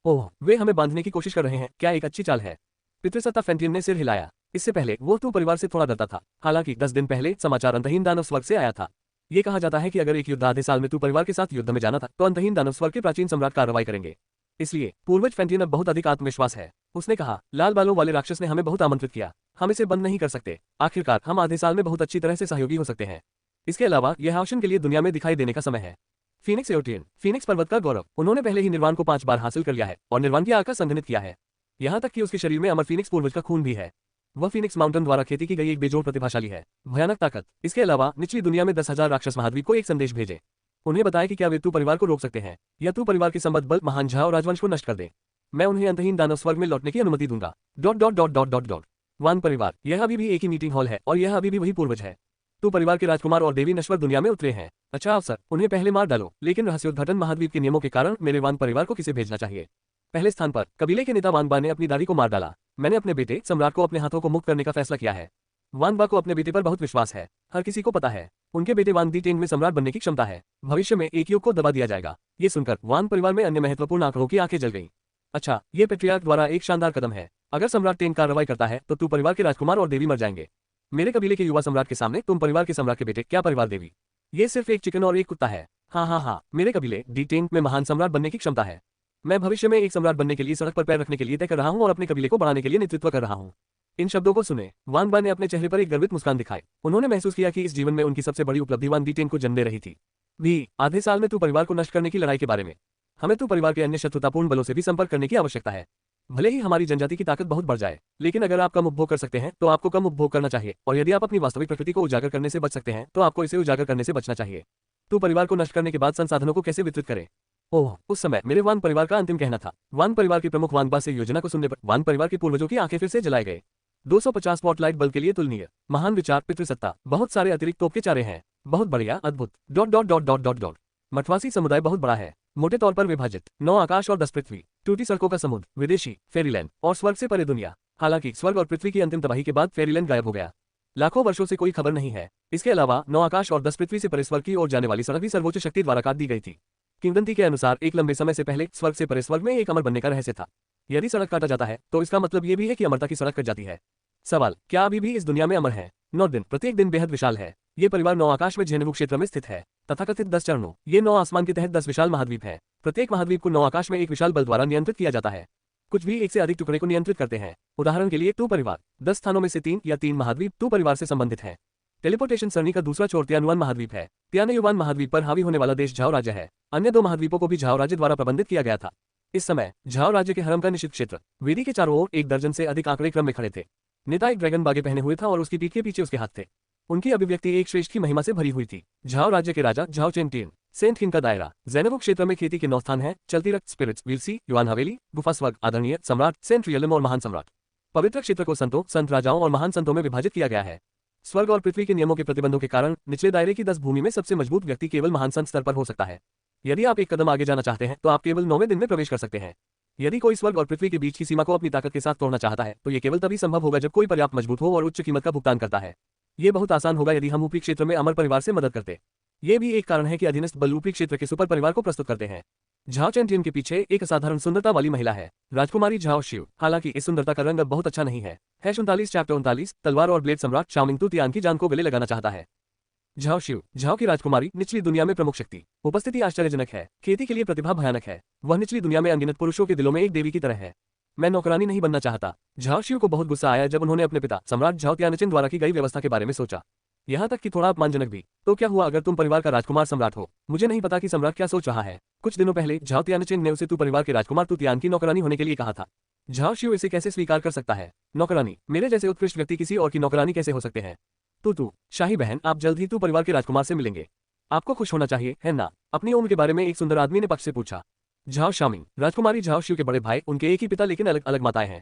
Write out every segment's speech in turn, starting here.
ओह, वे हमें बांधने की कोशिश कर रहे हैं, क्या एक अच्छी चाल है। पितृसत्ता फेंटियन ने सिर हिलाया। इससे पहले वो तू परिवार से थोड़ा डरता था। हालांकि 10 दिन पहले समाचार अंतहीन दानव स्वर्ग से आया था। ये कहा जाता है कि अगर एक युद्ध आधे साल में तू परिवार के साथ युद्ध में जाना था तो अंतहीन दानव स्वर्ग के प्राचीन सम्राट कार्रवाई करेंगे। इसलिए पूर्वज फेंटियन अब बहुत अधिक आत्मविश्वास है। उसने कहा, लाल बालों वाले राक्षस ने हमें बहुत आमंत्रित किया, हम इसे बंद नहीं कर सकते। आखिरकार हम आधे साल में बहुत अच्छी तरह से सहयोगी हो सकते हैं। इसके अलावा यह आउशन के लिए दुनिया में दिखाई देने का समय है। फीनिक्स एओटियन, फीनिक्स पर्वत का गौरव। उन्होंने पहले ही निर्वाण को 5 बार हासिल कर लिया है और निर्वाण की आग का संघनित किया है। यहाँ तक कि उसके शरीर में अमर फीनिक्स पूर्वज का खून भी है। वह फीनिक्स माउंटेन द्वारा खेती की गई एक बेजोड़ प्रतिभाशाली है। भयानक ताकत। इसके अलावा निचली दुनिया में 10,000 राक्षस महाद्वीप को एक संदेश भेजे। उन्हें बताया कि क्या वे तू परिवार को रोक सकते हैं या तू परिवार के संबद्ध बल महान झा और राजवंश को नष्ट कर दे। मैं उन्हें अंतहीन दानव स्वर्ग में लौटने की अनुमति दूंगा। Dot dot dot dot dot dot. Wan परिवार, यह अभी भी एक ही मीटिंग हॉल है और यह अभी भी वही पूर्वज है। तू परिवार के राजकुमार और देवी नश्वर दुनिया में उतरे हैं। अच्छा अफसर, उन्हें पहले मार डालो, लेकिन रहस्योद्घाटन महाद्वीप के नियमों के कारण मेरे वान परिवार को किसे भेजना चाहिए। पहले स्थान पर कबीले के नेता वानबा ने अपनी दादी को मार डाला। मैंने अपने बेटे सम्राट को अपने हाथों को मुक्त करने का फैसला किया है। वानबा को अपने बेटे पर बहुत विश्वास है। हर किसी को पता है उनके बेटे वान दी टेंग में सम्राट बनने की क्षमता है। भविष्य में एक युग को दबा दिया जाएगा। ये सुनकर वान परिवार में अन्य महत्वपूर्ण आंकड़ों की आंखें जल गईं। अच्छा, ये पेट्रियार्क द्वारा एक शानदार कदम है। अगर सम्राट टेंग कार्रवाई करता है तो तू परिवार के राजकुमार और देवी मर जाएंगे। मेरे कबीले के युवा सम्राट के सामने तुम परिवार के सम्राट के बेटे, क्या परिवार देवी। ये सिर्फ एक चिकन और एक कुत्ता है। हाँ, मेरे कबीले डी टेंग में महान सम्राट बनने की क्षमता है। मैं भविष्य में एक सम्राट बनने के लिए सड़क पर पैर रखने के लिए तय कर रहा हूँ और अपने कबीले को बढ़ाने के लिए नेतृत्व कर रहा हूँ। इन शब्दों को सुने वानबा ने अपने चेहरे पर एक गर्वित मुस्कान दिखाई। उन्होंने महसूस किया कि इस जीवन में उनकी सबसे बड़ी उपलब्धि वान दी टेन को जन्म दे रही थी। भी आधे साल में तू परिवार को नष्ट करने की लड़ाई के बारे में हमें तू परिवार के अन्य शत्रुतापूर्ण बलों से भी संपर्क करने की आवश्यकता है। भले ही हमारी जनजाति की ताकत बहुत बढ़ जाए, लेकिन अगर आप कम उपभोग कर सकते हैं तो आपको कम उपभोग करना चाहिए, और यदि आप अपनी वास्तविक प्रकृति को उजागर करने से बच सकते हैं तो आपको इसे उजागर करने से बचना चाहिए। तू परिवार को नष्ट करने के बाद संसाधनों को कैसे वितरित करें। ओह, उस समय मेरे वान परिवार का अंतिम कहना था। वान परिवार के प्रमुख वानबा से योजना को सुनने पर वान परिवार के पूर्वजों की आंखें फिर से जलाए गए। 250 स्पॉटलाइट बल्ब के लिए तुलनीय महान विचार, पितृसत्ता, बहुत सारे अतिरिक्त तोप के चारे हैं। बहुत बढ़िया, अद्भुत। Dot dot dot dot dot dot. मठवासी समुदाय बहुत बड़ा है, मोटे तौर पर विभाजित। 9 आकाश और 10 पृथ्वी, टूटी सड़कों का समुद्र, विदेशी, फेरीलैंड और स्वर्ग से परे दुनिया। हालांकि स्वर्ग और पृथ्वी की अंतिम तबाही के बाद फेरीलैंड गायब हो गया। लाखों वर्षों से कोई खबर नहीं है। इसके अलावा 9 आकाश और 10 पृथ्वी से परे स्वर्ग की ओर जाने वाली सड़क भी सर्वोच्च शक्ति द्वारा काट दी गई थी। किंवदंती के अनुसार एक लंबे समय से पहले स्वर्ग से परे स्वर्ग में एक अमर बनने का रहस्य था। यदि सड़क काटा जाता है तो इसका मतलब ये भी है कि अमरता की सड़क कट जाती है। सवाल, क्या अभी भी इस दुनिया में अमर है। 9 दिन, प्रत्येक दिन बेहद विशाल है। ये परिवार 9 आकाश में झेनवु क्षेत्र में स्थित है। तथाकथित 10 चरणों, ये 9 आसमान के तहत 10 विशाल महाद्वीप है। प्रत्येक महाद्वीप को 9 आकाश में एक विशाल बल द्वारा नियंत्रित किया जाता है। कुछ भी एक से अधिक टुकड़े को नियंत्रित करते हैं। उदाहरण के लिए तू परिवार 10 स्थानों में से 3 या 3 महाद्वीप तू परिवार से संबंधित है। टेलीपोर्टेशन सरणी का दूसरा छोर त्यानुवान महाद्वीप है। त्यानुवान महाद्वीप पर हावी होने वाला देश झाओ राज्य है। अन्य 2 महाद्वीपों को भी झाओ राज्य द्वारा प्रबंधित किया गया था। इस समय झाओ राज्य के हरम का निश्चित क्षेत्र वेदी के चारों ओर 1 दर्जन से अधिक आंकड़े क्रम में खड़े थे। नेता एक ड्रैगन बागे पहने हुए था और उसकी पीठ के पीछे उसके हाथ थे। उनकी अभिव्यक्ति एक श्रेष्ठ की महिमा से भरी हुई थी। झाओ राज्य के राजा झाओ चेंटियन, सेंट किन का दायरा, ज़ेनेवु क्षेत्र में खेती के 9 स्थान हैं। चलती रक्त, स्पिरिट्स, वीरसी, युवान हवेली, गुफा स्वर्ग, आदरणीय सम्राट, सेंट रियलम और महान सम्राट। पवित्र क्षेत्र को संतों, संत राजाओं और महान संतों में विभाजित किया गया है। स्वर्ग और पृथ्वी के नियमों के प्रतिबंधों के कारण निचले दायरे की 10 भूमि में सबसे मजबूत व्यक्ति केवल महान संत स्तर पर हो सकता है। यदि आप एक कदम आगे जाना चाहते हैं तो आप केवल 9वें दिन में प्रवेश कर सकते हैं। यदि कोई स्वर्ग और पृथ्वी के बीच की सीमा को अपनी ताकत के साथ तोड़ना चाहता है तो ये केवल तभी संभव होगा जब कोई पर्याप्त मजबूत हो और उच्च कीमत का भुगतान करता है। ये बहुत आसान होगा यदि हम ऊपरी क्षेत्र में अमर परिवार से मदद करते। ये भी एक कारण है कि अधीनस्थ बल ऊपरी क्षेत्र के सुपर परिवार को प्रस्तुत करते हैं। झाओ चैंटियन के पीछे एक असाधारण सुंदरता वाली महिला है, राजकुमारी झाओ शिव। हालांकि इस सुंदरता का रंग अब बहुत अच्छा नहीं है। 39 चैप्टर 39, तलवार और ब्लेड सम्राट शाओमिंग तू तियान की जान को गले लगाना चाहता है। झाओ शिव, झाओ की राजकुमारी, निचली दुनिया में प्रमुख शक्ति। उपस्थिति आश्चर्यजनक है। खेती के लिए प्रतिभा भयानक है। वह निचली दुनिया में अनगिनत पुरुषों के दिलों में एक देवी की तरह है। मैं नौकरानी नहीं बनना चाहता। झाओ शिव को बहुत गुस्सा आया जब उन्होंने अपने पिता सम्राट झाओ त्यानचिन द्वारा की गई व्यवस्था के बारे में सोचा, यहाँ तक कि थोड़ा अपमानजनक भी। तो क्या हुआ अगर तुम परिवार का राजकुमार सम्राट हो। मुझे नहीं पता कि सम्राट क्या सोच रहा है। कुछ दिनों पहले झाओ त्यानचिन ने उसे तू परिवार के राजकुमार तू तियान की नौकरानी होने के लिए कहा था। झाओ शिव इसे कैसे स्वीकार कर सकता है। नौकरानी, मेरे जैसे उत्कृष्ट व्यक्ति किसी और की नौकरानी कैसे हो सकते हैं। तू शाही बहन, आप जल्द ही तू परिवार के राजकुमार से मिलेंगे। आपको खुश होना चाहिए, है ना। अपनी उम्र के बारे में एक सुंदर आदमी ने पक्ष से पूछा। झाओ शाओमिंग, राजकुमारी झाओ शिव के बड़े भाई, उनके एक ही पिता लेकिन अलग अलग माताएं हैं।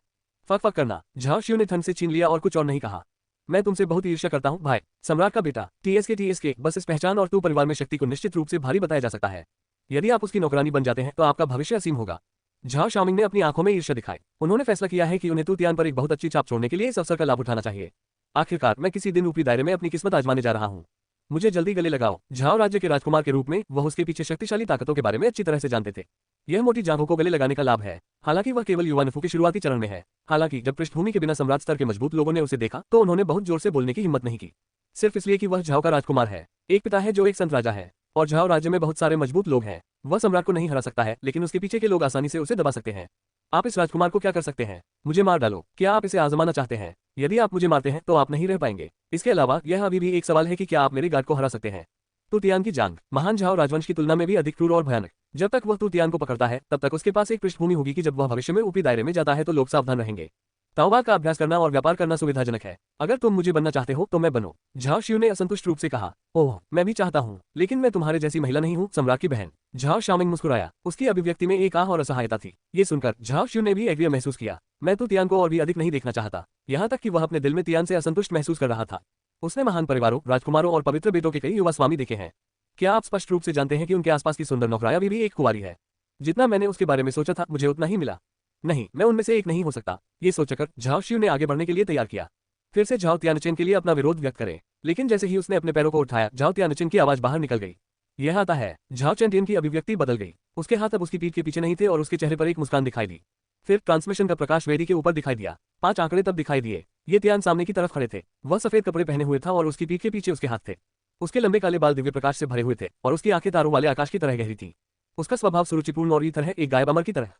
फक करना। झाओ शिव ने ठंड से छीन लिया और कुछ और नहीं कहा। मैं तुमसे बहुत ईर्ष्या करता हूँ भाई। सम्राट का बेटा, टीएसके बस इस पहचान और तू परिवार में शक्ति को निश्चित रूप से भारी बताया जा सकता है। यदि आप उसकी नौकरानी बन जाते हैं तो आपका भविष्य असीम होगा। झाओ शाओमिंग ने अपनी आंखों में ईर्ष्या दिखाई। उन्होंने फैसला किया है कि उन्हें तू तियान पर एक बहुत अच्छी छाप छोड़ने के लिए इस अवसर का लाभ उठाना चाहिए। आखिरकार मैं किसी दिन ऊपरी दायरे में अपनी किस्मत आजमाने जा रहा हूँ। मुझे जल्दी गले लगाओ। झाओ राज्य के राजकुमार के रूप में वह उसके पीछे शक्तिशाली ताकतों के बारे में अच्छी तरह से जानते थे। यह मोटी जांघों को गले लगाने का लाभ है। हालांकि वह केवल युवा नफू के शुरुआती चरण में है। हालांकि जब पृष्ठभूमि के बिना सम्राट स्तर के मजबूत लोगों ने उसे देखा तो उन्होंने बहुत जोर से बोलने की हिम्मत नहीं की, सिर्फ इसलिए कि वह झाओ का राजकुमार है। एक पिता है जो एक संत राजा है और झाओ राज्य में बहुत सारे मजबूत लोग हैं। वह सम्राट को नहीं हरा सकता है, लेकिन उसके पीछे के लोग आसानी से उसे दबा सकते हैं। आप इस राजकुमार को क्या कर सकते हैं? मुझे मार डालो। क्या आप इसे आजमाना चाहते हैं? यदि आप मुझे मारते हैं तो आप नहीं रह पाएंगे। इसके अलावा यह अभी भी एक सवाल है कि क्या आप मेरे गार्ड को हरा सकते हैं? तुतियान की जांघ महान झाओ राजवंश की तुलना में भी अधिक क्रूर और भयानक। जब तक वह तुतियान को पकड़ता है तब तक उसके पास एक पृष्ठभूमि होगी कि जब वह भविष्य में ऊपरी दायरे में जाता है तो लोग सावधान रहेंगे। ताओबा का अभ्यास करना और व्यापार करना सुविधाजनक है। अगर तुम मुझे बनना चाहते हो तो मैं बनो। झाओ शिव ने असंतुष्ट रूप से कहा। ओह, मैं भी चाहता हूँ, लेकिन मैं तुम्हारे जैसी महिला नहीं हूँ, सम्राट की बहन। झाओ शाओमिंग मुस्कुराया। उसकी अभिव्यक्ति में एक आह और असहायता थी। ये सुनकर झाओ शिव ने भी एग्री महसूस किया। मैं तो तियान को और भी अधिक नहीं देखना चाहता। यहाँ तक कि वह अपने दिल में तियान से असंतुष्ट महसूस कर रहा था। उसने महान परिवारों, राजकुमारों और पवित्र बेटों के कई युवा स्वामी देखे हैं। क्या आप स्पष्ट रूप से जानते हैं कि उनके आसपास की सुंदर नौकराया भी एक कुंवारी है? जितना मैंने उसके बारे में सोचा था मुझे उतना ही मिला। नहीं, मैं उनमें से एक नहीं हो सकता। ये सोचकर झाओ शिव ने आगे बढ़ने के लिए तैयार किया। फिर से झाओ तियानचेन के लिए अपना विरोध व्यक्त करे, लेकिन जैसे ही उसने अपने पैरों को उठाया झाओ तियानचेन की आवाज बाहर निकल गई। यह आता है। झाओ चैंटियन की अभिव्यक्ति बदल गई। उसके हाथ अब उसकी पीठ के पीछे नहीं थे और उसके चेहरे पर एक मुस्कान दिखाई दी। फिर ट्रांसमिशन का प्रकाश वेदी के ऊपर दिखाई दिया। 5 आंकड़े तब दिखाई दिए। ये तियान सामने की तरफ खड़े थे। वह सफेद कपड़े पहने हुए था और उसकी पीठ के पीछे उसके हाथ थे। उसके लंबे काले बाल दिव्य प्रकाश से भरे हुए थे और उसकी आंखें तारों वाले आकाश की तरह गहरी थी। उसका स्वभाव सुरुचिपूर्ण और इतर है, एक गाय अमर की तरह।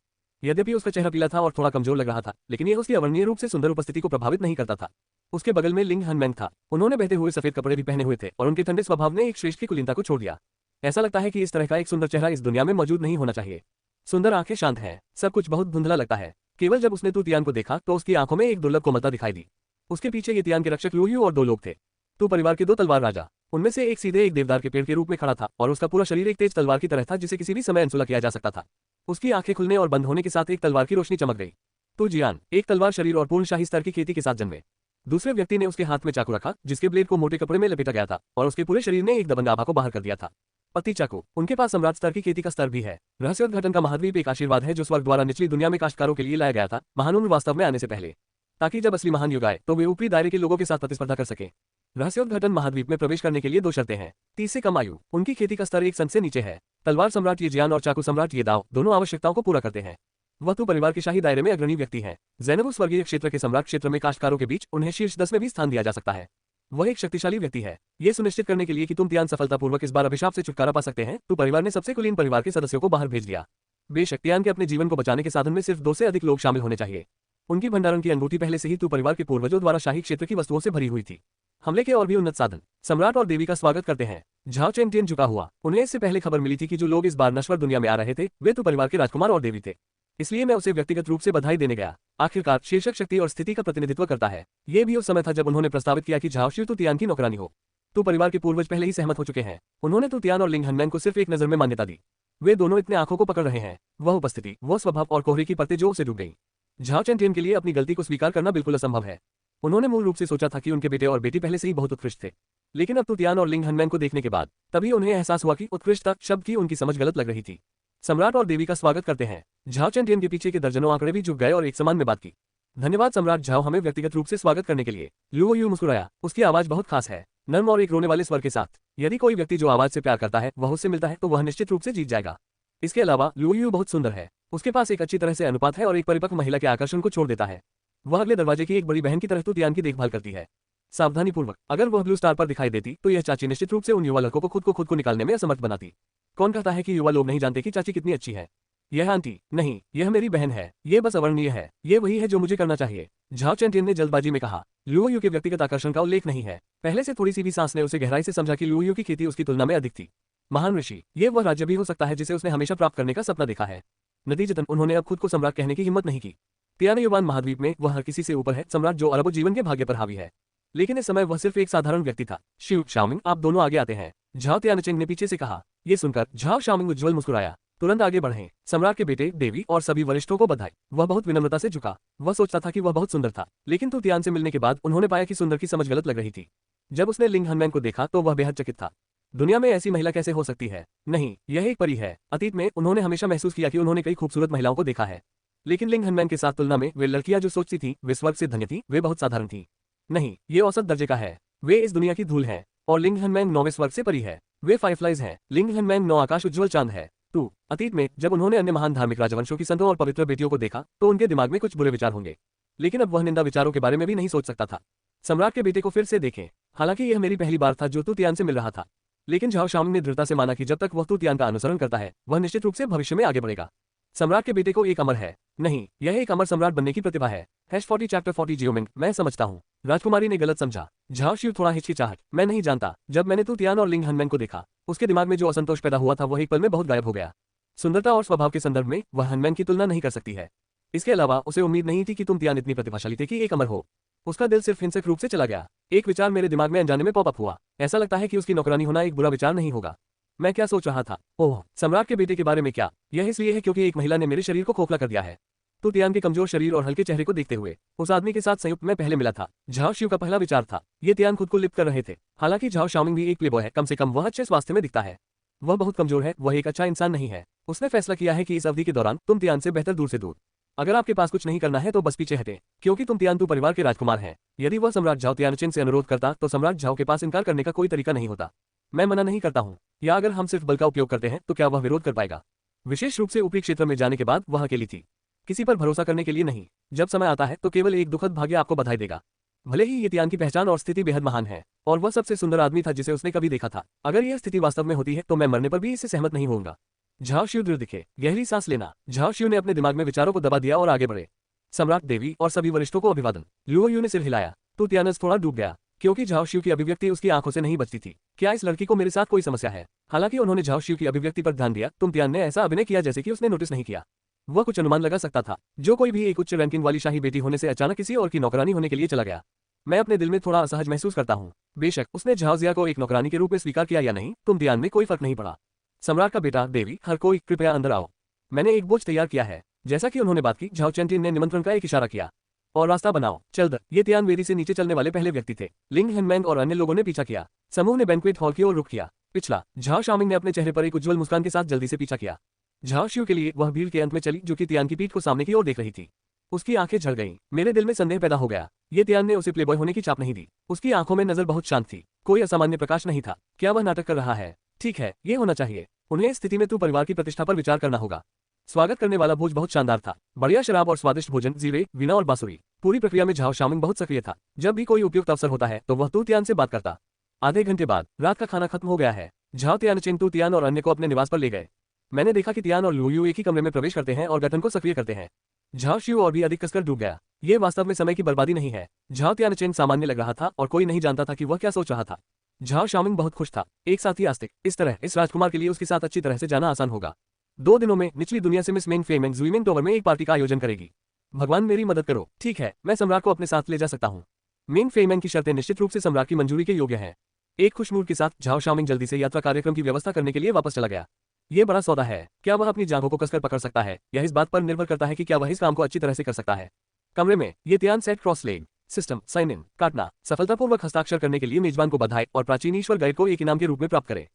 यद्यपि उसका चेहरा पीला था और थोड़ा कमजोर लग रहा था, लेकिन यह उसकी अवर्णनीय रूप से सुंदर उपस्थिति को प्रभावित नहीं करता था। उसके बगल में लिंग हनमैंग था। उन्होंने बहते हुए सफेद कपड़े भी पहने हुए थे और उनके ठंडे स्वभाव ने एक श्रेष्ठ की कुलीनता को छोड़ दिया। ऐसा लगता है कि इस तरह का एक सुंदर चेहरा इस दुनिया में मौजूद नहीं होना चाहिए। सुंदर आंखें शांत हैं, सब कुछ बहुत धुंधला लगता है। केवल जब उसने तू तियान को देखा तो उसकी आंखों में एक दुर्लभ कोमलता दिखाई दी। उसके पीछे ये तियान के रक्षक लुयू और 2 लोग थे। तू परिवार के 2 तलवार राजा। उनमें से एक सीधे एक देवदार के पेड़ के रूप में खड़ा था और उसका पूरा शरीर एक तेज तलवार की तरह था जिसे किसी भी समय अनसुला किया जा सकता था। उसकी आंखें खुलने और बंद होने के साथ एक तलवार की रोशनी चमक गई। तू जियान, एक तलवार शरीर और पूर्ण शाही स्तर की खेती के साथ जन्मे। दूसरे व्यक्ति ने उसके हाथ में चाकू रखा जिसके ब्लेड को मोटे कपड़े में लपेटा गया था और उसके पूरे शरीर ने एक दबंग आभा को बाहर कर दिया था। पति चाकू, उनके पास सम्राट स्तर की खेती का स्तर भी है। रहस्योद्घाटन का महाद्वीप एक आशीर्वाद है जो स्वर्ग द्वारा निचली दुनिया में काश्तकारों के लिए लाया गया था, महानुम्र वास्तव में आने से पहले, ताकि जब असली महान युग आए तो वे ऊपरी दायरे के लोगों के साथ प्रतिस्पर्धा कर सके। रहस्योद्घाटन महाद्वीप में प्रवेश करने के लिए 2 शर्तें हैं। 30 से कम आयु, उनकी खेती का स्तर एक संत से नीचे है। तलवार सम्राट ये जियान और चाकू सम्राट ये दाव दोनों आवश्यकताओं को पूरा करते हैं। वह तू परिवार के शाही दायरे में अग्रणी व्यक्ति है। ज़ैनबू स्वर्गीय क्षेत्र के सम्राट क्षेत्र में काश्तकारों के बीच उन्हें शीर्ष 10 में भी स्थान दिया जा सकता है। वह एक शक्तिशाली व्यक्ति है। ये सुनिश्चित करने के लिए कि तुम तियान सफलतापूर्वक इस बार अभिशाप से छुटकारा पा सकते हैं, तू परिवार ने सबसे कुलीन परिवार के सदस्यों को बाहर भेज दिया। बेशक तियान के अपने जीवन को बचाने के साधन में सिर्फ 2 से अधिक लोग शामिल होने चाहिए। उनकी भंडारण की अनुभूति पहले से ही तू परिवार के पूर्वजों द्वारा शाही क्षेत्र की वस्तुओं से भरी हुई थी। हमले के और भी उन्नत साधन। सम्राट और देवी का स्वागत करते हैं। झाओ चैंटियन झुका हुआ। उन्हें इससे पहले खबर मिली थी कि जो लोग इस बार नश्वर दुनिया में आ रहे थे वे तो परिवार के राजकुमार और देवी थे, इसलिए मैं उसे व्यक्तिगत रूप से बधाई देने गया। आखिरकार शीर्षक शक्ति और स्थिति का प्रतिनिधित्व करता है। ये भी उस समय था जब उन्होंने प्रस्तावित किया कि झाओ शिव तू तियान की नौकरानी हो। तो परिवार के पूर्वज पहले ही सहमत हो चुके हैं। उन्होंने तू तियान और लिंग हनमैंग को सिर्फ एक नजर में मान्यता दी। वे दोनों इतने आंखों को पकड़ रहे हैं। वह उपस्थिति, वो स्वभाव और कोहरे की परतें जो उसे डूब गई। झाओ चैंटियन के लिए अपनी गलती को स्वीकार करना बिल्कुल असंभव है। उन्होंने मूल रूप से सोचा था कि उनके बेटे और बेटी पहले से ही बहुत उत्कृष्ट थे, लेकिन अब तू तियान और लिंग हनमैंग को देखने के बाद तभी उन्हें एहसास हुआ कि उत्कृष्टता शब्द की उनकी समझ गलत लग रही थी। सम्राट और देवी का स्वागत करते हैं। झाओ चैंटियन के पीछे के दर्जनों आंकड़े भी झुक गए और एक समान में बात की। धन्यवाद सम्राट झाओ, हमें व्यक्तिगत रूप से स्वागत करने के लिए। लुओ यू मुस्कुराया। उसकी आवाज बहुत खास है, नर्म और एक रोने वाले स्वर के साथ। यदि कोई व्यक्ति जो आवाज से प्यार करता है वह उससे मिलता है तो वह निश्चित रूप से जीत जाएगा। इसके अलावा लुओ यू बहुत सुंदर है। उसके पास एक अच्छी तरह से अनुपात है और एक परिपक्व महिला के आकर्षण को छोड़ देता है। वह अगले दरवाजे की एक बड़ी बहन की तरह तू तियान की देखभाल करती है, सावधानी पूर्वक। अगर वह ब्लू स्टार पर दिखाई देती तो यह चाची निश्चित रूप से उन युवा लड़कों को खुद को निकालने में असमर्थ बनाती। कौन कहता है कि युवा लोग नहीं जानते कि चाची कितनी अच्छी है? यह आंटी नहीं, यह मेरी बहन है। ये बस अवर्णनीय है। ये वही है जो मुझे करना चाहिए, झाओ चैंटियन ने जल्दबाजी में कहा। लुओ यू के व्यक्तिगत आकर्षण का उल्लेख नहीं है। पहले से थोड़ी सी भी सांस ने उसे गहराई से समझा कि लुओ यू की खेती उसकी तुलना में अधिक थी। महान ऋषि, ये वह राज्य भी हो सकता है जिसे उसने हमेशा प्राप्त करने का सपना देखा है। नतीजतन उन्होंने अब खुद को सम्राट कहने की हिम्मत नहीं की। तियान युवान महाद्वीप में वह हर किसी से ऊपर है, सम्राट जो अरबों जीवन के भाग्य पर हावी है। लेकिन इस समय वह सिर्फ एक साधारण व्यक्ति था। शिव शाओमिंग, आप दोनों आगे आते हैं, झाओ तियानचेंग ने पीछे से कहा। ये सुनकर झाओ शाओमिंग उज्ज्वल मुस्कुराया। तुरंत आगे बढ़े। सम्राट के बेटे, देवी और सभी वरिष्ठों को बधाई। वह बहुत विनम्रता से झुका। वह सोचता था कि वह बहुत सुंदर था, लेकिन तू तियान से मिलने के बाद उन्होंने पाया कि सुंदर की समझ गलत लग रही थी। जब उसने लिंग हनमैंग को देखा तो वह बेहद चकित था। दुनिया में ऐसी महिला कैसे हो सकती है? नहीं, यह एक परी है। अतीत में उन्होंने हमेशा महसूस किया कि उन्होंने कई खूबसूरत महिलाओं को देखा है, लेकिन लिंग हनमैंग के साथ तुलना में वे लड़कियां जो सोचती थीं वे स्वर्ग से धन्य थीं, वे बहुत साधारण थीं। नहीं, ये औसत दर्जे का है। वे इस दुनिया की धूल हैं और लिंग हनमैंग 9वें स्वर्ग से परी है। वे फाइवफ्लाइज हैं। लिंग हनमैंग 9 आकाश उज्ज्वल चांद है। अतीत में जब उन्होंने अन्य महान धार्मिक राजवंशों की संतों और पवित्र बेटियों को देखा तो उनके दिमाग में कुछ बुरे विचार होंगे, लेकिन अब वह निंदा विचारों के बारे में भी नहीं सोच सकता था। सम्राट के बेटे को फिर से देखें। हालांकि यह मेरी पहली बार था जो तू तियान से मिल रहा था, लेकिन झाओ शाओमिंग ने दृढ़ता से माना कि जब तक वह तू तियान का अनुसरण करता है वह निश्चित रूप से भविष्य में आगे बढ़ेगा। सम्राट के बेटे को एक अमर है, नहीं, यह एक अमर सम्राट बनने की प्रतिभा है। #40 चैप्टर 40 जियोमिंग, मैं समझता हूँ। राजकुमारी ने गलत समझा। झाओ शिव थोड़ा हिचकिचाहट, मैं नहीं जानता, जब मैंने तू तियान और लिंग हनमैन को देखा उसके दिमाग में जो असंतोष पैदा हुआ था वह एक पल में बहुत गायब हो गया। सुंदरता और स्वभाव के संदर्भ में वह हनमैन की तुलना नहीं कर सकती है। इसके अलावा उसे उम्मीद नहीं थी कि तुम तियान इतनी प्रतिभाशाली थे कि एक अमर हो। उसका दिल सिर्फ हिंसक रूप से चला गया। एक विचार मेरे दिमाग में अनजाने में पॉपअप हुआ। ऐसा लगता है कि उसकी नौकरानी होना एक बुरा विचार नहीं होगा। मैं क्या सोच रहा था? ओह, सम्राट के बेटे के बारे में क्या? यह इसलिए है क्योंकि एक महिला ने मेरे शरीर को खोखला कर दिया है। तो तियान के कमजोर शरीर और हल्के चेहरे को देखते हुए उस आदमी के साथ संयुक्त में पहले मिला था। झाओ शिव का पहला विचार था। ये तियान खुद को लिप्त कर रहे थे। हालांकि झाओ शाओमिंग भी एक प्लेबॉय है, कम से कम वह अच्छे स्वास्थ्य में दिखता है। वह बहुत कमजोर है, वह एक अच्छा इंसान नहीं है। उसने फैसला किया है कि इस अवधि के दौरान तुम तियान से बेहतर दूर से दूर। अगर आपके पास कुछ नहीं करना है तो बस पीछे हटें, क्योंकि तुम तियान तू परिवार के राजकुमार हैं। यदि वह सम्राट झाओ तियानचेन से अनुरोध करता तो सम्राट झाओ के पास इनकार करने का कोई तरीका नहीं होता। मैं मना नहीं करता हूँ, या अगर हम सिर्फ बल का उपयोग करते हैं तो क्या वह विरोध कर पाएगा? विशेष रूप से ऊपरी क्षेत्र में जाने के बाद वह अकेली थी, किसी पर भरोसा करने के लिए नहीं। जब समय आता है तो केवल एक दुखद भाग्य आपको बधाई देगा। भले ही ये तियान की पहचान और स्थिति बेहद महान है, और वह सबसे सुंदर आदमी था जिसे उसने कभी देखा था। अगर यह स्थिति वास्तव में होती है तो मैं मरने पर भी इससे सहमत नहीं होऊंगा। झाओ शिव दृढ़ दिखे, गहरी सांस लेना। झाओ शिव ने अपने दिमाग में विचारों को दबा दिया और आगे बढ़े। सम्राट, देवी और सभी वरिष्ठों को अभिवादन। लुओ यू ने सिर हिलाया। तो तियानस थोड़ा डूब गया, क्योंकि झाओ शिव की अभिव्यक्ति उसकी आंखों से नहीं बचती थी। क्या इस लड़की को मेरे साथ कोई समस्या है? हालांकि उन्होंने झाओ शिव की अभिव्यक्ति पर ध्यान दिया, तुम तियान ने ऐसा अभिनय किया जैसे कि उसने नोटिस नहीं किया। वह कुछ अनुमान लगा सकता था। जो कोई भी एक उच्च रैंकिंग वाली शाही बेटी होने से अचानक किसी और की नौकरानी होने के लिए चला गया। मैं अपने दिल में थोड़ा असहज महसूस करता हूँ। बेशक उसने झाओ जिया को एक नौकरानी के रूप में स्वीकार किया या नहीं, तुम तियान में कोई फर्क नहीं पड़ा। सम्राट का बेटा, देवी, हर कोई कृपया अंदर आओ। मैंने एक बोझ तैयार किया है। जैसा कि उन्होंने बात की, झाओ चैंटिन ने निमंत्रण का एक इशारा किया और रास्ता बनाओ। चल ये तियान वेदी से नीचे चलने वाले पहले व्यक्ति थे। लिंग हनमैंग और अन्य लोगों ने पीछा किया। समूह ने बैंक्वेट हॉल की ओर रुख किया। पिछला। झाओ शाओमिंग ने अपने चेहरे पर एक उज्ज्वल मुस्कान के साथ जल्दी से पीछा किया। झाओ शिव के लिए वह भीड़ के अंत में चली जो कि तियान की पीठ को सामने की ओर देख रही थी। उसकी आंखें झड़ गईं। मेरे दिल में संदेह पैदा हो गया। ये तियान ने उसे प्लेबॉय होने की चाप नहीं दी। उसकी आंखों में नजर बहुत शांत थी, कोई असामान्य प्रकाश नहीं था। क्या वह नाटक कर रहा है? ठीक है, ये होना चाहिए। उन्हें इस स्थिति में तू परिवार की प्रतिष्ठा पर विचार करना होगा। स्वागत करने वाला भोज बहुत शानदार था। बढ़िया शराब और स्वादिष्ट भोजन, जीरे, वीणा और बांसुरी। पूरी प्रक्रिया में झाओ शाओमिंग बहुत सक्रिय था। जब भी कोई उपयुक्त अवसर होता है तो वह तू तियान से बात करता। आधे घंटे बाद रात का खाना खत्म हो गया है। झाओ तियानचेन तू तियान और अन्य को अपने निवास पर ले गए। मैंने देखा कि तियान और लुओ यू एक ही कमरे में प्रवेश करते हैं और गठन को सक्रिय करते हैं। झाओ शिव और भी अधिक कसकर डूब गया। ये वास्तव में समय की बर्बादी नहीं है। झाओ तियानचेन सामान्य लग रहा था और कोई नहीं जानता था कि वह क्या सोच रहा था। झाओ शाओमिंग बहुत खुश था। एक साथी आस्तिक। इस तरह इस राजकुमार के लिए उसके साथ अच्छी तरह से जाना आसान होगा। 2 दिनों में निचली दुनिया से मिस मेंग फेमेंग जुइमेंग टॉवर में एक पार्टी का आयोजन करेगी। भगवान मेरी मदद करो। ठीक है, मैं सम्राट को अपने साथ ले जा सकता हूँ। मेंग फेमेंग की शर्तें निश्चित रूप से सम्राट की मंजूरी के योग्य हैं। एक खुशमूड के साथ झाओ शाओमिंग जल्दी से यात्रा कार्यक्रम की व्यवस्था करने के लिए वापस चला गया। ये बड़ा सौदा है। क्या वह अपनी जांघों को कसकर पकड़ सकता है? यह इस बात पर निर्भर करता है कि क्या वह इस काम को अच्छी तरह से कर सकता है। कमरे में ये तियान set cross leg system sign in काटना सफलतापूर्वक हस्ताक्षर करने के लिए मेजबान को बधाई और प्राचीन ईश्वर गाइड को एक इनाम के रूप में प्राप्त करे।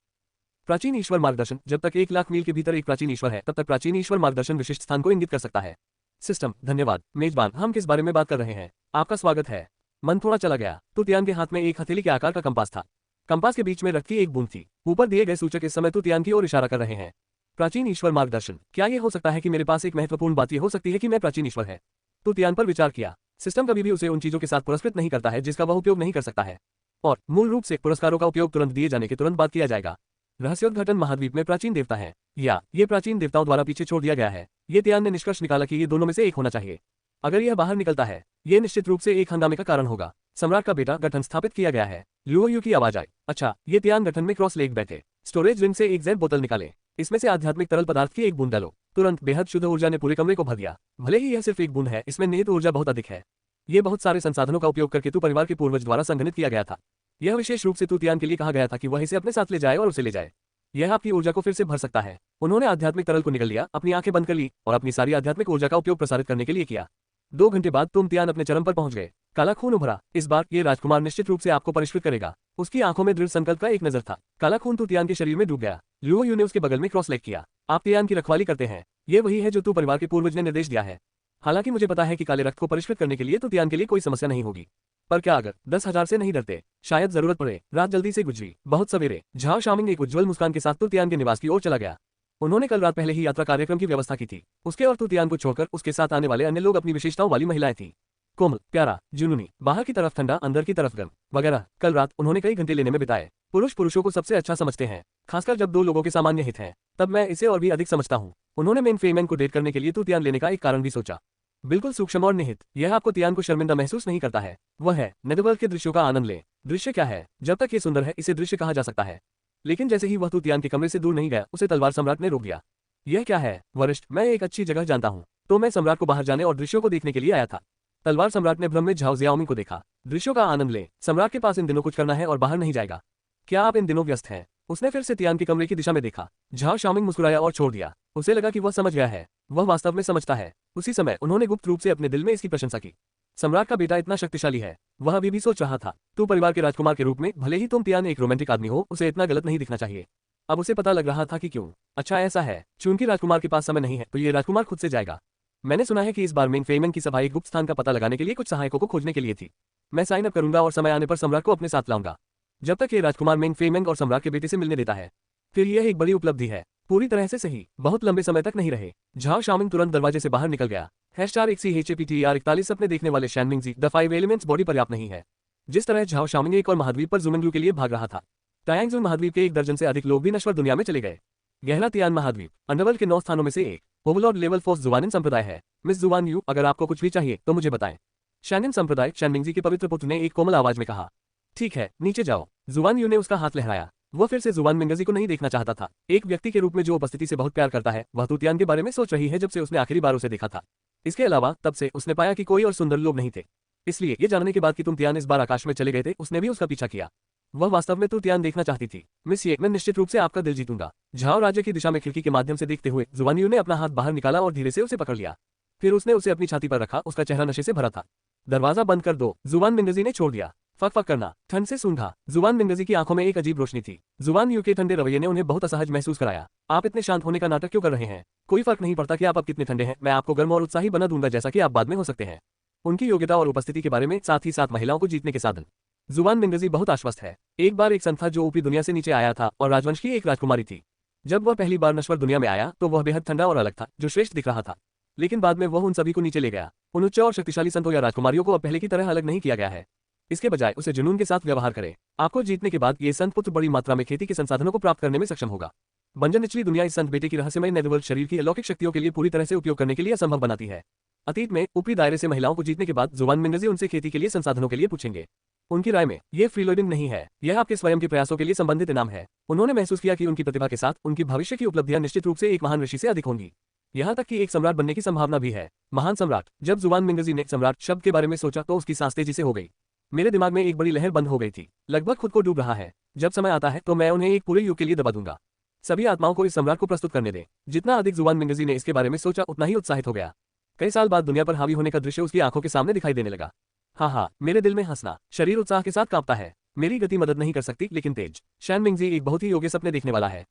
प्राचीन ईश्वर मार्गदर्शन। जब तक 1 लाख मील के भीतर एक प्राचीन ईश्वर है तब तक प्राचीन ईश्वर मार्गदर्शन विशिष्ट स्थान को इंगित कर सकता है। सिस्टम, धन्यवाद। मेजबान, हम किस बारे में बात कर रहे हैं? आपका स्वागत है। मन थोड़ा चला गया। तो तियान के हाथ में एक हथेली के आकार का कंपास था। कंपास के बीच में रक्त की एक बूंद थी। ऊपर दिए गए सूचक इस समय तो तियान की ओर इशारा कर रहे हैं। प्राचीन ईश्वर मार्गदर्शन। क्या यह हो सकता है कि मेरे पास एक महत्वपूर्ण बात यह हो सकती है कि मैं प्राचीन ईश्वर है? तो तियान पर विचार किया। सिस्टम कभी भी उसे उन चीजों के साथ पुरस्कृत नहीं करता है जिसका वह उपयोग नहीं कर सकता है, और मूल रूप से पुरस्कारों का उपयोग तुरंत दिए जाने के तुरंत बाद किया जाएगा। रहस्योद्घाटन महाद्वीप में प्राचीन देवता है, या ये प्राचीन देवताओं द्वारा पीछे छोड़ दिया गया है। ये तियान ने निष्कर्ष निकाला कि ये दोनों में से एक होना चाहिए। अगर यह बाहर निकलता है, ये निश्चित रूप से एक हंगामे का कारण होगा। सम्राट का बेटा गठन स्थापित किया गया है। लुओ यू की आवाज आई। अच्छा, ये तियान गठन में क्रॉस लेग बैठे। स्टोरेज रिंग से एक जेड बोतल निकाले। इसमें से आध्यात्मिक तरल पदार्थ की एक बूंद डालो। तुरंत बेहद शुद्ध ऊर्जा ने पूरे कमरे को भर दिया। भले ही यह सिर्फ एक बूंद है, इसमें निहित ऊर्जा बहुत अधिक है। ये बहुत सारे संसाधनों का उपयोग करके तू परिवार के पूर्वज द्वारा संघनित किया गया था। यह विशेष रूप से तू तियान के लिए कहा गया था कि वह इसे अपने साथ ले जाए और उसे ले जाए। यह आपकी ऊर्जा को फिर से भर सकता है। उन्होंने आध्यात्मिक तरल को निगल लिया, अपनी आंखें बंद कर ली और अपनी सारी आध्यात्मिक ऊर्जा का उपयोग प्रसारित करने के लिए किया। 2 घंटे बाद तुम तियान अपने चरम पर पहुंच गए। काला खून उभरा। इस बार ये राजकुमार निश्चित रूप से आपको परिष्कृत करेगा। उसकी आंखों में दृढ़ संकल्प का एक नजर था। काला खून तू तियान के शरीर में डूब गया। लुओ यू ने उसके बगल में क्रॉस लेग किया। आप तियान की रखवाली करते हैं। ये वही है जो तू परिवार के पूर्वज ने निर्देश दिया है। हालांकि मुझे पता है कि काले रक्त को परिष्कृत करने के लिए तो तियान के लिए कोई समस्या नहीं होगी, पर क्या अगर 10,000 से नहीं डरते? शायद जरूरत पड़े। रात जल्दी से गुजरी। बहुत सवेरे झाओ शाओमिंग एक उज्ज्वल मुस्कान के साथ तो तियान के निवास की ओर चला गया। उन्होंने कल रात पहले ही यात्रा कार्यक्रम की व्यवस्था की थी। उसके और तू तियान को छोड़कर उसके साथ आने वाले अन्य लोग अपनी विशेषताओं वाली महिलाएं थी। कोमल, प्यारा, जुनूनी, बाहर की तरफ ठंडा, अंदर की तरफ गर्म वगैरह। कल रात उन्होंने कई घंटे लेने में बिताए। पुरुष पुरुषों को सबसे अच्छा समझते हैं, खासकर जब दो लोगों के सामान्य हित हैं। तब मैं इसे और भी अधिक समझता हूँ। उन्होंने मेन फेमैन को डेट करने के लिए तू तियान लेने का एक कारण भी सोचा। बिल्कुल सूक्ष्म और निहित। यह आपको तियान को शर्मिंदा महसूस नहीं करता है। वह है, नेदरवर्ल्ड के दृश्यों का आनंद ले। दृश्य क्या है? जब तक ये सुंदर है इसे दृश्य कहा जा सकता है। लेकिन जैसे ही वह तू तियान के कमरे से दूर नहीं गया, उसे तलवार सम्राट ने रोक दिया। यह क्या है? वरिष्ठ, मैं एक अच्छी जगह जानता हूँ। तो मैं सम्राट को बाहर जाने और दृश्यों को देखने के लिए आया था। तलवार सम्राट ने भ्रम में झाओ जियाओमिंग को देखा। दृश्यों का आनंद ले। सम्राट के पास इन दिनों कुछ करना है और बाहर नहीं जाएगा। क्या आप इन दिनों व्यस्त हैं? उसने फिर से तियान के कमरे की दिशा में देखा। झाओ शाओमिंग मुस्कुराया और छोड़ दिया। उसे लगा कि वह समझ गया है। वह वास्तव में समझता है। उसी समय उन्होंने गुप्त रूप से अपने दिल में इसकी प्रशंसा की। सम्राट का बेटा इतना शक्तिशाली है। वह अभी भी सोच रहा था, तू परिवार के राजकुमार के रूप में भले ही तुम तियान एक रोमांटिक आदमी हो, उसे इतना गलत नहीं दिखना चाहिए। अब उसे पता लग रहा था कि क्यों। अच्छा ऐसा है, चूंकि राजकुमार के पास समय नहीं है तो ये राजकुमार खुद से जाएगा। मैंने सुना है कि इस बार मेन फेमैन की सभा एक गुप्त स्थान का पता लगाने के लिए कुछ सहायकों को खोजने के लिए थी। मैं साइन अप करूंगा और समय आने पर सम्राट को अपने साथ लाऊंगा। जब तक ये राजकुमार मेन फेमैन और सम्राट के बेटे से मिलने देता है, फिर यह एक बड़ी उपलब्धि है। पूरी तरह से सही। बहुत लंबे समय तक नहीं रहे। झाओ शाओमिंग तुरंत दरवाजे से बाहर निकल गया। #1CHAPTER41 सपने देखने वाले शैनमिंगजी द 5 एलिमेंट्स बॉडी पर्याप्त नहीं है। जिस तरह झाओ शाओमिंग एक और महाद्वीप पर जुमेंग्लू के लिए भाग रहा था, टायांगजुन महाद्वीप के 1 दर्जन से अधिक लोग भी नश्वर दुनिया में चले गए। गहरा तियान महाद्वीप अंडरवर्ल्ड के 9 स्थानों में से एक। ओवरलॉर्ड लेवल फोर्स जुवानिन संप्रदाय है। मिस जुवान यू, अगर आपको कुछ भी चाहिए तो मुझे बताएं। शैनिन संप्रदाय, शैनमिंगजी के पवित्र पुत्र ने एक कोमल आवाज में कहा। ठीक है, नीचे जाओ। जुवान यू ने उसका हाथ लहराया। वह फिर से जुवान मिंगजी को नहीं देखना चाहता था। एक व्यक्ति के रूप में जो उपस्थिति से बहुत प्यार करता है, वह तू तियान के बारे में सोच रही है जब से उसने आखिरी बार उसे देखा था। इसके अलावा तब से उसने पाया कि कोई और सुंदर लोग नहीं थे। इसलिए ये जानने के बाद कि तुम तियान इस बार आकाश में चले गए थे, उसने भी उसका पीछा किया। वह वास्तव में तू तियान देखना चाहती थी। मिस ये, मैं निश्चित रूप से आपका दिल जीतूंगा। झाओ राज्य की दिशा में खिड़की के माध्यम से देखते हुए जुवान यू ने अपना हाथ बाहर निकाला और धीरे से उसे पकड़ लिया। फिर उसने उसे अपनी छाती पर रखा। उसका चेहरा नशे से भरा था। दरवाजा बंद कर दो, जुवान मिंगजी ने छोड़ दिया। फक फक करना, ठंड से सूंघा। जुवान मिंगजी की आंखों में एक अजीब रोशनी थी। जुवान यू के ठंडे रवैये ने उन्हें बहुत असहज महसूस कराया। आप इतने शांत होने का नाटक क्यों कर रहे हैं? कोई फर्क नहीं पड़ता कि आप अब कितने ठंडे हैं, मैं आपको गर्म और उत्साही बना दूंगा जैसा कि आप बाद में हो सकते हैं। उनकी योग्यता और उपस्थिति के बारे में, साथ ही साथ महिलाओं को जीतने के साधन। जुवान मिंगजी बहुत आश्वस्त है। एक बार एक संत था जो ऊपरी दुनिया से नीचे आया था और राजवंश की एक राजकुमारी थी। जब वह पहली बार नश्वर दुनिया में आया तो वह बेहद ठंडा और अलग था, जो श्रेष्ठ दिख रहा था। लेकिन बाद में वह उन सभी को नीचे ले गया। उन उच्च और शक्तिशाली संतों या राजकुमारियों को अब पहले की तरह अलग नहीं किया गया है। इसके बजाय उसे जुनून के साथ व्यवहार करें। आपको जीतने के बाद ये संत पुत्र बड़ी मात्रा में खेती के संसाधनों को प्राप्त करने में सक्षम होगा। बंजन निचली दुनिया इस संत बेटे की रहस्यमय नेदरवर्ल्ड शरीर की अलौकिक शक्तियों के लिए पूरी तरह से उपयोग करने के लिए असंभव बनाती है। अतीत में ऊपरी दायरे से महिलाओं को जीतने के बाद जुवान मिंगजी उनसे खेती के लिए संसाधनों के लिए पूछेंगे। उनकी राय में ये फ्रीलोडिंग नहीं है, यह आपके स्वयं के प्रयासों के लिए संबंधित इनाम है। उन्होंने महसूस किया कि उनकी प्रतिभा के साथ उनकी भविष्य की उपलब्धियां निश्चित रूप से एक महान ऋषि से अधिक होंगी। यहाँ तक कि एक सम्राट बनने की संभावना भी है। महान सम्राट। जब जुवान मिंगजी ने सम्राट शब्द के बारे में सोचा तो उसकी सांस तेजी से हो गई। मेरे दिमाग में एक बड़ी लहर बंद हो गई थी, लगभग खुद को डूब रहा है। जब समय आता है तो मैं उन्हें एक पूरे युग के लिए दबा दूंगा। सभी आत्माओं को इस सम्राट को प्रस्तुत करने दें। जितना अधिक जुवान मिंगजी ने इसके बारे में सोचा उतना ही उत्साहित हो गया। कई साल बाद दुनिया पर हावी होने का दृश्य उसकी आंखों के सामने दिखाई देने लगा। हाँ, मेरे दिल में हंसना, शरीर उत्साह के साथ कांपता है। मेरी गति मदद नहीं कर सकती लेकिन तेज। शैन मिंगजी एक बहुत ही योग्य सपने देखने वाला है।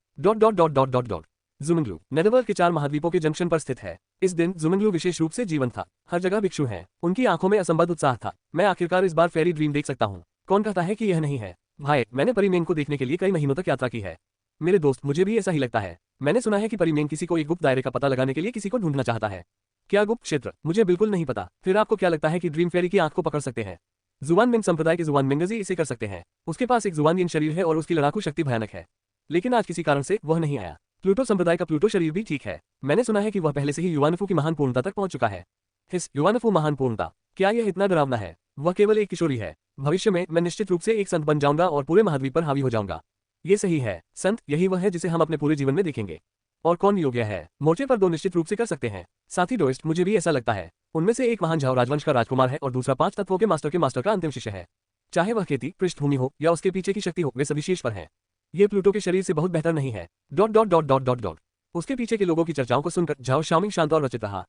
जुमेंग्लू नेदरवर्ल्ड के 4 महाद्वीपों के जंक्शन पर स्थित है। इस दिन जुमेंग्लू विशेष रूप से जीवन था। हर जगह भिक्षु हैं। उनकी आंखों में असंबद्ध उत्साह था। मैं आखिरकार इस बार फेरी ड्रीम देख सकता हूँ। कौन कहता है कि यह नहीं है? भाई, मैंने परिमेन को देखने के लिए कई महीनों तक यात्रा की है। मेरे दोस्त, मुझे भी ऐसा ही लगता है। मैंने सुना है कि परिमेन किसी को एक गुप्त दायरे का पता लगाने के लिए किसी को ढूंढना चाहता है। क्या गुप्त क्षेत्र? मुझे बिल्कुल नहीं पता। फिर आपको क्या लगता है कि ड्रीम फेरी की आंख को पकड़ सकते हैं? जुवान मिंग संप्रदाय के जुवान मिंगजी इसे कर सकते हैं। उसके पास एक जुवानियन शरीर है और उसकी लड़ाकू शक्ति भयानक है। लेकिन आज किसी कारण से वह नहीं आया। प्लूटो संप्रदाय का प्लूटो शरीर भी ठीक है। मैंने सुना है कि वह पहले से ही युवानफू की महान पूर्णता तक पहुंच चुका है। युवानफू महान पूर्णता, क्या यह इतना डरावना है? वह केवल एक किशोरी है। भविष्य में मैं निश्चित रूप से एक संत बन जाऊंगा और पूरे महाद्वीप पर हावी हो जाऊंगा। ये सही है। संत, यही वह है जिसे हम अपने पूरे जीवन में देखेंगे। और कौन योग्य है? मोर्चे पर 2 निश्चित रूप से कर सकते हैं। साथी डोइस्ट, मुझे भी ऐसा लगता है। उनमें से एक महान झाओ राजवंश का राजकुमार है और दूसरा 5 तत्वों के मास्टर का अंतिम शिष्य है। चाहे वह खेती, पृष्ठभूमि हो या उसके पीछे की शक्ति हो, वे सभी शीर्ष पर हैं। ये प्लूटो के शरीर से बहुत बेहतर नहीं है। उसके पीछे के लोगों की चर्चाओं को सुनकर झाओ शाओमिंग शांत और रचित रहा।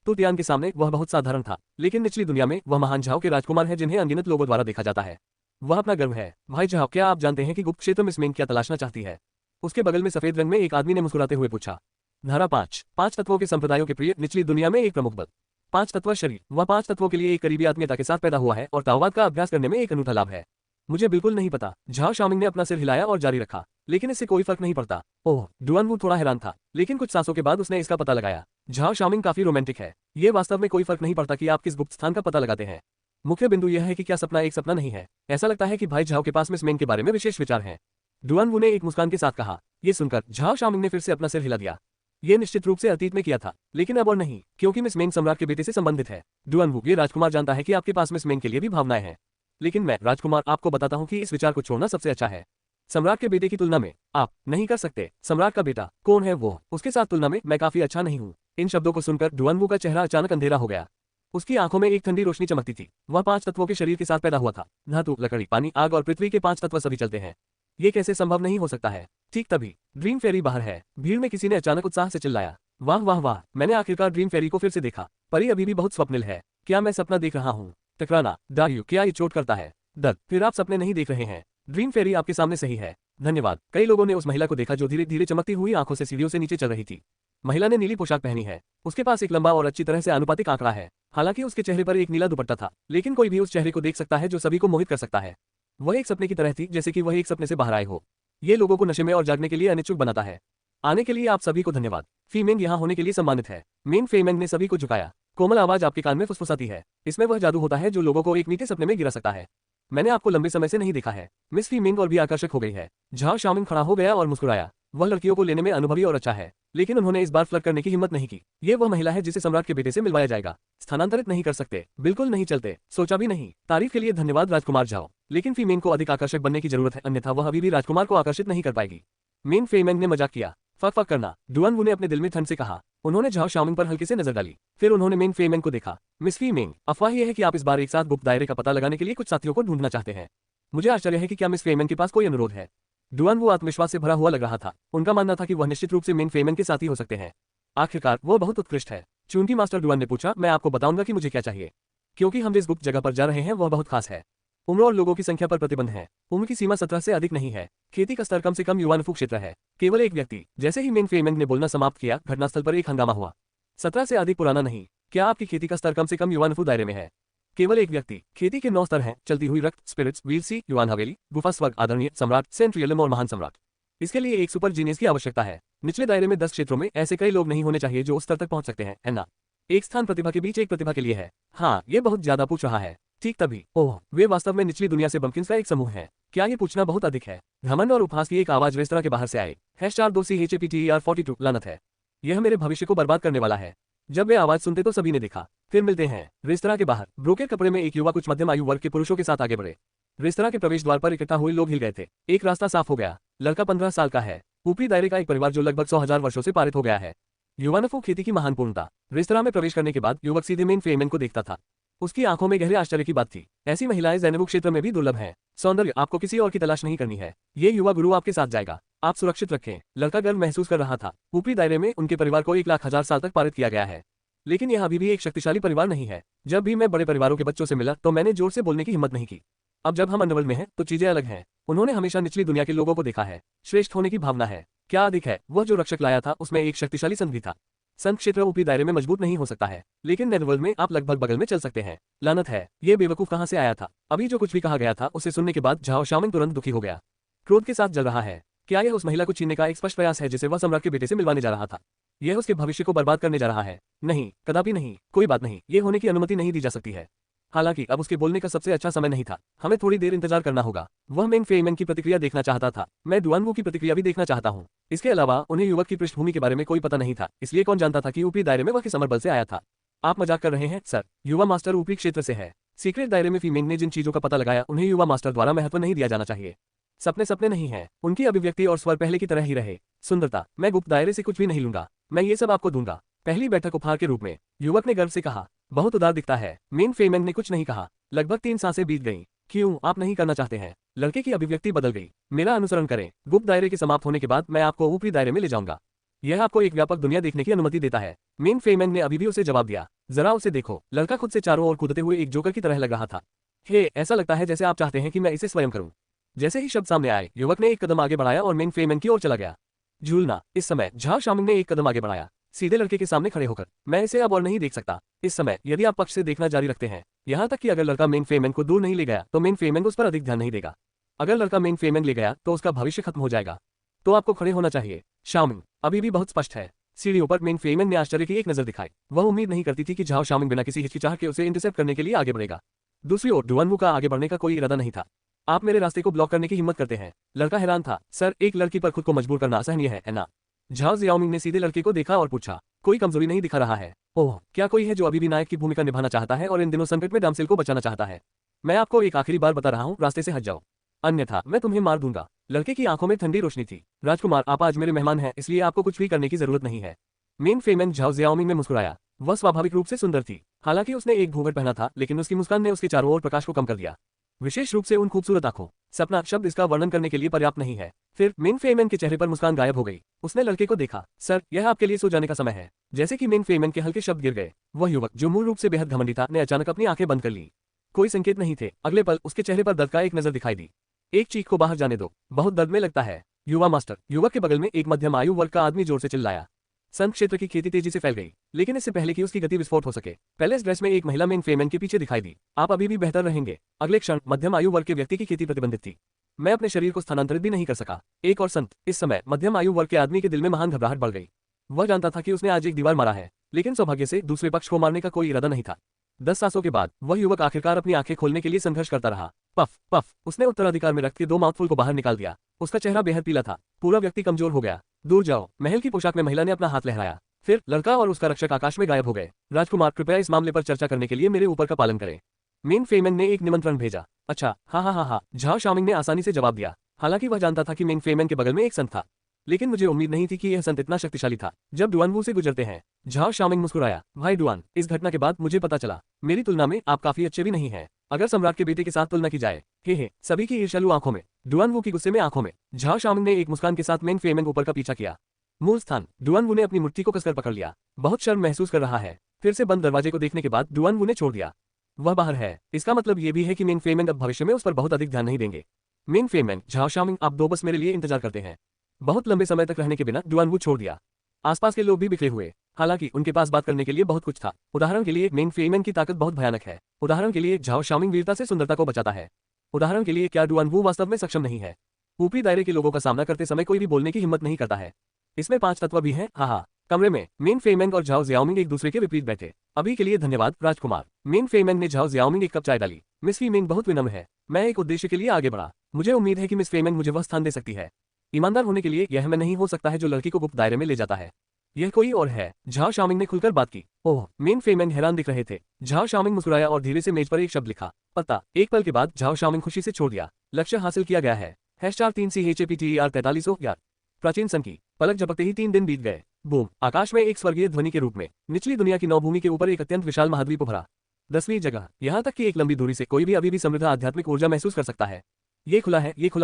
तो तियान के सामने वह बहुत साधारण था, लेकिन निचली दुनिया में वह महान झाओ के राजकुमार है जिन्हें अनगिनत लोगों द्वारा देखा जाता है। वह अपना गर्व है। भाई झाओ, क्या आप जानते हैं कि गुप्त क्षेत्र में स्मेन क्या तलाशना चाहती है? उसके बगल में सफेद रंग में एक आदमी ने मुस्कुराते हुए पूछा। धारा 5 तत्वों के संप्रदायों के प्रिय निचली दुनिया में एक प्रमुख बल। 5 तत्व शरीर। वह 5 तत्वों के लिए एक करीबी आत्मीयता के साथ पैदा हुआ है और ताओवाद का अभ्यास करने में एक अनूठा लाभ है। मुझे बिल्कुल नहीं पता। झाओ शाओमिंग ने अपना सिर हिलाया और जारी रखा, लेकिन इससे कोई फर्क नहीं पड़ता। ओह, डुआनवू थोड़ा हैरान था, लेकिन कुछ सांसों के बाद उसने इसका पता लगाया। झाओ शाओमिंग काफी रोमांटिक है। ये वास्तव में कोई फर्क नहीं पड़ता कि आप किस गुप्त स्थान का पता लगाते हैं। मुख्य बिंदु यह है कि क्या सपना एक सपना नहीं है। ऐसा लगता है कि भाई झाओ के पास मिस मेंग के बारे में विशेष विचार हैं। डुआनवू ने एक मुस्कान के साथ कहा। ये सुनकर झाओ शाओमिंग ने फिर से अपना सिर हिला दिया। ये निश्चित रूप से अतीत में किया था, लेकिन अब और नहीं, क्योंकि मिस मेंग सम्राट के बेटे से संबंधित है। डुआनवू, ये राजकुमार जानता है कि आपके पास मिस मेंग के लिए भी भावनाएं हैं, लेकिन मैं राजकुमार आपको बताता हूँ कि इस विचार को छोड़ना सबसे अच्छा है। सम्राट के बेटे की तुलना में आप नहीं कर सकते। सम्राट का बेटा कौन है वो? उसके साथ तुलना में मैं काफी अच्छा नहीं हूँ। इन शब्दों को सुनकर डुआनवू का चेहरा अचानक अंधेरा हो गया। उसकी आंखों में एक ठंडी रोशनी चमकती थी। वह 5 तत्वों के शरीर के साथ पैदा हुआ था। धातु, लकड़ी, पानी, आग और पृथ्वी के 5 तत्व सभी चलते हैं। ये कैसे संभव नहीं हो सकता है? ठीक तभी ड्रीम फेरी बाहर है। भीड़ में किसी ने अचानक उत्साह से चिल्लाया। वाह वाह वाह, मैंने आखिरकार ड्रीम फेरी को फिर से देखा। परी अभी भी बहुत स्वप्निल है। क्या मैं सपना देख रहा हूँ? टकराना, डार्यू, क्या ये चोट करता है? दर्द, फिर आप सपने नहीं देख रहे हैं। ड्रीम फेरी आपके सामने सही है। धन्यवाद। कई लोगों ने उस महिला को देखा जो धीरे धीरे चमकती हुई आंखों से सीढ़ियों से नीचे चल रही थी। महिला ने नीली पोशाक पहनी है। उसके पास एक लंबा और अच्छी तरह से आनुपातिक आंकड़ा है। हालांकि उसके चेहरे पर एक नीला दुपट्टा था, लेकिन कोई भी उस चेहरे को देख सकता है जो सभी को मोहित कर सकता है। वह एक सपने की तरह थी, जैसे कि वह एक सपने से बाहर आए हो। ये लोगों को नशे में और जागने के लिए अनिच्छुक बनाता है। आने के लिए आप सभी को धन्यवाद। फी मेंग यहाँ होने के लिए सम्मानित है। मेन फे मेंग ने सभी को झुकाया। कोमल आवाज आपके कान में फुसफुसाती है। इसमें वह जादू होता है जो लोगों को एक मीठे सपने में गिरा सकता है। मैंने आपको लंबे समय से नहीं देखा है। मिस फी मेंग और भी आकर्षक हो गई है। झाओ शाओमिंग खड़ा हो गया और मुस्कुराया। वह लड़कियों को लेने में अनुभवी और अच्छा है, लेकिन उन्होंने इस बार फ्लर्ट करने की हिम्मत नहीं की। ये वह महिला है जिसे सम्राट के बेटे से मिलवाया जाएगा। स्थानांतरित नहीं कर सकते, बिल्कुल नहीं चलते, सोचा भी नहीं। तारीफ के लिए धन्यवाद राजकुमार झाओ, लेकिन फी मेंग को अधिक आकर्षक बनने की जरूरत है, अन्यथा वह अभी भी राजकुमार को आकर्षित नहीं कर पाएगी। मेन फे मेंग ने मजाक किया। फक फक करना, डुआनवू ने अपने दिल में ठंड से कहा। उन्होंने झाओ शाओमिंग पर हल्के से नजर डाली। फिर उन्होंने मेन फे मेंग को देखा। मिस फी मेंग, अफवाह यह है कि आप इस बार एक साथ गुप्त दायरे का पता लगाने के लिए कुछ साथियों को ढूंढना चाहते हैं। मुझे आश्चर्य है कि क्या मिस फे मेंग के पास कोई अनुरोध है। डुआनवू आत्मविश्वास से भरा हुआ लग रहा था। उनका मानना था कि वह निश्चित रूप से मेन फे मेंग के साथी हो सकते हैं। आखिरकार वह बहुत उत्कृष्ट है। चूंकि मास्टर डुआन ने पूछा, मैं आपको बताऊंगा कि मुझे क्या चाहिए, क्योंकि हम जिस गुप्त जगह पर जा रहे हैं वह बहुत खास है। उम्र और लोगों की संख्या पर प्रतिबंध है। उम्र की सीमा 17 से अधिक नहीं है। खेती का स्तर कम से कम युवानफू क्षेत्र है। केवल एक व्यक्ति। जैसे ही मेन फे मेंग ने बोलना समाप्त किया, घटनास्थल पर एक हंगामा हुआ। 17 से अधिक पुराना नहीं। क्या आपकी खेती का स्तर कम से कम युवानफू दायरे में है? केवल एक व्यक्ति। खेती के 9 स्तर हैं, चलती हुई रक्त, स्पिरिट्स, वीर सी, युवान हवेली, गुफा स्वर्ग, आदरणीय सम्राट, सेंट रियलम और महान सम्राट। इसके लिए एक सुपर जीनियस की आवश्यकता है। निचले दायरे में 10 क्षेत्रों में ऐसे कई लोग नहीं होने चाहिए जो उस स्तर तक पहुंच सकते हैं, है ना? एक स्थान प्रतिभा के बीच एक प्रतिभा के लिए है। हाँ, ये बहुत ज्यादा पूछ रहा है। ठीक तभी, ओह, वे वास्तव में निचली दुनिया से बम्किंस का एक समूह है। क्या ये पूछना बहुत अधिक है? घमंड और उपहास की एक आवाज रेस्तरां के बाहर से आए। #2CHAPTER42 लानत है। यह मेरे भविष्य को बर्बाद करने वाला है। जब वे आवाज सुनते तो सभी ने देखा। फिर मिलते हैं। रेस्तरां के बाहर ब्रोकेड कपड़े में एक युवा कुछ मध्यम आयु वर्ग के पुरुषों के साथ आगे बढ़े। रेस्तरां के प्रवेश द्वार पर इकट्ठा हुए लोग हिल गए थे। एक रास्ता साफ हो गया। लड़का 15 साल का है। ऊपरी दायरे का एक परिवार जो लगभग 100,000 वर्षों से पारित हो गया है। युवानफू खेती की महान पूर्णता। रेस्तरां में प्रवेश करने के बाद युवक सीधे मेन फे मेंग को देखता था। उसकी आंखों में गहरे आश्चर्य की बात थी। ऐसी महिलाएं ज़ेनेबू क्षेत्र में भी दुर्लभ हैं। सौंदर्य, आपको किसी और की तलाश नहीं करनी है। ये युवा गुरु आपके साथ जाएगा। आप सुरक्षित रखें। लड़का गर्व महसूस कर रहा था। ऊपरी दायरे में उनके परिवार को 1,00,000 साल तक पारित किया गया है, लेकिन यह अभी भी एक शक्तिशाली परिवार नहीं है। जब भी मैं बड़े परिवारों के बच्चों से मिला तो मैंने जोर से बोलने की हिम्मत नहीं की। अब जब हम अंडरवर्ल्ड में हैं तो चीजें अलग हैं। उन्होंने हमेशा निचली दुनिया के लोगों को देखा है। श्रेष्ठ होने की भावना है। क्या अधिक है, वह जो रक्षक लाया था उसमें एक शक्तिशाली संत भी था। संत क्षेत्र ऊपरी दायरे में मजबूत नहीं हो सकता है, लेकिन नेदरवर्ल्ड में आप लगभग बगल में चल सकते हैं। लानत है, ये बेवकूफ कहाँ से आया था? अभी जो कुछ भी कहा गया था उसे सुनने के बाद झाओ शाओमिंग तुरंत दुखी हो गया। क्रोध के साथ जल रहा है। क्या यह उस महिला को छीनने का एक स्पष्ट प्रयास है जिसे वह सम्राट के बेटे से मिलवाने जा रहा था? यह उसके भविष्य को बर्बाद करने जा रहा है। नहीं, कदापि नहीं। कोई बात नहीं, ये होने की अनुमति नहीं दी जा सकती है। हालांकि अब उसके बोलने का सबसे अच्छा समय नहीं था। हमें थोड़ी देर इंतजार करना होगा। वह मेन फे मेंग की प्रतिक्रिया देखना चाहता था। मैं डुआनवू की प्रतिक्रिया भी देखना चाहता हूँ। इसके अलावा उन्हें युवक की पृष्ठभूमि के बारे में कोई पता नहीं था, इसलिए कौन जानता था कि ऊपरी दायरे में वह किस अमर बल से आया था। आप मजाक कर रहे हैं सर? युवा मास्टर ऊपरी क्षेत्र से है। सीक्रेट दायरे में फी मेंग ने जिन चीजों का पता लगाया उन्हें युवा मास्टर द्वारा महत्व नहीं दिया जाना चाहिए। सपने सपने नहीं है। उनकी अभिव्यक्ति और स्वर पहले की तरह ही रहे। सुंदरता, मैं गुप्त दायरे से कुछ भी नहीं लूंगा। मैं ये सब आपको दूंगा। पहली बैठक उपहार के रूप में, युवक ने गर्व से कहा। बहुत उदार दिखता है। मेन फे मेंग ने कुछ नहीं कहा। लगभग 3 सांसें बीत गईं। क्यों, आप नहीं करना चाहते हैं? लड़के की अभिव्यक्ति बदल गई। मेरा अनुसरण करें। गुप्त दायरे के समाप्त होने के बाद मैं आपको ऊपरी दायरे में ले जाऊंगा। यह आपको एक व्यापक दुनिया देखने की अनुमति देता है। मेन फे मेंग ने अभी भी उसे जवाब दिया। जरा उसे देखो। लड़का खुद से चारों ओर कूदते हुए एक जोकर की तरह लग रहा था। हे, ऐसा लगता है जैसे आप चाहते हैं कि मैं इसे स्वयं करूं। जैसे ही शब्द सामने आए, युवक ने एक कदम आगे बढ़ाया और मेन फे मेंग की ओर चला गया। झूलना। इस समय झाओ शाओमिंग ने एक कदम आगे बढ़ाया, सीधे लड़के के सामने खड़े होकर। मैं इसे अब और नहीं देख सकता। इस समय यदि आप पक्ष से देखना जारी रखते हैं यहाँ तक कि अगर लड़का मेन फेमैन को दूर नहीं ले गया तो मेन फेमैन उस पर अधिक ध्यान नहीं देगा। अगर लड़का मेन फेमैन ले गया तो उसका भविष्य खत्म हो जाएगा। तो आपको खड़े होना चाहिए। शाओमिंग अभी भी बहुत स्पष्ट है। सीढ़ियों पर मेन फेमैन ने आश्चर्य की एक नजर दिखाई। वह उम्मीद नहीं करती थी कि झाओ शाओमिंग बिना किसी हिचकिचाहट के उसे इंटरसेप्ट करने के लिए आगे बढ़ेगा। दूसरी ओर डुआनवू का आगे बढ़ने का कोई इरादा नहीं था। आप मेरे रास्ते को ब्लॉक करने की हिम्मत करते हैं। लड़का हैरान था। सर, एक लड़की पर खुद को मजबूर करना असहनीय है ना? झाओ जियाओमिंग ने सीधे लड़के को देखा और पूछा। कोई कमजोरी नहीं दिखा रहा है। ओह, क्या कोई है जो अभी भी नायक की भूमिका निभाना चाहता है और इन दिनों संकट में डैमसेल को बचाना चाहता है? मैं आपको एक आखिरी बार बता रहा हूँ, रास्ते से हट जाओ, अन्यथा मैं तुम्हें मार दूंगा। लड़के की आंखों में ठंडी रोशनी थी। राजकुमार, आप आज मेरे मेहमान हैं, इसलिए आपको कुछ भी करने की जरूरत नहीं है। मेन फेमैन झाओ जियाओमिंग ने मुस्कुराया। वह स्वाभाविक रूप से सुंदर थी। हालांकि उसने एक घूंघट पहना था, लेकिन उसकी मुस्कान ने उसके चारों ओर प्रकाश को कम कर दिया, विशेष रूप से उन खूबसूरत आंखों। सपना शब्द इसका वर्णन करने के लिए पर्याप्त नहीं है। फिर मेन फेमैन के चेहरे पर मुस्कान गायब हो गई। उसने लड़के को देखा। सर, यह आपके लिए सो जाने का समय है। जैसे कि मेन फेमैन के हल्के शब्द गिर गए, वह युवक जो मूल रूप से बेहद घमंडी था ने अचानक अपनी आंखें बंद कर ली। कोई संकेत नहीं थे। अगले पल उसके चेहरे पर दर्द का एक नजर दिखाई दी। एक चीख को बाहर जाने दो, बहुत दर्द में लगता है। युवा मास्टर, युवक के बगल में एक मध्यम आयु वर्ग का आदमी जोर से चिल्लाया। संत क्षेत्र की खेती तेजी से फैल गई, लेकिन इससे पहले कि उसकी गति विस्फोट हो सके, पैलेस ड्रेस में एक महिला मेन फेमैन के पीछे दिखाई दी। आप अभी भी बेहतर रहेंगे। अगले क्षण मध्यम आयु वर्ग के व्यक्ति की खेती प्रतिबंधित थी। मैं अपने शरीर को स्थानांतरित भी नहीं कर सका। एक और संत। इस समय मध्यम आयु वर्ग के आदमी के दिल में महान घबराहट बढ़ गई। वह जानता था कि उसने आज एक दीवार मारा है, लेकिन सौभाग्य से दूसरे पक्ष को मारने का कोई इरादा नहीं था। 10 सांसों के बाद वह युवक आखिरकार अपनी आंखें खोलने के लिए संघर्ष करता रहा। पफ पफ, उसने उत्तराधिकार में रक्त के 2 माउथफुल को बाहर निकाल दिया। उसका चेहरा बेहद पीला था। पूरा व्यक्ति कमजोर हो गया। दूर जाओ। महल की पोशाक में महिला ने अपना हाथ लहराया। फिर लड़का और उसका रक्षक आकाश में गायब हो गए। राजकुमार, कृपया इस मामले पर चर्चा करने के लिए मेरे ऊपर का पालन करें। मेन फेमैन ने एक निमंत्रण भेजा। अच्छा, हाँ। झाओ शाओमिंग ने आसानी से जवाब दिया। हालांकि वह जानता था कि मेन फेमैन के बगल में एक संत था, लेकिन मुझे उम्मीद नहीं थी कि यह संत इतना शक्तिशाली था। जब डुआनवू से गुजरते हैं, झाओ शाओमिंग मुस्कुराया। भाई डुआन, इस घटना के बाद मुझे पता चला मेरी तुलना में आप काफी अच्छे भी नहीं हैं। अगर सम्राट के बेटे के साथ तुलना की जाए। हे, सभी की ईर्ष्यालु आंखों में, डुआनवू की गुस्से में आंखों में। झाओ शाओमिंग ने एक मुस्कान के साथ मेन फेमैन ऊपर का पीछा किया। मूल स्थान। डुआनवू ने अपनी मुट्ठी को कसकर पकड़ लिया। बहुत शर्म महसूस कर रहा है। फिर से बंद दरवाजे को देखने के बाद डुआनवू ने छोड़ दिया। वह बाहर है। इसका मतलब ये भी है कि मेन फेमैन अब भविष्य में उस पर बहुत अधिक ध्यान नहीं देंगे। मेन फेमैन, झाओ शाओमिंग, आप दो बस मेरे लिए इंतजार करते हैं। बहुत लंबे समय तक रहने के बिना डुआनवू छोड़ दिया। आसपास के लोग भी बिखरे हुए। हालांकि उनके पास बात करने के लिए बहुत कुछ था। उदाहरण के लिए मेन फेमैन की ताकत बहुत भयानक है। उदाहरण के लिए झाओ शाओमिंग वीरता से सुंदरता को बचाता है। उदाहरण के लिए क्या डुआनवू वास्तव में सक्षम नहीं है? ऊपरी दायरे के लोगों का सामना करते समय कोई भी बोलने की हिम्मत नहीं करता है। इसमें 5 तत्व भी हैं। हाँ। कमरे में मेन फेमैन और झाओ जियाओमिंग एक दूसरे के विपरीत बैठे। अभी के लिए धन्यवाद राजकुमार। मेन फेमैन ने झाओ जियाओमिंग एक कप चाय डाली। मिस फीमेन बहुत विनम्र है। मैं एक उद्देश्य के लिए आगे बढ़ा। मुझे उम्मीद है कि मिस फेमैन मुझे वह स्थान दे सकती है। ईमानदार होने के लिए यह मैं नहीं हो सकता है जो लड़की को गुप्त दायरे में ले जाता है। यह कोई और है। झाओ शाओमिंग ने खुलकर बात की। ओह, मेन फेमैन हैरान दिख रहे थे। झाओ शाओमिंग मुस्कुराया और धीरे से मेज पर एक शब्द लिखा। पता। एक पल के बाद झाओ शाओमिंग खुशी से छोड़ दिया। लक्ष्य हासिल किया गया है। #3CHAPTER 4311। प्राचीन सन की पलक झपकते ही 3 दिन बीत गए। बूम। आकाश में एक स्वर्गीय ध्वनि के रूप में निचली दुनिया की नौभूमि के ऊपर एक अत्यंत विशाल महाद्वीप उभरा। 10वीं जगह। यहाँ तक कि एक लंबी दूरी से कोई भी अभी भी समृद्ध आध्यात्मिक ऊर्जा महसूस कर सकता है। ये खुला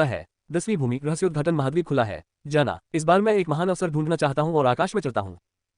है। 10वीं भूमि रहस्योद्घाटन महाद्वीप खुला है। जाना। इस बार मैं एक महान अवसर ढूंढना चाहता हूँ और आकाश में चलता हूँ।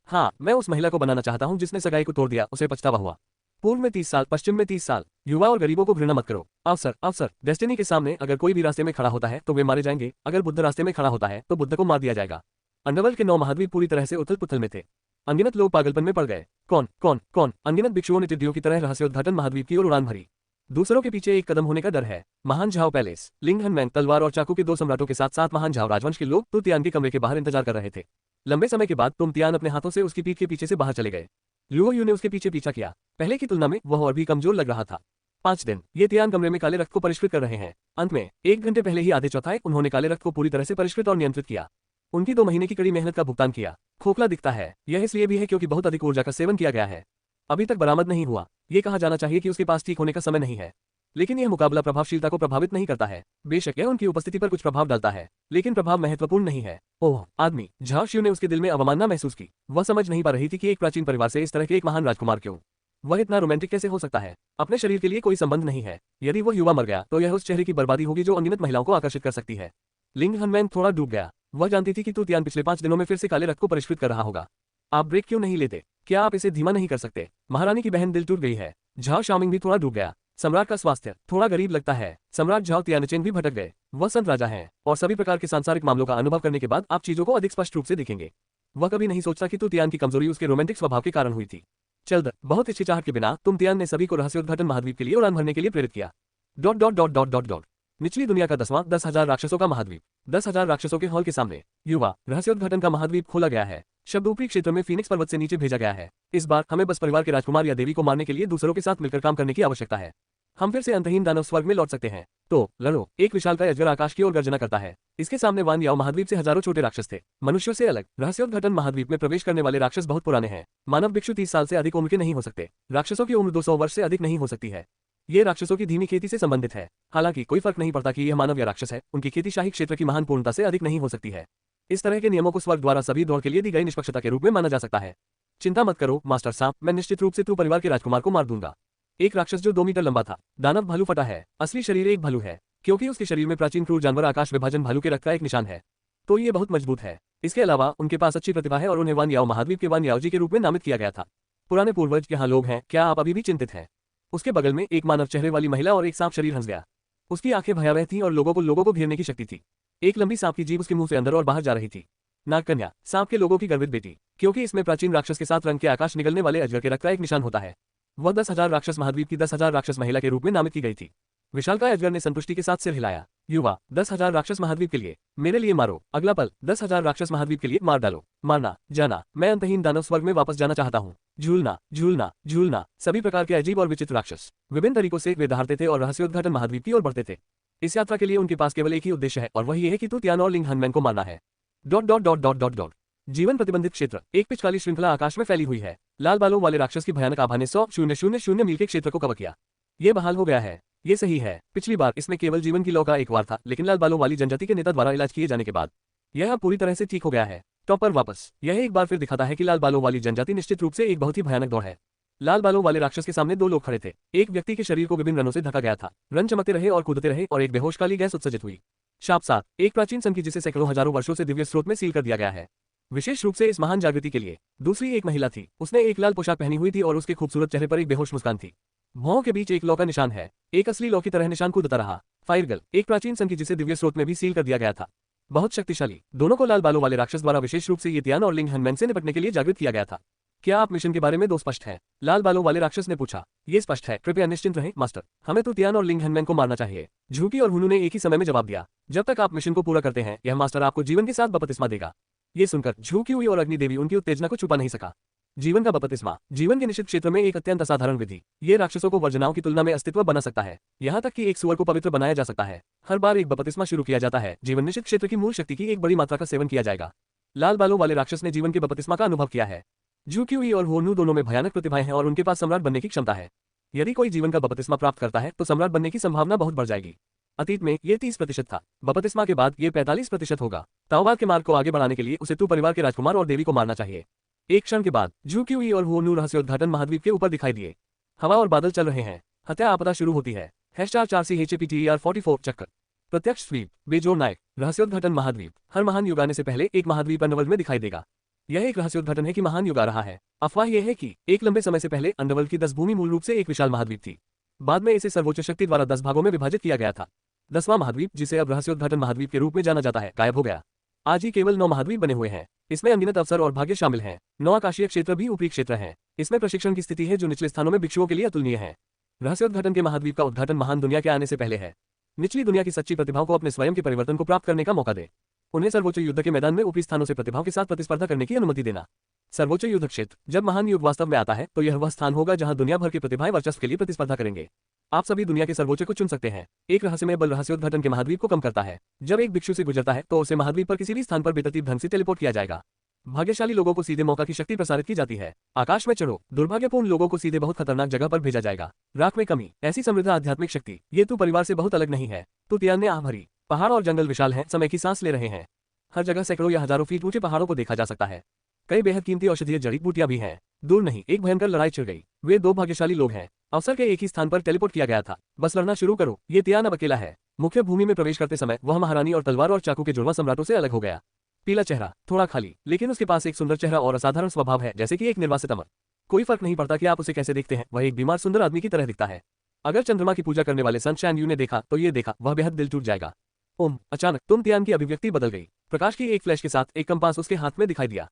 हाँ, मैं उस महिला को बनाना चाहता हूँ जिसने सगाई को तोड़ दिया, उसे पछतावा हुआ। पूर्व में 30 साल, पश्चिम में 30 साल। युवा और गरीबों को घृणा मत करो। अवसर। डेस्टिनी के सामने अगर कोई भी रास्ते में खड़ा होता है तो वे मारे जाएंगे। अगर बुद्ध रास्ते में खड़ा होता है तो बुद्ध को मार दिया जाएगा। अंडरवर्ल्ड के 9 महाद्वीप पूरी तरह से उथल पुथल में थे। अनगिनत लोग पागलपन में पड़ गए। कौन? अनगिनत भिक्षुओं ने टिड्डियों की तरह रहस्योद्घाटन महाद्वीप की ओर उड़ान भरी। दूसरों के पीछे एक कदम होने का डर है। महान झाओ पैलेस। लिंग हनमैन, तलवार और चाकू के 2 सम्राटों के साथ 7 महान झाओ राजवंश के लोग तु तियान के कमरे के बाहर इंतजार कर रहे थे। लंबे समय के बाद तुम तियान अपने हाथों से उसकी पीठ के पीछे से बाहर चले गए। लुओ यू ने उसके पीछे पीछा किया। पहले की तुलना में वह और भी कमजोर लग रहा था। 5 दिन। ये तियान कमरे में काले रक्त को परिष्कृत कर रहे हैं। अंत में 1 घंटे पहले ही आधे चौथाई उन्होंने काले रक्त को पूरी तरह से परिष्कृत और नियंत्रित किया। उनकी 2 महीने की कड़ी मेहनत का भुगतान किया। खोखला दिखता है। यह इसलिए भी है क्योंकि बहुत अधिक ऊर्जा का सेवन किया गया है। अभी तक बरामद नहीं हुआ। ये कहा जाना चाहिए कि उसके पास ठीक होने का समय नहीं है, लेकिन यह मुकाबला प्रभावशीलता को प्रभावित नहीं करता है। बेशक यह उनकी उपस्थिति पर कुछ प्रभाव डालता है, लेकिन प्रभाव महत्वपूर्ण नहीं है। ओह आदमी। झाओ शियू ने उसके दिल में अवमानना महसूस की। वह समझ नहीं पा रही थी कि एक प्राचीन परिवार से इस तरह के एक महान राजकुमार क्यों। वह इतना रोमांटिक कैसे हो सकता है? अपने शरीर के लिए कोई संबंध नहीं है। यदि वह युवा मर गया तो यह उस चेहरे की बर्बादी होगी जो अनगिनत महिलाओं को आकर्षित कर सकती है। लिंग हनमैन थोड़ा डूब गया। वह जानती थी कि तु तियान पिछले 5 दिनों में फिर से काले रक्त को परिष्कृत कर रहा होगा। आप ब्रेक क्यों नहीं लेते? क्या आप इसे धीमा नहीं कर सकते? महारानी की बहन दिल टूट गई है। झाओ शाओमिंग भी थोड़ा डूब गया। सम्राट का स्वास्थ्य थोड़ा गरीब लगता है। सम्राट झाओ तियानचेन भी भटक गए। वह संत राजा हैं और सभी प्रकार के सांसारिक मामलों का अनुभव करने के बाद आप चीजों को अधिक स्पष्ट रूप से देखेंगे। वह कभी नहीं सोचता कि तु तियान की कमजोरी उसके रोमांटिक स्वभाव के कारण हुई थी। चल बहुत हिचकिचाहट के बिना तुम तियान ने सभी को रहस्योद्घाटन महाद्वीप के लिए उड़ान भरने के लिए प्रेरित किया। Dot dot dot dot dot dot निचली दुनिया का 10,000 राक्षसों का महाद्वीप। 10,000 राक्षसों के हॉल के सामने युवा रहस्योद्घाटन का महाद्वीप खोला गया है। शब्द ऊपरी क्षेत्र में फीनिक्स पर्वत से नीचे भेजा गया है। इस बार हमें बस परिवार के राजकुमार या देवी को मारने के लिए दूसरों के साथ मिलकर काम करने की आवश्यकता है। हम फिर से अंतहीन दानव स्वर्ग में लौट सकते हैं। तो लड़ो। एक विशालकाय अजगर आकाश की ओर गर्जना करता है। इसके सामने वान याओ महाद्वीप से हजारों छोटे राक्षस थे। मनुष्यों से अलग रहस्योद्घाटन महाद्वीप में प्रवेश करने वाले राक्षस बहुत पुराने हैं। मानव भिक्षु 30 साल से अधिक उम्र के नहीं हो सकते। राक्षसों की उम्र 200 वर्ष से अधिक नहीं हो सकती है। ये राक्षसों की धीमी खेती से संबंधित है। हालांकि कोई फर्क नहीं पड़ता कि यह मानव या राक्षस है, उनकी खेती शाही क्षेत्र की महान पूर्णता से अधिक नहीं हो सकती है। इस तरह के नियमों को स्वर्ग द्वारा सभी दौड़ के लिए दी गई निष्पक्षता के रूप में माना जा सकता है। चिंता मत करो मास्टर सांप, मैं निश्चित रूप से तू परिवार के राजकुमार को मार दूंगा। एक राक्षस जो 2 मीटर लंबा था। दानव भालू फटा है। असली शरीर एक भालू है, क्योंकि उसके शरीर में प्राचीन क्रूर जानवर आकाश विभाजन भालू के रक्त का एक निशान है, तो ये बहुत मजबूत है। इसके अलावा उनके पास अच्छी प्रतिभा है और उन्हें वान याओ महाद्वीप के वान याओ जी के रूप में नामित किया गया था। पुराने पूर्वज यहाँ लोग हैं, क्या आप अभी भी चिंतित हैं? उसके बगल में एक मानव चेहरे वाली महिला और एक सांप शरीर हंस गया। उसकी आंखें भयावह थीं और लोगों को घेरने की शक्ति थी। एक लंबी सांप की जीभ उसके मुंह से अंदर और बाहर जा रही थी। नागकन्या, सांप के लोगों की गर्वित बेटी, क्योंकि इसमें प्राचीन राक्षस के साथ रंग के आकाश निकलने वाले अजगर के रक्त का एक निशान होता है। वह 10,000 राक्षस महाद्वीप की 10,000 राक्षस महिला के रूप में नामित की गई थी। विशालकाय अजगर ने संतुष्टि के साथ सिर हिलाया। युवा 10,000 राक्षस महाद्वीप के लिए मेरे लिए मारो। अगला पल 10,000 राक्षस महाद्वीप के लिए मार डालो। मारना, जाना, मैं अंतहीन दानव स्वर्ग में वापस जाना चाहता हूँ। झूलना झूलना झूलना। सभी प्रकार के अजीब और विचित्र राक्षस विभिन्न तरीकों से वे दहाड़ते थे और रहस्योद्घाटन महाद्वीप की ओर बढ़ते थे। इस यात्रा के लिए उनके पास केवल एक ही उद्देश्य है और वह ये है कि तू तियान और लिंग हनमैन को मारना है। Dot dot dot dot dot dot जीवन प्रतिबंधित क्षेत्र। एक पिचकाली श्रृंखला आकाश में फैली हुई है। लाल बालों वाले राक्षस की भयानक आभा ने 100,000 मील के क्षेत्र को कवर किया। ये बहाल हो गया है। ये सही है। पिछली बार इसमें केवल जीवन की लौ का एक वार था, लेकिन लाल बालों वाली जनजाति के नेता द्वारा इलाज किए जाने के बाद यह अब पूरी तरह से ठीक हो गया है। टॉप पर वापस। यह एक बार फिर दिखाता है कि लाल बालों वाली जनजाति निश्चित रूप से एक बहुत ही भयानक दौड़ है। लाल बालों वाले राक्षस के सामने 2 लोग खड़े थे। एक व्यक्ति के शरीर को विभिन्न रनों से ढका गया था। रन चमकते रहे और कूदते रहे और एक बेहोश काली गैस उत्सर्जित हुई। शाप 7, एक प्राचीन सन की जिसे सैकड़ों हजारों वर्षों से दिव्य स्रोत में सील कर दिया गया है, विशेष रूप से इस महान जागृति के लिए। दूसरी एक महिला थी। उसने एक लाल पोशाक पहनी हुई थी और उसके खूबसूरत चेहरे पर एक बेहोश मुस्कान थी। भौं के बीच एक लौ का निशान है। एक असली लौ की तरह निशान कूदता रहा। फायरगल, एक प्राचीन सन की जिसे दिव्य स्रोत में भी सील कर दिया गया था। बहुत शक्तिशाली। दोनों को लाल बालों वाले राक्षस द्वारा विशेष रूप से ये तियान और लिंग हनमैन से निपटने के लिए जागृत किया गया था। क्या आप मिशन के बारे में 2 स्पष्ट हैं? लाल बालों वाले राक्षस ने पूछा। ये स्पष्ट है, कृपया निश्चिंत रहें मास्टर। हमें तो तियान और लिंग हनमैन को मारना चाहिए। झूकी और हुनू ने एक ही समय में जवाब दिया। जब तक आप मिशन को पूरा करते हैं, यह मास्टर आपको जीवन के साथ बपतिस्मा देगा। ये सुनकर झूकी हुई और अग्नि देवी उनकी उत्तेजना को छुपा नहीं सका। जीवन का बपतिस्मा, जीवन के निश्चित क्षेत्र में एक अत्यंत असाधारण विधि। ये राक्षसों को वर्जनाओं की तुलना में अस्तित्व बना सकता है। यहाँ तक कि एक सुअर को पवित्र बनाया जा सकता है। हर बार एक बपतिस्मा शुरू किया जाता है, जीवन निश्चित क्षेत्र की मूल शक्ति की एक बड़ी मात्रा का सेवन किया जाएगा। लाल बालों वाले राक्षस ने जीवन के बपतिस्मा का अनुभव किया है। झूकी हुई और होनू दोनों में भयानक प्रतिभाएं हैं और उनके पास सम्राट बनने की क्षमता है। यदि कोई जीवन का बपतिस्मा प्राप्त करता है तो सम्राट बनने की संभावना बहुत बढ़ जाएगी। अतीत में ये 30% था। बपतिस्मा के बाद ये 45% होगा। ताओवाद के मार्ग को आगे बढ़ाने के लिए उसे तू परिवार के राजकुमार और देवी को मारना चाहिए। एक क्षण के बाद झूकी हुई और होनू रहस्योद्घाटन महाद्वीप के ऊपर दिखाई दिए। हवा और बादल चल रहे हैं। हत्या आपदा शुरू होती है। #4CHAPTER44 चक्कर। प्रत्यक्ष स्वीप। बेजोड़ नायक। रहस्योद्घाटन महाद्वीप। हर महान युग आने से पहले एक महाद्वीप अंडरवर्ल्ड में दिखाई देगा। यह एक रहस्योद्घाटन है कि महान युग आ रहा है। अफवाह यह है कि एक लंबे समय से पहले अंडरवर्ल्ड की 10 भूमि मूल रूप से एक विशाल महाद्वीप थी। बाद में इसे सर्वोच्च शक्ति द्वारा 10 भागों में विभाजित किया गया था। 10वां महाद्वीप, जिसे अब रहस्योद्घाटन महाद्वीप के रूप में जाना जाता है, गायब हो गया। आज ही केवल 9 महाद्वीप बने हुए हैं। इसमें अनगिनत अवसर और भाग्य शामिल हैं। 9 आकाशीय क्षेत्र भी ऊपरी क्षेत्र हैं। इसमें प्रशिक्षण की स्थिति है जो निचले स्थानों में भिक्षुओं के लिए अतुलनीय है। रहस्योद्घाटन के महाद्वीप का उद्घाटन महान दुनिया के आने से पहले है। निचली दुनिया की सच्ची प्रतिभाओं को अपने स्वयं के परिवर्तन को प्राप्त करने का मौका दे। उन्हें सर्वोच्च युद्ध के मैदान में ऊपरी स्थानों से प्रतिभाओं के साथ प्रतिस्पर्धा करने की अनुमति देना। सर्वोच्च युद्ध क्षेत्र। जब महान युग वास्तव में आता है तो यह वह स्थान होगा जहां दुनिया भर की प्रतिभाएं वर्चस्व के लिए प्रतिस्पर्धा करेंगे। आप सभी दुनिया के सर्वोच्च को चुन सकते हैं। एक रहस्यमय बल रहस्योद्घाटन के महाद्वीप को कम करता है। जब एक भिक्षु से गुजरता है तो उसे महाद्वीप पर किसी भी स्थान पर बेतरतीब ढंग से टेलीपोर्ट किया जाएगा। भाग्यशाली लोगों को सीधे मौका की शक्ति प्रसारित की जाती है। आकाश में चढ़ो। दुर्भाग्यपूर्ण लोगों को सीधे बहुत खतरनाक जगह पर भेजा जाएगा। राख में कमी। ऐसी समृद्ध आध्यात्मिक शक्ति। ये तू परिवार से बहुत अलग नहीं है। तू तियान ने आह भरी। पहाड़ और जंगल विशाल हैं, समय की सांस ले रहे हैं। हर जगह सैकड़ों या हजारों फीट ऊंचे पहाड़ों को देखा जा सकता है। कई बेहद कीमती औषधीय जड़ी बूटियां भी हैं। दूर नहीं, एक भयंकर लड़ाई छिड़ गई। वे 2 भाग्यशाली लोग हैं। अवसर के एक ही स्थान पर टेलीपोर्ट किया गया था। बस लड़ना शुरू करो। ये तियान अब अकेला है। मुख्य भूमि में प्रवेश करते समय वह महारानी और तलवार और चाकू के जुड़वा सम्राटों से अलग हो गया। पीला चेहरा, थोड़ा खाली, लेकिन उसके पास एक सुंदर चेहरा और असाधारण स्वभाव है, जैसे कि एक निर्वासित अमर। कोई फर्क नहीं पड़ता कि आप उसे कैसे देखते हैं, वह एक बीमार सुंदर आदमी की तरह दिखता है। अगर चंद्रमा की पूजा करने वाले सन शैन यू ने देखा तो ये देखा, वह बेहद दिल टूट जाएगा। ओम, अचानक तुम तियान की अभिव्यक्ति बदल गई। प्रकाश की एक फ्लैश के साथ एक कंपास उसके हाथ में दिखाई दिया।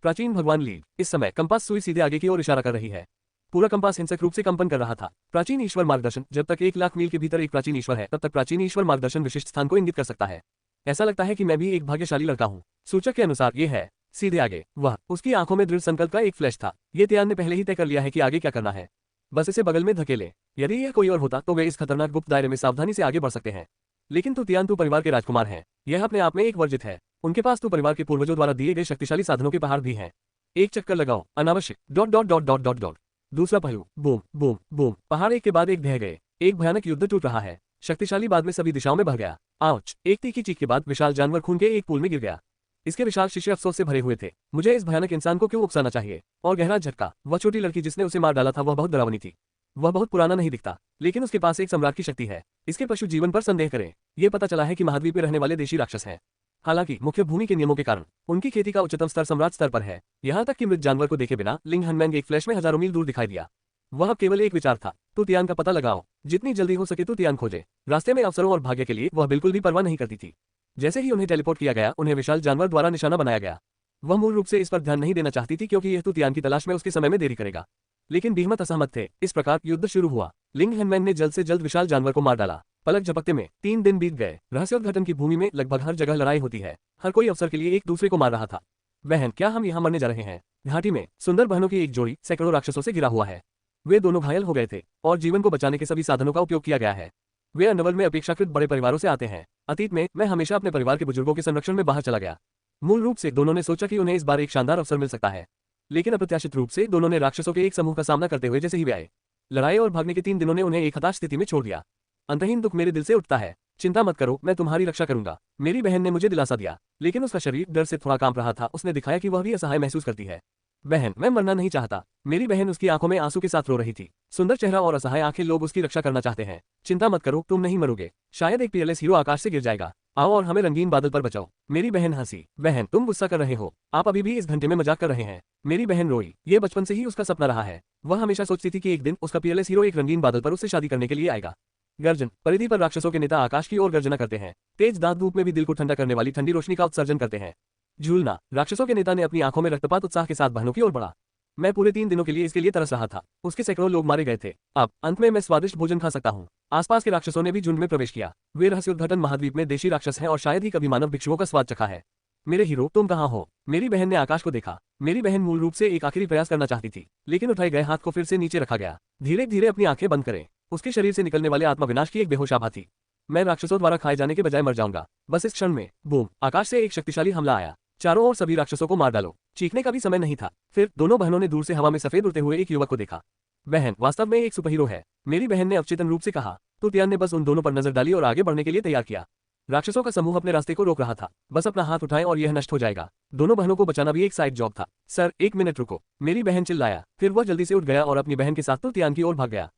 प्राचीन भगवान ली। इस समय कंपास सुई सीधे आगे की ओर इशारा कर रही है। पूरा कंपास हिंसक रूप से कंपन कर रहा था। प्राचीन ईश्वर मार्गदर्शन। जब तक 1 लाख मील के भीतर एक प्राचीन ईश्वर है, तब तक प्राचीन ईश्वर मार्गदर्शन विशिष्ट स्थान को इंगित कर सकता है। ऐसा लगता है कि मैं भी एक भाग्यशाली लड़का हूँ। सूचक के अनुसार ये है। सीधे आगे। वह उसकी आंखों में दृढ़ संकल्प का एक फ्लैश था। ये तियान ने पहले ही तय कर लिया है कि आगे क्या करना है। बस इसे बगल में धकेले। यदि यह कोई और होता तो वे इस खतरनाक गुप्त दायरे में सावधानी से आगे बढ़ सकते हैं। लेकिन तू तियान, तू परिवार के राजकुमार हैं। यह अपने आप में एक वर्जित है। उनके पास तो परिवार के पूर्वजों द्वारा दिए गए शक्तिशाली साधनों के पहाड़ भी हैं। एक चक्कर लगाओ, अनावश्यक। Dot dot dot dot dot dot. दूसरा पहलू। Boom boom boom. पहाड़ एक के बाद एक ढह गए। एक भयानक युद्ध टूट रहा है। शक्तिशाली बाद में सभी दिशाओं में भर गया। आउच। एक तीखी चीख के बाद विशाल जानवर खून के एक पूल में गिर गया। इसके विशाल शीशे अफसोस से भरे हुए थे। मुझे इस भयानक इंसान को क्यों उकसाना चाहिए। और गहरा झटका। वह छोटी लड़की जिसने उसे मार डाला था, वह बहुत डरावनी थी। वह बहुत पुराना नहीं दिखता, लेकिन उसके पास एक सम्राट की शक्ति है। इसके पशु जीवन पर संदेह करें। यह पता चला है कि महाद्वीप में रहने वाले देशी राक्षस हैं। हालांकि मुख्य भूमि के नियमों के कारण उनकी खेती का उच्चतम स्तर सम्राट स्तर पर है। यहाँ तक कि मृत जानवर को देखे बिना लिंग हनमैंग एक फ्लैश में हजारों मील दूर दिखाई दिया। वह अब केवल एक विचार था। तू तियान का पता लगाओ। जितनी जल्दी हो सके तू तियान खोजे। रास्ते में अवसरों और भाग्य के लिए वह बिल्कुल भी परवाह नहीं करती थी। जैसे ही उन्हें टेलीपोर्ट किया गया, उन्हें विशाल जानवर द्वारा निशाना बनाया गया। वह मूल रूप से इस पर ध्यान नहीं देना चाहती थी, क्योंकि यह तू तियान की तलाश में उसके समय में देरी करेगा। लेकिन बीहमत असहमत थे। इस प्रकार युद्ध शुरू हुआ। लिंग हनमैंग ने जल्द से जल्द विशाल जानवर को मार डाला। पलक झपकते में 3 दिन बीत गए। रहस्योद्घाटन की भूमि में लगभग हर जगह लड़ाई होती है। हर कोई अवसर के लिए एक दूसरे को मार रहा था। बहन, क्या हम यहाँ मरने जा रहे हैं? घाटी में सुंदर बहनों की एक जोड़ी सैकड़ों राक्षसों से घिरा हुआ है। वे दोनों घायल हो गए थे और जीवन को बचाने के सभी साधनों का उपयोग किया गया है। वे अंडरवर्ल्ड में अपेक्षाकृत बड़े परिवारों से आते हैं। अतीत में मैं हमेशा अपने परिवार के बुजुर्गों के संरक्षण में बाहर चला गया। मूल रूप से दोनों ने सोचा कि उन्हें इस बार एक शानदार अवसर मिल सकता है। लेकिन अप्रत्याशित रूप से दोनों ने राक्षसों के एक समूह का सामना करते हुए जैसे ही वे आए, लड़ाई और भागने के 3 दिनों ने उन्हें एक हताश स्थिति में छोड़ दिया। अंतहीन दुख मेरे दिल से उठता है। चिंता मत करो, मैं तुम्हारी रक्षा करूंगा। मेरी बहन ने मुझे दिलासा दिया, लेकिन उसका शरीर डर से थोड़ा कांप रहा था। उसने दिखाया कि वह भी असहाय महसूस करती है। बहन, मैं मरना नहीं चाहता। मेरी बहन उसकी आंखों में आंसू के साथ रो रही थी। सुंदर चेहरा और असहाय आंखें, लोग उसकी रक्षा करना चाहते हैं। चिंता मत करो, तुम नहीं मरोगे। शायद एक पीएलएस हीरो आकाश से गिर जाएगा। आओ और हमें रंगीन बादल पर बचाओ। मेरी बहन हंसी। बहन, तुम गुस्सा कर रहे हो। आप अभी भी इस घंटे में मजाक कर रहे हैं। मेरी बहन रोई। ये बचपन से ही उसका सपना रहा है। वह हमेशा सोचती थी कि एक दिन उसका पीएलएस हीरो एक रंगीन बादल पर उससे शादी करने के लिए आएगा। गर्जन। परिधि पर राक्षसों के नेता आकाश की ओर गर्जना करते हैं। तेज दांत धूप में भी दिल को ठंडा करने वाली ठंडी रोशनी का उत्सर्जन करते हैं। झूलना। राक्षसों के नेता ने अपनी आंखों में रक्तपात उत्साह के साथ बहनों की ओर बढ़ा। मैं पूरे 3 दिनों के लिए इसके लिए तरस रहा था। उसके सैकड़ों लोग मारे गए थे। अब अंत में मैं स्वादिष्ट भोजन खा सकता हूँ। आसपास के राक्षसों ने भी झुंड में प्रवेश किया। वे रहस्योद्घाटन महाद्वीप में देशी राक्षस हैं और शायद ही कभी मानव भिक्षुओं का स्वाद चखा है। मेरे हीरो, तुम कहाँ हो? मेरी बहन ने आकाश को देखा। मेरी बहन मूल रूप से एक आखिरी प्रयास करना चाहती थी, लेकिन उठाए गए हाथ को फिर से नीचे रखा गया। धीरे धीरे अपनी आंखें बंद करें। उसके शरीर से निकलने वाले आत्मा विनाश की एक बेहोश आभा थी। मैं राक्षसों द्वारा खाए जाने के बजाय मर जाऊंगा। बस इस क्षण में बूम, आकाश से एक शक्तिशाली हमला आया। चारों ओर सभी राक्षसों को मार डालो। चीखने का भी समय नहीं था। फिर दोनों बहनों ने दूर से हवा में सफेद उड़ते हुए एक युवक को देखा। बहन वास्तव में एक सुपरहीरो है, मेरी बहन ने अवचेतन रूप से कहा। तो तियान ने बस उन दोनों पर नजर डाली और आगे बढ़ने के लिए तैयार किया। राक्षसों का समूह अपने रास्ते को रोक रहा था। बस अपना हाथ उठाएं और यह नष्ट हो जाएगा। दोनों बहनों को बचाना भी एक साइड जॉब था। सर, 1 मिनट रुको, मेरी बहन चिल्लाया। फिर वह जल्दी से उठ गया और अपनी बहन के साथ तो तियान की ओर भाग गया।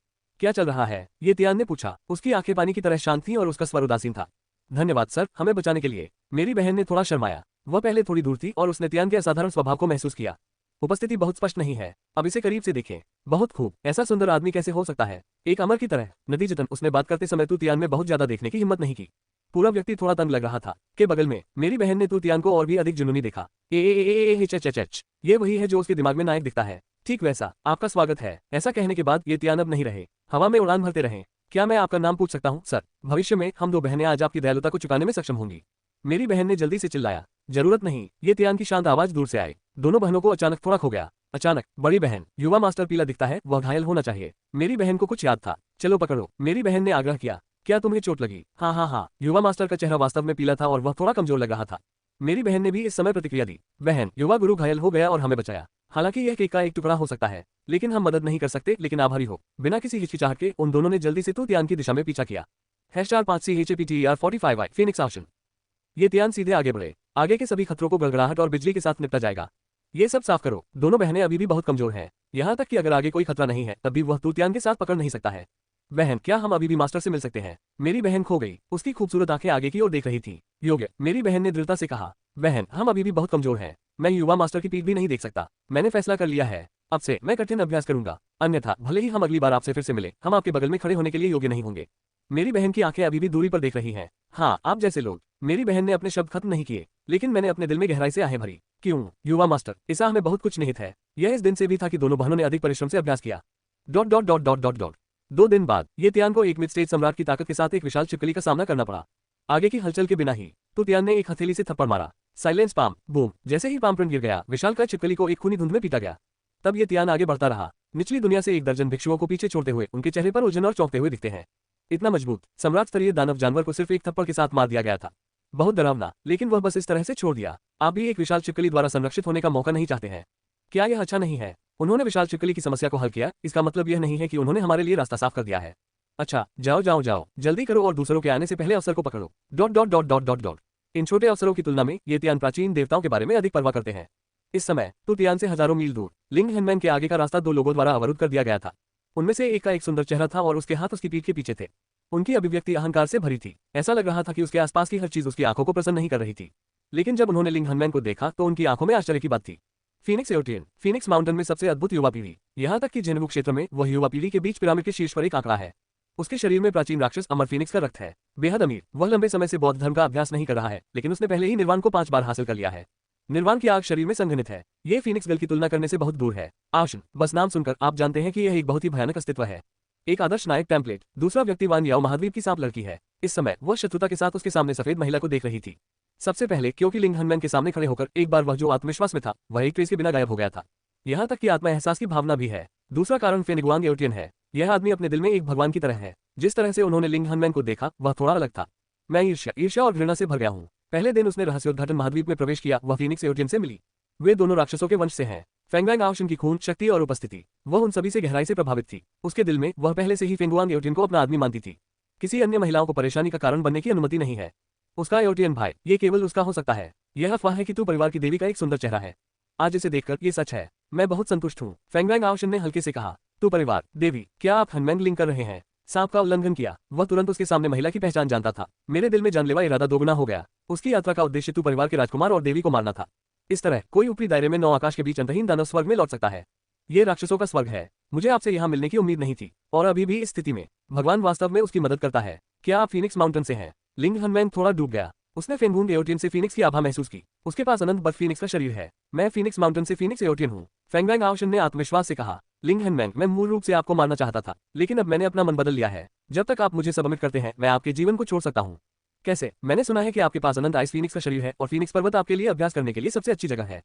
क्या चल रहा है? ये तियान ने पूछा। उसकी आंखें पानी की तरह शांत थीं और उसका स्वर उदासीन था। धन्यवाद सर, हमें बचाने के लिए। मेरी बहन ने थोड़ा शर्माया। वह पहले थोड़ी दूर थी और उसने तियान के असाधारण स्वभाव को महसूस किया। उपस्थिति बहुत स्पष्ट नहीं है। अब इसे करीब से देखें। बहुत खूब। ऐसा सुंदर आदमी कैसे हो सकता है? एक अमर की तरह। नतीजतन उसने बात करते समय तू तियान में बहुत ज्यादा देखने की हिम्मत नहीं की। पूरा व्यक्ति थोड़ा तंग लग रहा था। के बगल में मेरी बहन ने तू तियान को और भी अधिक जुनूनी देखा। ये वही है जो उसके दिमाग में नायक दिखता है। ठीक वैसा। आपका स्वागत है। ऐसा कहने के बाद ये तियान अब नहीं रहे। हवा में उड़ान भरते रहे। क्या मैं आपका नाम पूछ सकता हूँ? सर, भविष्य में हम 2 बहनें आज आपकी दयालुता को चुकाने में सक्षम होंगी। मेरी बहन ने जल्दी से चिल्लाया। जरूरत नहीं। ये तियान की शांत आवाज दूर से आई। दोनों बहनों को अचानक थोड़ा खो गया। अचानक बड़ी बहन, युवा मास्टर पीला दिखता है, वह घायल होना चाहिए। मेरी बहन को कुछ याद था। चलो पकड़ो। मेरी बहन ने आग्रह किया। क्या तुम्हें चोट लगी? हाँ हाँ हाँ। युवा मास्टर का चेहरा वास्तव में पीला था और वह थोड़ा कमजोर लग रहा था। मेरी बहन ने भी इस समय प्रतिक्रिया दी। बहन, युवा गुरु घायल हो गया और हमें बचाया। हालांकि यह केक का एक टुकड़ा हो सकता है, लेकिन हम मदद नहीं कर सकते। लेकिन आभारी हो। बिना किसी हिचकिचाहट के उन दोनों ने जल्दी से तू तियान की दिशा में पीछा किया। #5CHAPTER45 Phoenix option. ये तियान सीधे आगे बढ़े। आगे के सभी खतरों को गड़गड़ाहट और बिजली के साथ निपटा जाएगा। ये सब साफ करो। दोनों बहनें अभी भी बहुत कमजोर हैं। यहाँ तक कि अगर आगे कोई खतरा नहीं है, तब भी वह तू तियान के साथ पकड़ नहीं सकता है। बहन, क्या हम अभी भी मास्टर से मिल सकते हैं? मेरी बहन खो गई। उसकी खूबसूरत आंखें आगे की ओर देख रही थी। योग्य, मेरी बहन ने दृढ़ता से कहा। बहन, हम अभी भी बहुत कमजोर हैं। मैं युवा मास्टर की पीठ भी नहीं देख सकता। मैंने फैसला कर लिया है। अब से मैं कठिन अभ्यास करूंगा। अन्यथा भले ही हम अगली बार आपसे फिर से मिले, हम आपके बगल में खड़े होने के लिए योग्य नहीं होंगे। मेरी बहन की आंखें अभी भी दूरी पर देख रही हैं। हाँ, आप जैसे लोग। मेरी बहन ने अपने शब्द खत्म नहीं किए, लेकिन मैंने अपने दिल में गहराई से आहें भरी। क्यों? युवा मास्टर, इस आह में बहुत कुछ निहित है। यह इस दिन से भी था कि दोनों बहनों ने अधिक परिश्रम से अभ्यास किया। Dot dot dot dot dot dot 2 दिन बाद ये तियान को एक मिड स्टेज सम्राट की ताकत के साथ एक विशाल छिपकली का सामना करना पड़ा। आगे की हलचल के बिना ही तो तियान ने एक हथेली से थप्पड़ मारा। साइलेंस पाम बूम, जैसे ही पाम प्रिंट गिर गया, विशालकाय छिपकली को एक खूनी धुंध में पीटा गया। तब ये तियान आगे बढ़ता रहा। निचली दुनिया से 1 दर्जन भिक्षुओं को पीछे छोड़ते हुए उनके चेहरे पर उलझन और चौंकते हुए दिखते हैं। इतना मजबूत सम्राट स्तरीय दानव जानवर को सिर्फ एक थप्पड़ के साथ मार दिया गया था। बहुत डरावना, लेकिन वह बस इस तरह से छोड़ दिया। आप भी एक विशाल छिपकली द्वारा संरक्षित होने का मौका नहीं चाहते हैं? क्या यह अच्छा नहीं है? उन्होंने विशाल छिपकली की समस्या को हल किया, इसका मतलब यह नहीं है कि उन्होंने हमारे लिए रास्ता साफ कर दिया है। अच्छा, जाओ जाओ जाओ, जल्दी करो और दूसरों के आने से पहले अवसर को पकड़ो। Dot dot dot dot dot dot in छोटे अवसरों की तुलना में ये तियान प्राचीन देवताओं के बारे में अधिक परवाह करते हैं। इस समय तो तियान से हजारों मील दूर लिंग हेनमैन के आगे का रास्ता 2 लोगों द्वारा अवरुद्ध कर दिया गया था। उनमें से एक का एक सुंदर चेहरा था और उसके हाथ उसकी पीठ के पीछे थे। उनकी अभिव्यक्ति अहंकार से भरी थी। ऐसा लग रहा था कि उसके आसपास की हर चीज उसकी आंखों को प्रसन्न नहीं कर रही थी। लेकिन जब उन्होंने लिंग हेनमैन को देखा तो उनकी आंखों में आश्चर्य की बात थी। फीनिक्स एओटियन, फीनिक्स माउंटेन में सबसे अद्भुत युवा पीढ़ी, यहाँ तक कि जेनेवु क्षेत्र में वह युवा पीढ़ी के बीच पिरामिड के शीर्ष पर एक आंकड़ा है। उसके शरीर में प्राचीन राक्षस अमर फीनिक्स का रक्त है। बेहद अमीर, वह लंबे समय से बौद्ध धर्म का अभ्यास नहीं कर रहा है, लेकिन उसने पहले ही निर्वाण को 5 बार हासिल कर लिया है। निर्वाण की आग शरीर में संघनित है। ये फीनिक्स गल की तुलना करने से बहुत दूर है। आशन, बस नाम सुनकर आप जानते हैं कि यह एक बहुत ही भयानक अस्तित्व है। एक आदर्श नायक टेम्पलेट। दूसरा व्यक्ति वान याओ महाद्वीप की सांप लड़की है। इस समय वह शत्रुता के साथ उसके सामने सफेद महिला को देख रही थी। सबसे पहले क्योंकि लिंग हनमैन के सामने खड़े होकर एक बार वह जो आत्मविश्वास में था वह एक ट्रेस के बिना गायब हो गया था। यहाँ तक कि आत्मा एहसास की भावना भी है। दूसरा कारण फेनिगुआंग एओटियन है। यह आदमी अपने दिल में एक भगवान की तरह है। जिस तरह से उन्होंने लिंग हनमैन को देखा वह थोड़ा अलग था। मैं ईर्ष्या और घृणा से भर गया हूँ। पहले दिन उसने रहस्योद्घाटन महाद्वीप में प्रवेश किया, वह फीनिक्स एओटियन से मिली। वे दोनों राक्षसों के वंश से हैं। फेंगवांग आउशन की खून, शक्ति और उपस्थिति, वह उन सभी से गहराई से प्रभावित थी। उसके दिल में वह पहले से ही फेंगुआंग एओटियन को अपना आदमी मानती थी। किसी अन्य महिलाओं को परेशानी का कारण बनने की अनुमति नहीं है। उसका एओटियन भाई, ये केवल उसका हो सकता है। यह अफवाह है कि तू परिवार की देवी का एक सुंदर चेहरा है। आज इसे देखकर ये सच है। मैं बहुत संतुष्ट हूँ, फेंगवांग आउशन ने हल्के से कहा। तू परिवार, देवी, क्या आप हनमैन लिंक कर रहे हैं? सांप का उल्लंघन किया। वह तुरंत उसके सामने महिला की पहचान जानता था। मेरे दिल में जानलेवा इरादा दोगुना हो गया। उसकी यात्रा का उद्देश्य तू परिवार के राजकुमार और देवी को मारना था। इस तरह कोई ऊपरी दायरे में 9 आकाश के बीच अंतहीन दानव स्वर्ग में लौट सकता है। ये राक्षसों का स्वर्ग है। मुझे आपसे यहाँ मिलने की उम्मीद नहीं थी, और अभी भी इस स्थिति में भगवान वास्तव में उसकी मदद करता है। क्या आप फीनिक्स माउंटेन से हैं? लिंग हनमैन थोड़ा डूब गया। उसने फेंगुआंग एओटियन से फीनिक्स की आभा महसूस की। उसके पास अनंत बर्फ फीनिक्स का शरीर है। मैं फीनिक्स माउंटेन से फीनिक्स एओटियन हूँ, फेंगवांग आउशन ने आत्मविश्वास से कहा। लिंग हनमैन, मैं मूल रूप से आपको मारना चाहता था, लेकिन अब मैंने अपना मन बदल लिया है। जब तक आप मुझे सबमिट करते हैं मैं आपके जीवन को छोड़ सकता हूँ। कैसे? मैंने सुना है कि आपके पास अनंत आइस फीनिक्स का शरीर है और फीनिक्स पर्वत आपके लिए अभ्यास करने के लिए सबसे अच्छी जगह है।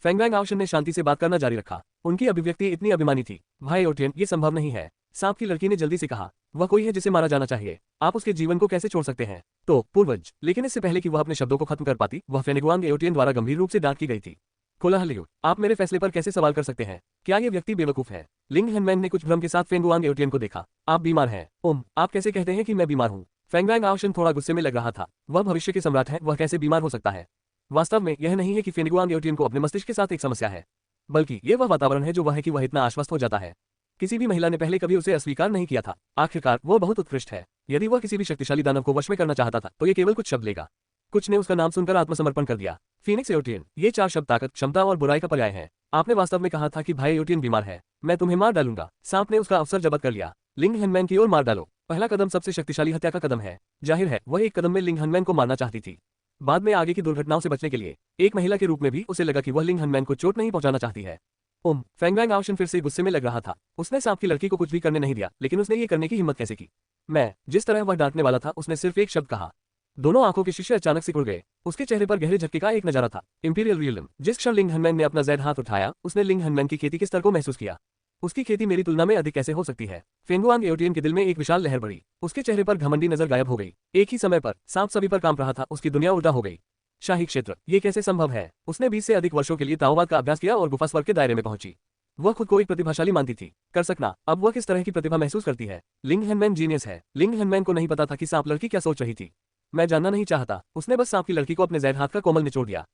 फेंगवांग आउशन ने शांति से बात करना जारी रखा। उनकी अभिव्यक्ति इतनी अभिमानी थी। भाई एओटियन, ये संभव नहीं है। सांप की लड़की ने जल्दी से कहा। वह कोई है जिसे मारा जाना चाहिए। आप उसके जीवन को कैसे छोड़ सकते हैं? तो पूर्वज, लेकिन इससे पहले कि वह अपने शब्दों को खत्म कर पाती, वह फेनिगुआंग एओटियन द्वारा गंभीर रूप से डांट की गई थी। कोलाहल, आप मेरे फैसले पर कैसे सवाल कर सकते हैं? क्या ये व्यक्ति बेवकूफ है? लिंग हनमैन ने कुछ भ्रम के साथ फेंगुआंग एओटियन को देखा। आप बीमार हैं? आप कैसे कहते हैं कि मैं बीमार हूँ? फेंगवांग आउशन थोड़ा गुस्से में लग रहा था। वह भविष्य के सम्राट है, वह कैसे बीमार हो सकता है? वास्तव में यह नहीं है कि फेनिगुआंग एओटियन को अपने मस्तिष्क के साथ एक समस्या है, बल्कि ये वह वातावरण है जो वह है कि वह इतना आश्वस्त हो जाता है। किसी भी महिला ने पहले कभी उसे अस्वीकार नहीं किया था। आखिरकार वो बहुत उत्कृष्ट है। यदि वह किसी भी शक्तिशाली दानव को वश में करना चाहता था तो ये केवल कुछ शब्द लेगा। कुछ ने उसका नाम सुनकर आत्मसमर्पण कर दिया। फीनिक्स एओटियन, ये 4 शब्द ताकत, क्षमता और बुराई का पर्याय हैं। आपने वास्तव में कहा था कि भाई एओटियन बीमार है। मैं तुम्हें मार डालूंगा। सांप ने उसका अवसर जब्त कर लिया। लिंग हनमैन की ओर मार डालो। पहला कदम सबसे शक्तिशाली हत्या का कदम है। जाहिर है वह एक कदम में लिंग हनमैन को मारना चाहती थी। बाद में आगे की दुर्घटनाओं से बचने के लिए एक महिला के रूप में भी उसे लगा कि वह लिंग हनमैन को चोट नहीं पहुंचाना चाहती है। फेंगवांग आउशन फिर से गुस्से में लग रहा था। उसने सांप की लड़की को कुछ भी करने नहीं दिया, लेकिन उसने ये करने की हिम्मत कैसे की? मैं, जिस तरह वह डांटने वाला था उसने सिर्फ एक शब्द कहा। दोनों आंखों के शीशे अचानक सिकुड़ गए। उसके चेहरे पर गहरे झटके का एक नजारा था। Imperial realism. जिस क्षण लिंग हनमैन ने अपना जैद हाथ उठाया, उसने लिंग हनमैन की खेती के स्तर को महसूस किया। उसकी खेती मेरी तुलना में अधिक कैसे हो सकती है? फेंगुआंग एओटियन के दिल में एक विशाल लहर बढ़ी। उसके चेहरे पर घमंडी नजर गायब हो गई। एक ही समय पर सांप सभी पर कांप रहा था। उसकी दुनिया उल्टा हो गई। शाही क्षेत्र, ये कैसे संभव है? उसने 20 से अधिक वर्षों के लिए ताओवाद का अभ्यास किया और गुफा स्वर्ग के दायरे में पहुंची। वह खुद को एक प्रतिभाशाली मानती थी। कर सकना। अब वह किस तरह की प्रतिभा महसूस करती है? लिंग हनमैन जीनियस है। लिंग हनमैन को नहीं पता था कि सांप लड़की क्या सोच रही थी। मैं जानना नहीं चाहता। उसने बस सांप की लड़की को अपने जैद हाथ का कोमल निचोड़ दिया।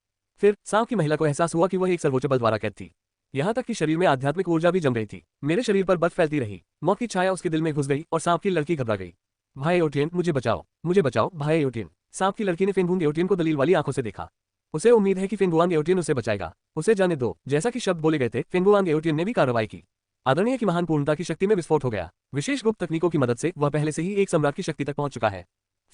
फिर सांप की महिला को एहसास हुआ कि वह एक सर्वोच्च बल द्वारा कैद थी। यहाँ तक कि शरीर में आध्यात्मिक ऊर्जा भी जम रही थी। मेरे शरीर पर बर्फ फैलती रही। मौत की छाया उसके दिल में घुस गई और सांप की लड़की घबरा गई। भाई एओटियन, मुझे बचाओ, मुझे बचाओ, भाई एओटियन। सांप की लड़की ने फेंगुआंग एओटियन को दलील वाली आंखों से देखा। उसे उम्मीद है कि फेंगुआंग एओटियन उसे बचाएगा। उसे जाने दो। जैसा कि शब्द बोले गए थे, फेंगुआंग एओटियन ने भी कार्रवाई की। आदरणीय की महान पूर्णता की शक्ति में विस्फोट हो गया। विशेष गुप्त तकनीकों की मदद से वह पहले से ही एक सम्राट की शक्ति तक पहुंच चुका है।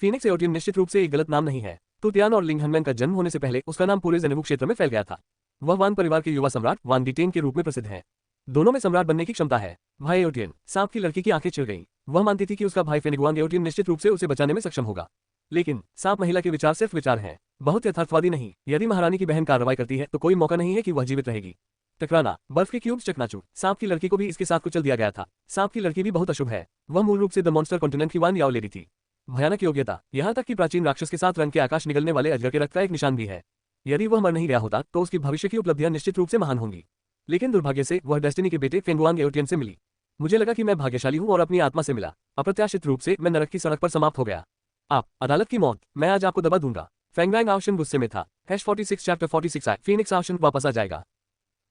फीनिक्स एओटियन निश्चित रूप से एक गलत नाम नहीं है। तुतियान और लिंग हनमैन का जन्म होने से पहले उसका नाम पूरे जेनेवु क्षेत्र में फैल गया था। वह वान परिवार के युवा सम्राट वान डिटेन के रूप में प्रसिद्ध है। दोनों में सम्राट बनने की क्षमता है। भाई एओटियन, सांप की लड़की की आंखें चिर गईं। वह मानती थी कि उसका भाई फेनिगुआंग एओटियन निश्चित रूप से उसे बचाने में सक्षम होगा। लेकिन सांप महिला के विचार सिर्फ विचार हैं, बहुत यथार्थवादी नहीं। यदि महारानी की बहन कार्रवाई करती है तो कोई मौका नहीं है कि वह जीवित रहेगी। टकराना, बर्फ के क्यूब्स चकनाचूर। सांप की लड़की को भी इसके साथ कुचल दिया गया था। सांप की लड़की भी बहुत अशुभ है। वह मूल रूप से द मॉन्स्टर कॉन्टिनेंट की वान याओ लेडी थी। भयानक योग्यता, यहाँ तक कि प्राचीन राक्षस के साथ रंग के आकाश निगलने वाले अजगर के रक्त का एक निशान भी है। यदि वह मर नहीं गया होता तो उसकी भविष्य की उपलब्धियां निश्चित रूप से महान होंगी। लेकिन दुर्भाग्य से वह डेस्टिनी के बेटे फेंगुआंग एओटियन से मिली। मुझे लगा कि मैं भाग्यशाली हूँ और अपनी आत्मा से मिला। अप्रत्याशित रूप से मैं नरक की सड़क पर समाप्त हो गया। आप, अदालत की मौत, मैं आज आपको दबा दूंगा। फेंगवांग आउशन गुस्से में था। #46 चैप्टर 46 आए, फीनिक्स आउशन वापस आ जाएगा।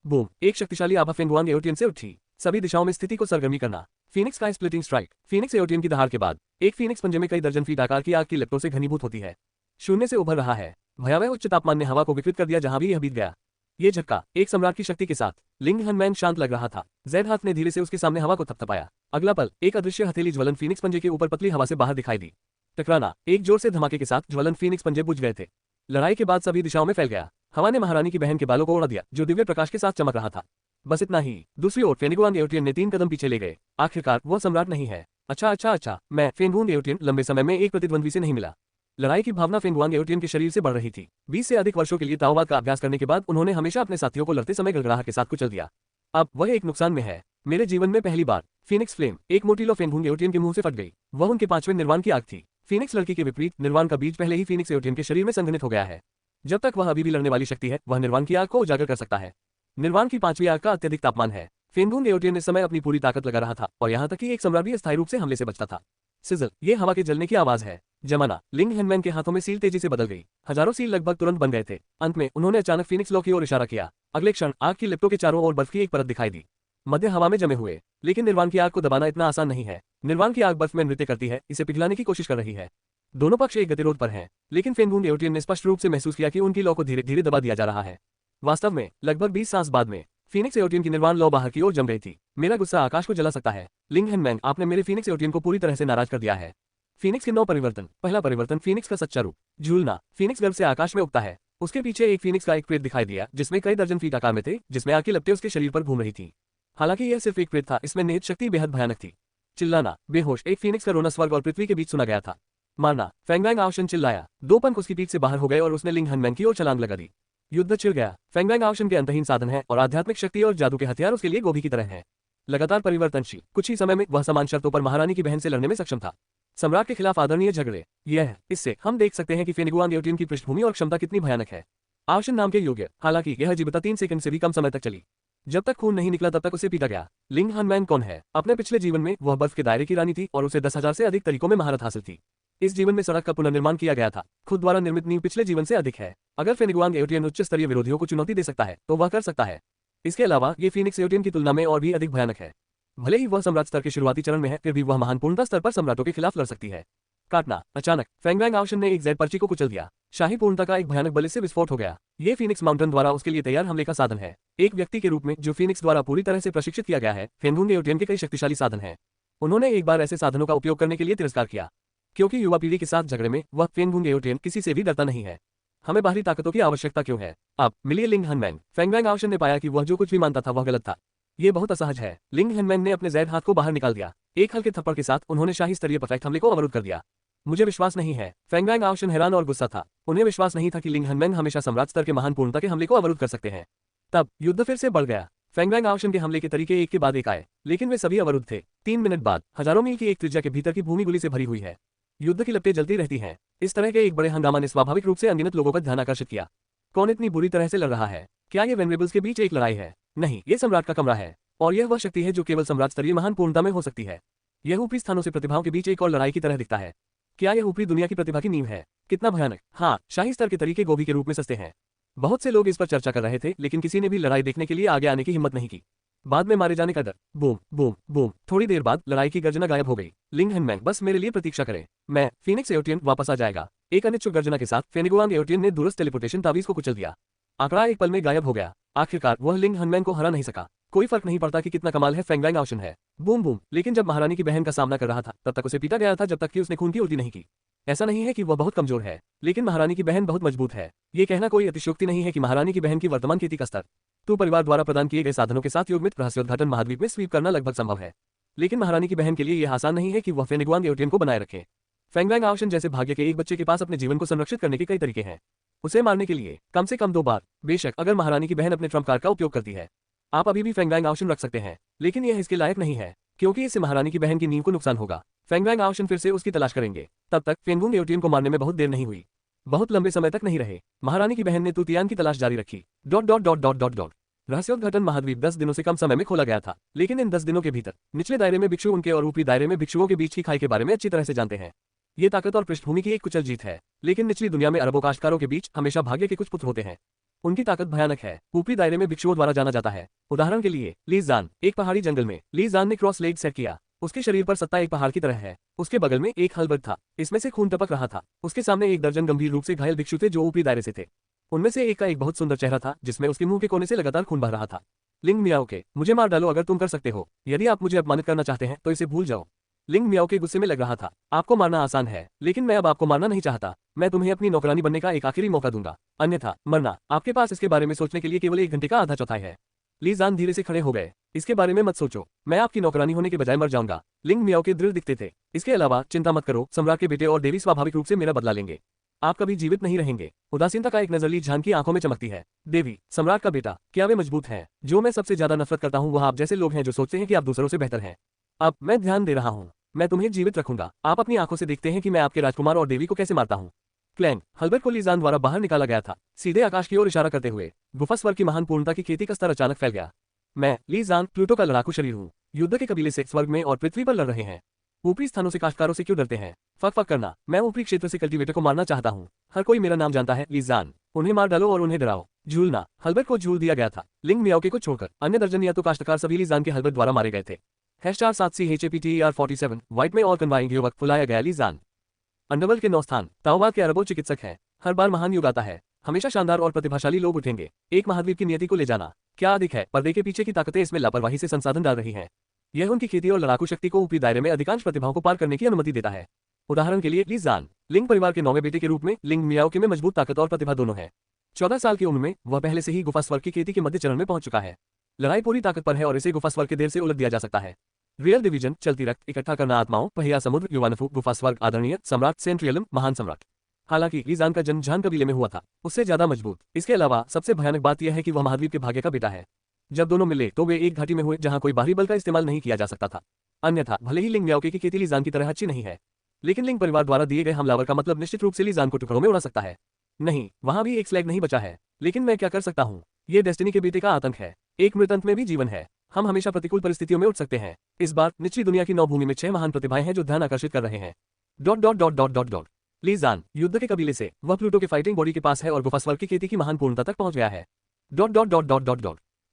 बूम, एक शक्तिशाली आभा फेंगुआंग एओटियन से उठी। सभी दिशाओं में स्थिति को सरगर्मी करना। फीनिक्स का स्प्लिटिंग स्ट्राइक। फीनिक्स एओटियन की दहाड़ के बाद एक फीनिक्स पंजे में कई दर्जन फीट आकार की आग की लपटों से घनीभूत होती है। शून्य से उभर रहा है। भयावह उच्च तापमान ने हवा को विकृत कर दिया जहां भी यह बीत गया। ये झटका एक सम्राट की शक्ति के साथ। लिंग हनमैन शांत लग रहा था। जेड हाथ ने धीरे से उसके सामने हवा को थपथपाया। अगला पल एक अदृश्य हथेली ज्वलन फीनिक्स पंजे के ऊपर पतली हवा से बाहर दिखाई दी। टकराना, एक जोर से धमाके के साथ ज्वलन फीनिक्स पंजे बुझ गए थे। लड़ाई के बाद सभी दिशाओं में फैल गया। हवा ने महारानी की बहन के बालों को उड़ा दिया जो दिव्य प्रकाश के साथ चमक रहा था। बस इतना ही। दूसरी ओर फेनिगुआंग एओटियन ने 3 कदम पीछे ले गए। आखिरकार वह सम्राट नहीं है। अच्छा, मैं फेंगुआंग एओटियन लंबे समय में एक प्रतिद्वंद्वी से नहीं मिला। लड़ाई की भावना फेंगुआंग एओटियन के शरीर से बढ़ रही थी। 20 से अधिक वर्षों के लिए ताओवाद का अभ्यास करने के बाद उन्होंने हमेशा अपने साथियों को लड़ते समय गड़गड़ाहट के साथ कुचल दिया। अब वह एक नुकसान में है। मेरे जीवन में पहली बार फीनिक्स फ्लेम एक मोटी लो फेंगुआंग एओटियन के मुंह से फट गई। वह उनके 5वें निर्वाण की आग थी। फीनिक्स लड़की के विपरीत निर्वाण का बीज पहले ही फीनिक्स एओटियन के शरीर में संघनित हो गया है। जब तक वह अभी भी लड़ने वाली शक्ति है वह निर्वाण की आग को उजागर कर सकता है। निर्वाण की 5वीं आग का अत्यधिक तापमान है। फेंगुआंग एओटियन इस समय अपनी पूरी ताकत लगा रहा था और यहाँ तक कि एक सम्राट भी अस्थायी रूप से हमले से बचता था। सिजल, ये हवा के जलने की आवाज है। जमाना, लिंग हेनमैन के हाथों में सील तेजी से बदल गई। हजारों सील लगभग तुरंत बन गए थे। अंत में उन्होंने अचानक फीनिक्स लॉ की ओर इशारा किया। अगले क्षण आग की लिपटों के चारों ओर बर्फ की एक परत दिखाई दी। मध्य हवा में जमे हुए। लेकिन निर्वाण की आग को दबाना इतना आसान नहीं है। निर्वाण की आग बर्फ में नृत्य करती है, इसे पिघलाने की कोशिश कर रही है। दोनों पक्ष एक गतिरोध पर हैं, लेकिन फेंगुआंग एओटियन ने स्पष्ट रूप से महसूस किया कि उनकी लॉ को धीरे धीरे दबा दिया जा रहा है। वास्तव में लगभग 20 सांस बाद में फीनिक्स एओटियन की निर्वाण लॉ बाहर की ओर जम रही थी। मेरा गुस्सा आकाश को जला सकता है। लिंग हेनमैन, आपने मेरे फीनिक्स एओटियन को पूरी तरह से नाराज कर दिया है। फीनिक्स के 9 परिवर्तन। पहला परिवर्तन, फीनिक्स का सच्चा रूप। झूलना, फीनिक्स गर्भ से आकाश में उगता है। उसके पीछे एक फीनिक्स का एक प्रेत दिखाई दिया जिसमें कई दर्जन फीट आकार में थे, जिसमें आग की लपटें उसके शरीर पर घूम रही थी। हालांकि यह सिर्फ एक प्रेत था, इसमें निहित शक्ति बेहद भयानक थी। चिल्लाना, बेहोश एक फीनिक्स का रोना स्वर्ग और पृथ्वी के बीच सुना गया था। मारना, फेंगवांग आउशन चिल्लाया। 2 पंख उसकी पीठ से बाहर हो गए और उसने लिंग हनमैन की ओर छलांग लगा दी। युद्ध छिड़ गया। फेंगवांग आउशन के अंतहीन साधन है और आध्यात्मिक शक्ति और जादू के हथियार उसके लिए गोभी की तरह हैं। लगातार परिवर्तनशील। कुछ ही समय में वह समान शर्तों पर महारानी की बहन से लड़ने में सक्षम था। सम्राट के खिलाफ आदरणीय झगड़े। इससे हम देख सकते हैं कि फेनिगुआंग एओटियन की पृष्ठभूमि और क्षमता कितनी भयानक है। आउशन नाम के योग्य। हालांकि यह जीविता 3 सेकंड से भी कम समय तक चली। जब तक खून नहीं निकला तब तक उसे पीटा गया। लिंग हनमैन कौन है? अपने पिछले जीवन में वह बर्फ के दायरे की रानी थी और उसे 10,000 से अधिक तरीकों में महारत हासिल थी। इस जीवन में सड़क का पुनर्निर्माण किया गया था। खुद द्वारा निर्मित नींव पिछले जीवन से अधिक है। अगर फेनिगुआंग एओटियन उच्च स्तरीय विरोधियों को चुनौती दे सकता है तो वह कर सकता है। इसके अलावा ये फीनिक्स एओटियन की तुलना में और भी अधिक भयानक है। भले ही वह सम्राट स्तर के शुरुआती चरण में है, फिर भी वह महान पूर्णता स्तर पर सम्राटों के खिलाफ लड़ सकती है। काटना, अचानक फेंगवांग आउशन ने एक जेड पर्ची को कुचल दिया। शाही पूर्णता का एक भयानक बल से विस्फोट हो गया। ये फीनिक्स माउंटेन द्वारा उसके लिए तैयार हमले का साधन है। एक व्यक्ति के रूप में जो फीनिक्स द्वारा पूरी तरह से प्रशिक्षित किया गया है, फेंगुआंग एओटियन के कई शक्तिशाली साधन हैं। उन्होंने एक बार ऐसे साधनों का उपयोग करने के लिए तिरस्कार किया, क्योंकि युवा पीढ़ी के साथ झगड़े में वह फेंगुआंग एओटियन किसी से भी डरता नहीं है। हमें बाहरी ताकतों की आवश्यकता क्यों है? अब मिलिए लिंग हनमैन। फेंगवांग आउशन ने पाया कि वह जो कुछ भी मानता था वह गलत था। ये बहुत असहज है। लिंग हनमैन ने अपने जेड हाथ को बाहर निकाल दिया। एक हल्के थप्पड़ के साथ उन्होंने शाही स्तरीय परफेक्ट हमले को अवरुद्ध कर दिया। मुझे विश्वास नहीं है। फेंगवांग आउशन हैरान और गुस्सा था। उन्हें विश्वास नहीं था कि लिंग हनमैन हमेशा सम्राट स्तर के महान पूर्णता के हमले को अवरुद्ध कर सकते हैं। तब युद्ध फिर से बढ़ गया। फेंगवांग आउशन के हमले के तरीके एक के बाद एक आए, लेकिन वे सभी अवरुद्ध थे। 3 मिनट बाद हजारों मील की एक त्रिज्या के भीतर की भूमि गोली से भरी हुई है। युद्ध की लपटें जलती रहती हैं। इस तरह के एक बड़े हंगामा ने स्वाभाविक रूप से अनगिनत लोगों का ध्यान आकर्षित किया। कौन इतनी बुरी तरह से लड़ रहा है? क्या ये वेनरेबल्स के बीच एक लड़ाई है? नहीं, ये सम्राट का कमरा है और यह वह शक्ति है जो केवल सम्राट स्तरीय महान पूर्णता में हो सकती है। यह ऊपरी स्थानों से प्रतिभाओं के बीच एक और लड़ाई की तरह दिखता है। क्या यह ऊपरी दुनिया की प्रतिभा की नींव है? कितना भयानक। हाँ, शाही स्तर के तरीके गोभी के रूप में सस्ते हैं। बहुत से लोग इस पर चर्चा कर रहे थे, लेकिन किसी ने भी लड़ाई देखने के लिए आगे आने की हिम्मत नहीं की। बाद में मारे जाने का डर। Boom boom boom. थोड़ी देर बाद लड़ाई की गर्जना गायब हो गई। लिंग हनमैन, बस मेरे लिए प्रतीक्षा करें, मैं फीनिक्स एओटियन वापस आ जाएगा। एक अनिच्छुक गर्जना के साथ फेनिगुआंग एओटियन ने दूरस्थ टेलीपोर्टेशन तावीज को कुचल दिया। आंकड़ा एक पल में गायब हो गया। आखिरकार वह लिंग हनमैन को हरा नहीं सका। कोई फर्क नहीं पड़ता कि कितना कमाल है फेंगवांग आउशन है। Boom boom. लेकिन जब महारानी की बहन का सामना कर रहा था तब तक उसे पीटा गया था, जब तक कि उसने खून की उल्टी नहीं की। ऐसा नहीं है कि वह बहुत कमजोर है, लेकिन महारानी की बहन बहुत मजबूत है। ये कहना कोई अतिशयोक्ति नहीं है कि महारानी की बहन की वर्तमान खेती का स्तर तू परिवार द्वारा प्रदान किए गए साधनों के साथ युग्मित रहस्योद्घाटन महाद्वीप में स्वीप करना लगभग संभव है, लेकिन महारानी की बहन के लिए यह आसान नहीं है कि वह फेनिगुआन एओटियन को बनाए रखे। फेंगवैंग आउशन जैसे भाग्य के एक बच्चे के पास अपने जीवन को संरक्षित करने के कई तरीके हैं। उसे मारने के लिए कम से कम 2 बार। बेशक अगर महारानी की बहन अपने ट्रम्प कार्ड का उपयोग करती है, आप अभी भी फेंगवैंग आउशन रख सकते हैं, लेकिन यह इसके लायक नहीं है, क्योंकि इससे महारानी की बहन की नींव को नुकसान होगा। फेंगवैंग आउशन फिर से उसकी तलाश करेंगे। तब तक फेंगुंग एओटियन को मारने में बहुत देर नहीं हुई। बहुत लंबे समय तक नहीं रहे। महारानी की बहन ने तू तियान की तलाश जारी रखी। रहस्योद्घाटन महाद्वीप 10 दिनों से कम समय में खोला गया था, लेकिन इन 10 दिनों के भीतर निचले दायरे में भिक्षु उनके और ऊपरी दायरे में भिक्षुओं के बीच की खाई के बारे में अच्छी तरह से जानते हैं। ये ताकत और पृष्ठभूमि की एक कुचल जीत है, लेकिन निचली दुनिया में अरबों काश्तकारों के बीच हमेशा भाग्य के कुछ पुत्र होते हैं। उनकी ताकत भयानक है। ऊपरी दायरे में भिक्षुओं द्वारा जाना जाता है। उदाहरण के लिए ली ज़ान। एक पहाड़ी जंगल में ली ज़ान ने क्रॉस लेग सेट किया। उसके शरीर पर सत्ता एक पहाड़ की तरह है। उसके बगल में एक हलबर्ड था, इसमें से खून टपक रहा था। उसके सामने 1 दर्जन गंभीर रूप से घायल भिक्षु थे जो ऊपरी दायरे से थे। उनमें से एक का एक बहुत सुंदर चेहरा था, जिसमें उसके मुंह के कोने से लगातार खून बह रहा था। लिंग मियाओ के, मुझे मार डालो अगर तुम कर सकते हो। यदि आप मुझे अपमानित करना चाहते हैं तो इसे भूल जाओ। लिंग मियाओ के गुस्से में लग रहा था। आपको मारना आसान है, लेकिन मैं अब आपको मारना नहीं चाहता। मैं तुम्हें अपनी नौकरानी बनने का एक आखिरी मौका दूंगा, अन्यथा मरना। आपके पास इसके बारे में सोचने के लिए केवल 1 घंटे का आधा चौथाई है। ली ज़ान धीरे से खड़े हो गए। इसके बारे में मत सोचो, मैं आपकी नौकरानी होने के बजाय मर जाऊंगा। लिंग मियाओ के दृढ़ दिखते थे। इसके अलावा चिंता मत करो, सम्राट के बेटे और देवी स्वाभाविक रूप से मेरा बदला लेंगे। आप कभी जीवित नहीं रहेंगे। उदासीनता का एक नजरली झांकी आंखों में चमकती है। देवी, सम्राट का बेटा, क्या वे मजबूत हैं? जो मैं सबसे ज्यादा नफरत करता हूँ वह आप जैसे लोग हैं जो सोचते हैं कि आप दूसरों से बेहतर हैं। अब मैं ध्यान दे रहा हूँ। मैं तुम्हें जीवित रखूंगा। आप अपनी आंखों से देखते हैं कि मैं आपके राजकुमार और देवी को कैसे मारता हूँ। क्लैंग, हलबर्ट को ली ज़ान द्वारा बाहर निकाला गया था। सीधे आकाश की ओर इशारा करते हुए गुफा स्वर्ग की महान पूर्णता की खेती का स्तर अचानक फैल गया। मैं ली ज़ान प्लूटो का लड़ाकू शरीर हूँ। युद्ध के कबीले से स्वर्ग में और पृथ्वी पर लड़ रहे हैं। ऊपरी स्थानों से काश्तकारों से क्यों डरते हैं? फक करना। मैं ऊपरी क्षेत्र से कल्टीवेटर को मारना चाहता हूँ। हर कोई मेरा नाम जानता है, ली ज़ान। उन्हें मार डालो और उन्हें डराओ। झूलना। हलबर्ट को झूल दिया गया था। लिंग मियाओके को छोड़कर अन्य दर्जन या तो काश्तकार सभी ली ज़ान के हलबर्ट द्वारा मारे गए थे। #7CHAPTER47 व्हाइट में और कन्वाइंग युवक फुलाया गया ली ज़ान। अंडरवर्ल्ड के 9 स्थान। ताओवाद के अरबों चिकित्सक हैं। हर बार महान युग आता है, हमेशा शानदार और प्रतिभाशाली लोग उठेंगे। एक महाद्वीप की नियति को ले जाना क्या अधिक है? पर्दे के पीछे की ताकतें इसमें लापरवाही से संसाधन डाल रही हैं। यह उनकी खेती और लड़ाकू शक्ति को ऊपरी दायरे में अधिकांश प्रतिभाओं को पार करने की अनुमति देता है। उदाहरण के लिए ली ज़ान लिंग परिवार के 9वें बेटे के रूप में लिंग मियाओके में मजबूत ताकत और प्रतिभा दोनों है। 14 साल की उम्र में वह पहले से ही गुफा स्वर्ग की खेती के मध्य चरण में पहुंच चुका है। लड़ाई पूरी ताकत पर है और इसे गुफा स्वर्ग के देर से उलट दिया जा सकता है। रियल डिवीजन, चलती रक्त, इकट्ठा करना आत्माओं, पहिया समुद्र, युवानफू, गुफा स्वर्ग, आदरणीय सम्राट, सेंट्रियलम, महान सम्राट। हालांकि ली ज़ान का जन्म झान कबीले में हुआ था, उससे ज्यादा मजबूत। इसके अलावा सबसे भयानक बात यह है कि वह महाद्वीप के भाग्य का बेटा है। जब दोनों मिले तो वे एक घाटी में हुए जहां कोई बाहरी बल का इस्तेमाल नहीं किया जा सकता था। अन्यथा भले ही लिंग मियाओके की खेती ली ज़ान की तरह अच्छी नहीं है, लेकिन लिंग परिवार द्वारा दिए गए हमलावर का मतलब निश्चित रूप से ली ज़ान को टुकड़ों में उड़ा सकता है। नहीं, वहां भी एक स्लैग नहीं बचा है, लेकिन मैं क्या कर सकता हूँ? ये डेस्टिनी के बेटे का आतंक है। एक मृतंत में भी जीवन है। हम हमेशा प्रतिकूल परिस्थितियों में उठ सकते हैं। इस बार निचली दुनिया की 9 भूमि में 6 महान प्रतिभाएं हैं जो ध्यान आकर्षित कर रहे हैं। ली ज़ान युद्ध के कबीले से, वह प्लूटो के फाइटिंग बॉडी के पास है और गुफा स्वर्ग की खेती की महान पूर्णता तक पहुंच गया है।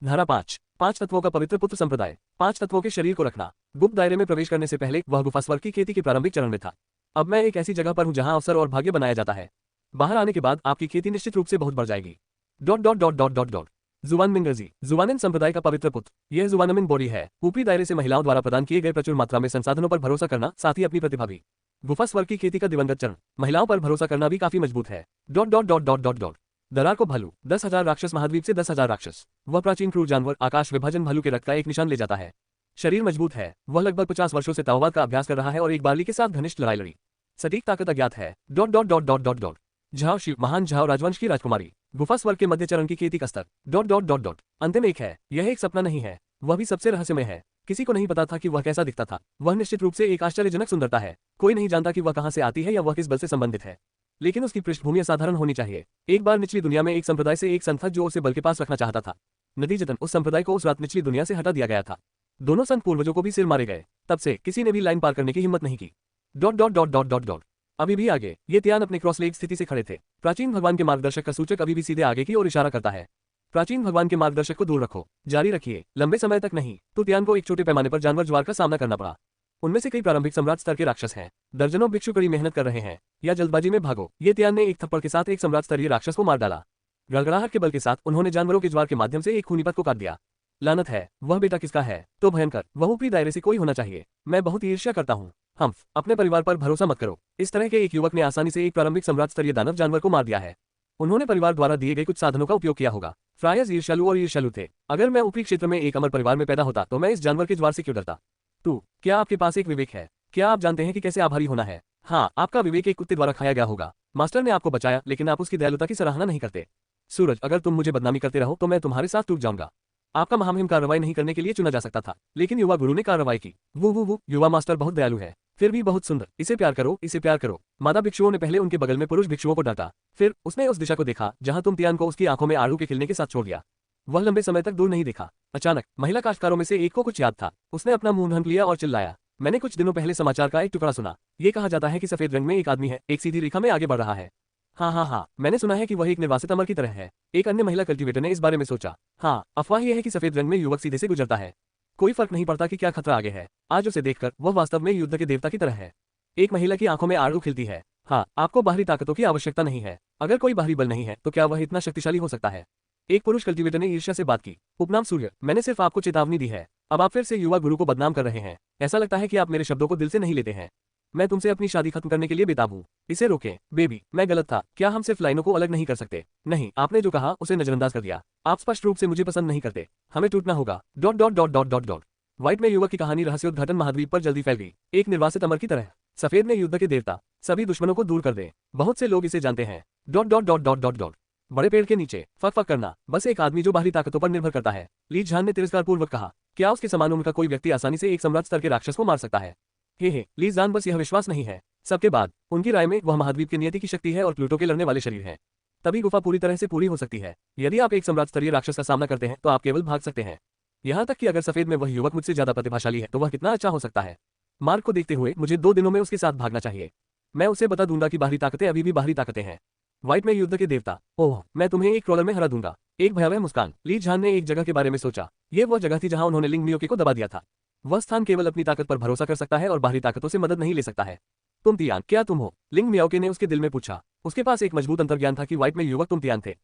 धारा 5 तत्वों का पवित्र पुत्र संप्रदाय। 5 तत्वों के शरीर को रखना। गुप्त दायरे में प्रवेश करने से पहले वह गुफा स्वर्ग की खेती के प्रारंभिक चरण में था। अब मैं एक ऐसी जगह पर हूं जहां अवसर और भाग्य बनाया जाता है। बाहर आने के बाद आपकी खेती निश्चित रूप से बहुत बढ़ जाएगी। जुवान मिंगर्जी, जुवानिन संप्रदाय का पवित्र पुत्र। यह जुवानमिन बॉडी है। ऊपरी दायरे से महिलाओं द्वारा प्रदान किए गए प्रचुर मात्रा में संसाधनों पर भरोसा करना, साथ ही अपनी प्रतिभा भी। गुफा स्वर्ग की खेती का दिवंगत चरण। महिलाओं पर भरोसा करना भी काफी मजबूत है। दरार को भालू। 10,000 राक्षस महाद्वीप से 10,000 राक्षस। वह प्राचीन क्रूर जानवर आकाश विभाजन भालू के रक्त का एक निशान ले जाता है। शरीर मजबूत है। वह लगभग 50 वर्षों से ताओवाद का अभ्यास कर रहा है और एक बाली के साथ घनिष्ठ लड़ाई लड़ी। सटीक ताकत अज्ञात है। झाओ शिव, महान झाओ राजवंश की राजकुमारी। गुफा स्वर्ग के मध्य चरण की खेती का स्तर। अंतिम एक है। यह एक सपना नहीं है, वह भी सबसे रहस्यमय है। किसी को नहीं पता था कि वह कैसा दिखता था। वह निश्चित रूप से एक आश्चर्यजनक सुंदरता है। कोई नहीं जानता कि वह कहां से आती है या वह किस बल से संबंधित है, लेकिन उसकी पृष्ठभूमि असाधारण होनी चाहिए। एक बार निचली दुनिया में एक संप्रदाय से एक संत था जो उसे बल के पास रखना चाहता था। नतीजतन उस संप्रदाय को उस रात निचली दुनिया से हटा दिया गया था। दोनों संत पूर्वजों को भी सिर मारे गए। तब से किसी ने भी लाइन पार करने की हिम्मत नहीं की। अभी भी आगे। ये त्यान अपने क्रॉस लेग स्थिति से खड़े थे। प्राचीन भगवान के मार्गदर्शक का सूचक अभी भी सीधे आगे की ओर इशारा करता है। प्राचीन भगवान के मार्गदर्शक को दूर रखो, जारी रखिए, लंबे समय तक नहीं। तो त्यान को एक छोटे पैमाने पर जानवर ज्वार का सामना करना पड़ा। उनमें से कई प्रारंभिक सम्राट स्तर के राक्षस हैं। दर्जनों भिक्षु कड़ी मेहनत कर रहे हैं, या जल्दबाजी में भागो। ये त्यान ने एक थप्पड़ के साथ एक सम्राट स्तरीय राक्षस को मार डाला। गड़गड़ाहट के बल के साथ उन्होंने जानवरों के ज्वार के माध्यम से एक खूनी पथ को काट दिया। लानत है, वह बेटा किसका है? तो भयंकर, वह ऊपरी दायरे से कोई होना चाहिए। मैं बहुत ईर्ष्या करता हूँ। हम्फ, अपने परिवार पर भरोसा मत करो। इस तरह के एक युवक ने आसानी से एक प्रारंभिक सम्राट स्तरीय दानव जानवर को मार दिया है। उन्होंने परिवार द्वारा दिए गए कुछ साधनों का उपयोग किया होगा। फ्रायज ईर्ष्यालु और ईर्ष्यालु थे। अगर मैं ऊपरी क्षेत्र में एक अमर परिवार में पैदा होता तो मैं इस जानवर के ज्वार से क्यों डरता? क्या आपके पास एक विवेक है? क्या आप जानते हैं कि कैसे आभारी होना है? हाँ, आपका विवेक एक कुत्ते द्वारा खाया गया होगा। मास्टर ने आपको बचाया, लेकिन आप उसकी दयालुता की सराहना नहीं करते। सूरज, अगर तुम मुझे बदनामी करते रहो तो मैं तुम्हारे साथ टूट जाऊंगा। आपका महामहिम कार्रवाई नहीं करने के लिए चुना जा सकता था, लेकिन युवा गुरु ने कार्रवाई की। वो युवा मास्टर बहुत दयालु है, फिर भी बहुत सुंदर। इसे प्यार करो, इसे प्यार करो। मादा भिक्षुओं ने पहले उनके बगल में पुरुष भिक्षुओं को डांटा, फिर उसने उस दिशा को देखा जहां तुम तियान को उसकी आंखों में आड़ू के खिलने के साथ छोड़ दिया। वह लंबे समय तक दूर नहीं देखा। अचानक महिला काश्तकारों में से एक को कुछ याद था। उसने अपना मुंह ढक लिया और चिल्लाया, मैंने कुछ दिनों पहले समाचार का एक टुकड़ा सुना। ये कहा जाता है कि सफेद रंग में एक आदमी है, एक सीधी रेखा में आगे बढ़ रहा है। हाँ, मैंने सुना है कि वह एक निर्वासित अमर की तरह है। एक अन्य महिला कल्टीवेटर ने इस बारे में सोचा। हाँ, अफवाह यह है कि सफेद रंग में युवक सीधे से गुजरता है। कोई फर्क नहीं पड़ता कि क्या खतरा आगे है। आज उसे देखकर वह वास्तव में युद्ध के देवता की तरह है। एक महिला की आंखों में आड़ू खिलती है। हाँ, आपको बाहरी ताकतों की आवश्यकता नहीं है। अगर कोई बाहरी बल नहीं है तो क्या वह इतना शक्तिशाली हो सकता है? एक पुरुष कल्टीवेटर ने ईर्ष्या से बात की। उपनाम सूर्य, मैंने सिर्फ आपको चेतावनी दी है। अब आप फिर से युवा गुरु को बदनाम कर रहे हैं। ऐसा लगता है कि आप मेरे शब्दों को दिल से नहीं लेते हैं। मैं तुमसे अपनी शादी खत्म करने के लिए बेताब हूँ। इसे रोकें। बेबी, मैं गलत था। क्या हम सिर्फ लाइनों को अलग नहीं कर सकते? नहीं, आपने जो कहा उसे नजरअंदाज कर दिया। आप स्पष्ट रूप से मुझे पसंद नहीं करते। हमें टूटना होगा। व्हाइट में युवक की कहानी रहस्योद्घाटन महाद्वीप पर जल्दी फैल गई, एक निर्वासित अमर की तरह। सफेद में युद्ध के देवता, सभी दुश्मनों को दूर कर दे। बहुत से लोग इसे जानते हैं। बड़े पेड़ के नीचे फक करना, बस एक आदमी जो बाहरी ताकतों पर निर्भर करता है। ली झान ने तिरस्कारपूर्वक कहा, क्या उसके समान उम्र का कोई व्यक्ति आसानी से एक सम्राट स्तर के राक्षस को मार सकता है? ली जान, बस यह विश्वास नहीं है। सबके बाद उनकी राय में वह महाद्वीप की नियति की शक्ति है और प्लूटो के लड़ने वाले शरीर हैं। तभी गुफा पूरी तरह से पूरी हो सकती है। यदि आप एक सम्राट स्तरीय राक्षस का सामना करते हैं तो आप केवल भाग सकते हैं। यहाँ तक कि अगर सफेद में वह युवक मुझसे ज्यादा प्रतिभाशाली है तो वह कितना अच्छा हो सकता है। मार्ग को देखते हुए मुझे 2 दिनों में उसके साथ भागना चाहिए। मैं उसे बता दूंगा कि बाहरी ताकतें अभी भी बाहरी ताकतें हैं। व्हाइट में युद्ध के देवता, ओह, मैं तुम्हें एक ट्रॉलर में हरा दूंगा। एक भयावह मुस्कान। ली झान ने एक जगह के बारे में सोचा। यह वह जगह थी जहां उन्होंने लिंग मियोके को दबा दिया था। वह स्थान केवल अपनी ताकत पर भरोसा कर सकता है और बाहरी ताकतों से मदद नहीं ले सकता है। तुम तियान, क्या तुम हो? लिंग मियाओके ने उसके दिल में पूछा। उसके पास एक मजबूत अंतर्ज्ञान था कि व्हाइट में युवक तुम तियान थे।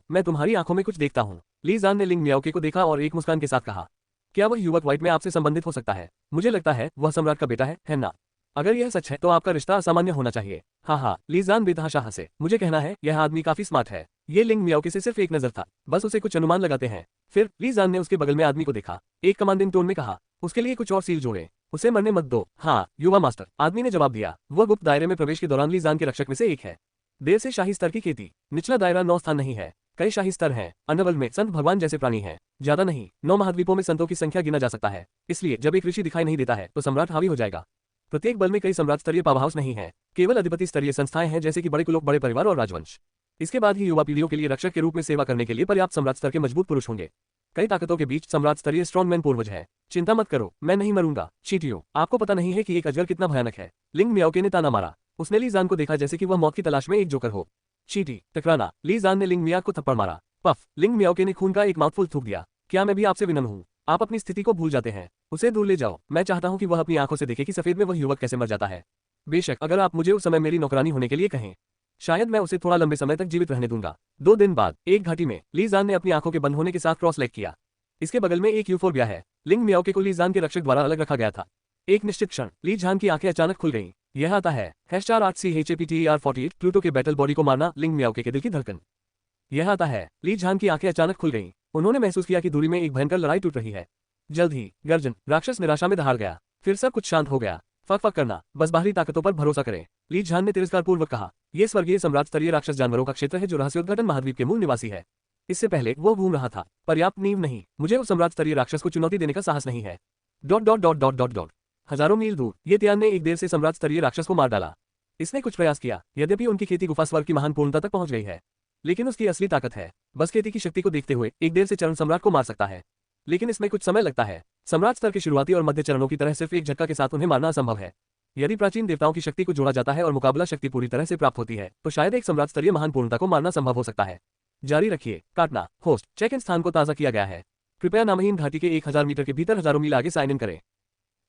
मैं तुम्हारी आंखों में कुछ देखता हूँ। ली जान ने लिंग मियाओके को देखा और एक मुस्कान के साथ कहा, क्या वह युवक व्हाइट में आपसे संबंधित हो सकता है? मुझे लगता है वह सम्राट का बेटा है ना? अगर यह सच है तो आपका रिश्ता असामान्य होना चाहिए। हाँ, ली जान बेतहाशा हंसे। मुझे कहना है यह आदमी काफी स्मार्ट है। ये लिंग मियाओके से सिर्फ एक नजर था, बस उसे कुछ अनुमान लगाते हैं। फिर ली जान ने उसके बगल में आदमी को देखा, एक कमांडिंग टोन में कहा, उसके लिए कुछ और सील जोड़े, उसे मरने मत दो। हाँ, युवा मास्टर, आदमी ने जवाब दिया। वह गुप्त दायरे में प्रवेश के दौरान ली जान के रक्षक में से एक है। देर से शाही स्तर की खेती। निचला दायरा 9 स्थान नहीं है, कई शाही स्तर हैं। अंडरवर्ल्ड में संत भगवान जैसे प्राणी हैं, ज्यादा नहीं। 9 महाद्वीपों में संतों की संख्या गिना जा सकता है। इसलिए जब एक ऋषि दिखाई नहीं देता है तो सम्राट हावी हो जाएगा। प्रत्येक बल में कई सम्राट स्तरीय पावर हाउस नहीं है, केवल अधिपति स्तरीय संस्थाएं हैं, जैसे कि बड़े कुलों, बड़े परिवार और राजवंश। इसके बाद ही युवा पीढ़ियों के लिए रक्षक के रूप में सेवा करने के लिए पर्याप्त सम्राट स्तर के मजबूत पुरुष होंगे। कई ताकतों के बीच सम्राट स्तरीय स्ट्रॉन्गमैन पूर्वज है। चिंता मत करो, मैं नहीं मरूंगा। चींटियों, आपको पता नहीं है कि एक अजगर कितना भयानक है। लिंग मियाओके ने ताना मारा। उसने ली जान को देखा जैसे कि वह मौत की तलाश में एक जोकर हो। चींटी, टकराना। ली जान ने लिंग मिया को थप्पड़ मारा। पफ, लिंग मियाओके ने खून का एक माउथफुल थूक दिया। क्या मैं भी आपसे विनम्र हूँ? आप अपनी स्थिति को भूल जाते हैं। उसे दूर ले जाओ। मैं चाहता हूँ कि वह अपनी आंखों से देखे कि सफेद में वह युवक कैसे मर जाता है। बेशक, अगर आप मुझे उस समय मेरी नौकरानी होने के लिए कहें, शायद मैं उसे थोड़ा लंबे समय तक जीवित रहने दूंगा। 2 दिन बाद एक घाटी में ली जान ने अपनी आंखों के बंद होने के साथ क्रॉस लेग किया। इसके बगल में एक यूफोर्बिया है। लिंग मियाओके को ली जान के रक्षक द्वारा अलग रखा गया था। एक निश्चित क्षण ली जान की आंखें अचानक खुल गईं। यह आता है #8CHAPTER48 प्लूटो के बैटल बॉडी को मारना। लिंग मियाओके के दिल की धड़कन। यह आता है ली जान की आंखें अचानक खुल गईं। उन्होंने महसूस किया कि दूरी में एक भयंकर लड़ाई टूट रही है। जल्द ही गर्जन। राक्षस निराशा में दहाड़ गया। फिर सब कुछ शांत हो गया। फक करना, बस बाहरी ताकतों पर भरोसा करें। ली झान ने तिरस्कारपूर्वक कहा, यह स्वर्गीय सम्राट स्तरीय राक्षस जानवरों का क्षेत्र है जो रहस्योद्घाटन महाद्वीप के मूल निवासी है। इससे पहले वो घूम रहा था। पर्याप्त नींव नहीं, मुझे उस सम्राट स्तरीय राक्षस को चुनौती देने का साहस नहीं है। हजारों मील दूर ये तियान ने एक देर से सम्राट स्तरीय राक्षस को मार डाला। इसने कुछ प्रयास किया, यद्यपि उनकी खेती गुफा स्वर्ग की महान पूर्णता तक पहुंच गई है, लेकिन उसकी असली ताकत है बस खेती की शक्ति को देखते हुए एक देर से चरण सम्राट को मार सकता है, लेकिन इसमें कुछ समय लगता है। सम्राट स्तर के शुरुआती और मध्य चरणों की तरह सिर्फ एक झटका के साथ उन्हें मारना असंभव है। यदि प्राचीन देवताओं की शक्ति को जोड़ा जाता है और मुकाबला शक्ति पूरी तरह से प्राप्त होती है तो शायद एक सम्राट स्तरीय महान पूर्णता को मारना संभव हो सकता है। जारी रखिए। काटना। होस्ट, चेक इन स्थान को ताज़ा किया गया है। कृपया नामहीन घाटी के 1000 मीटर के भीतर हजारों मील आगे साइन इन करें।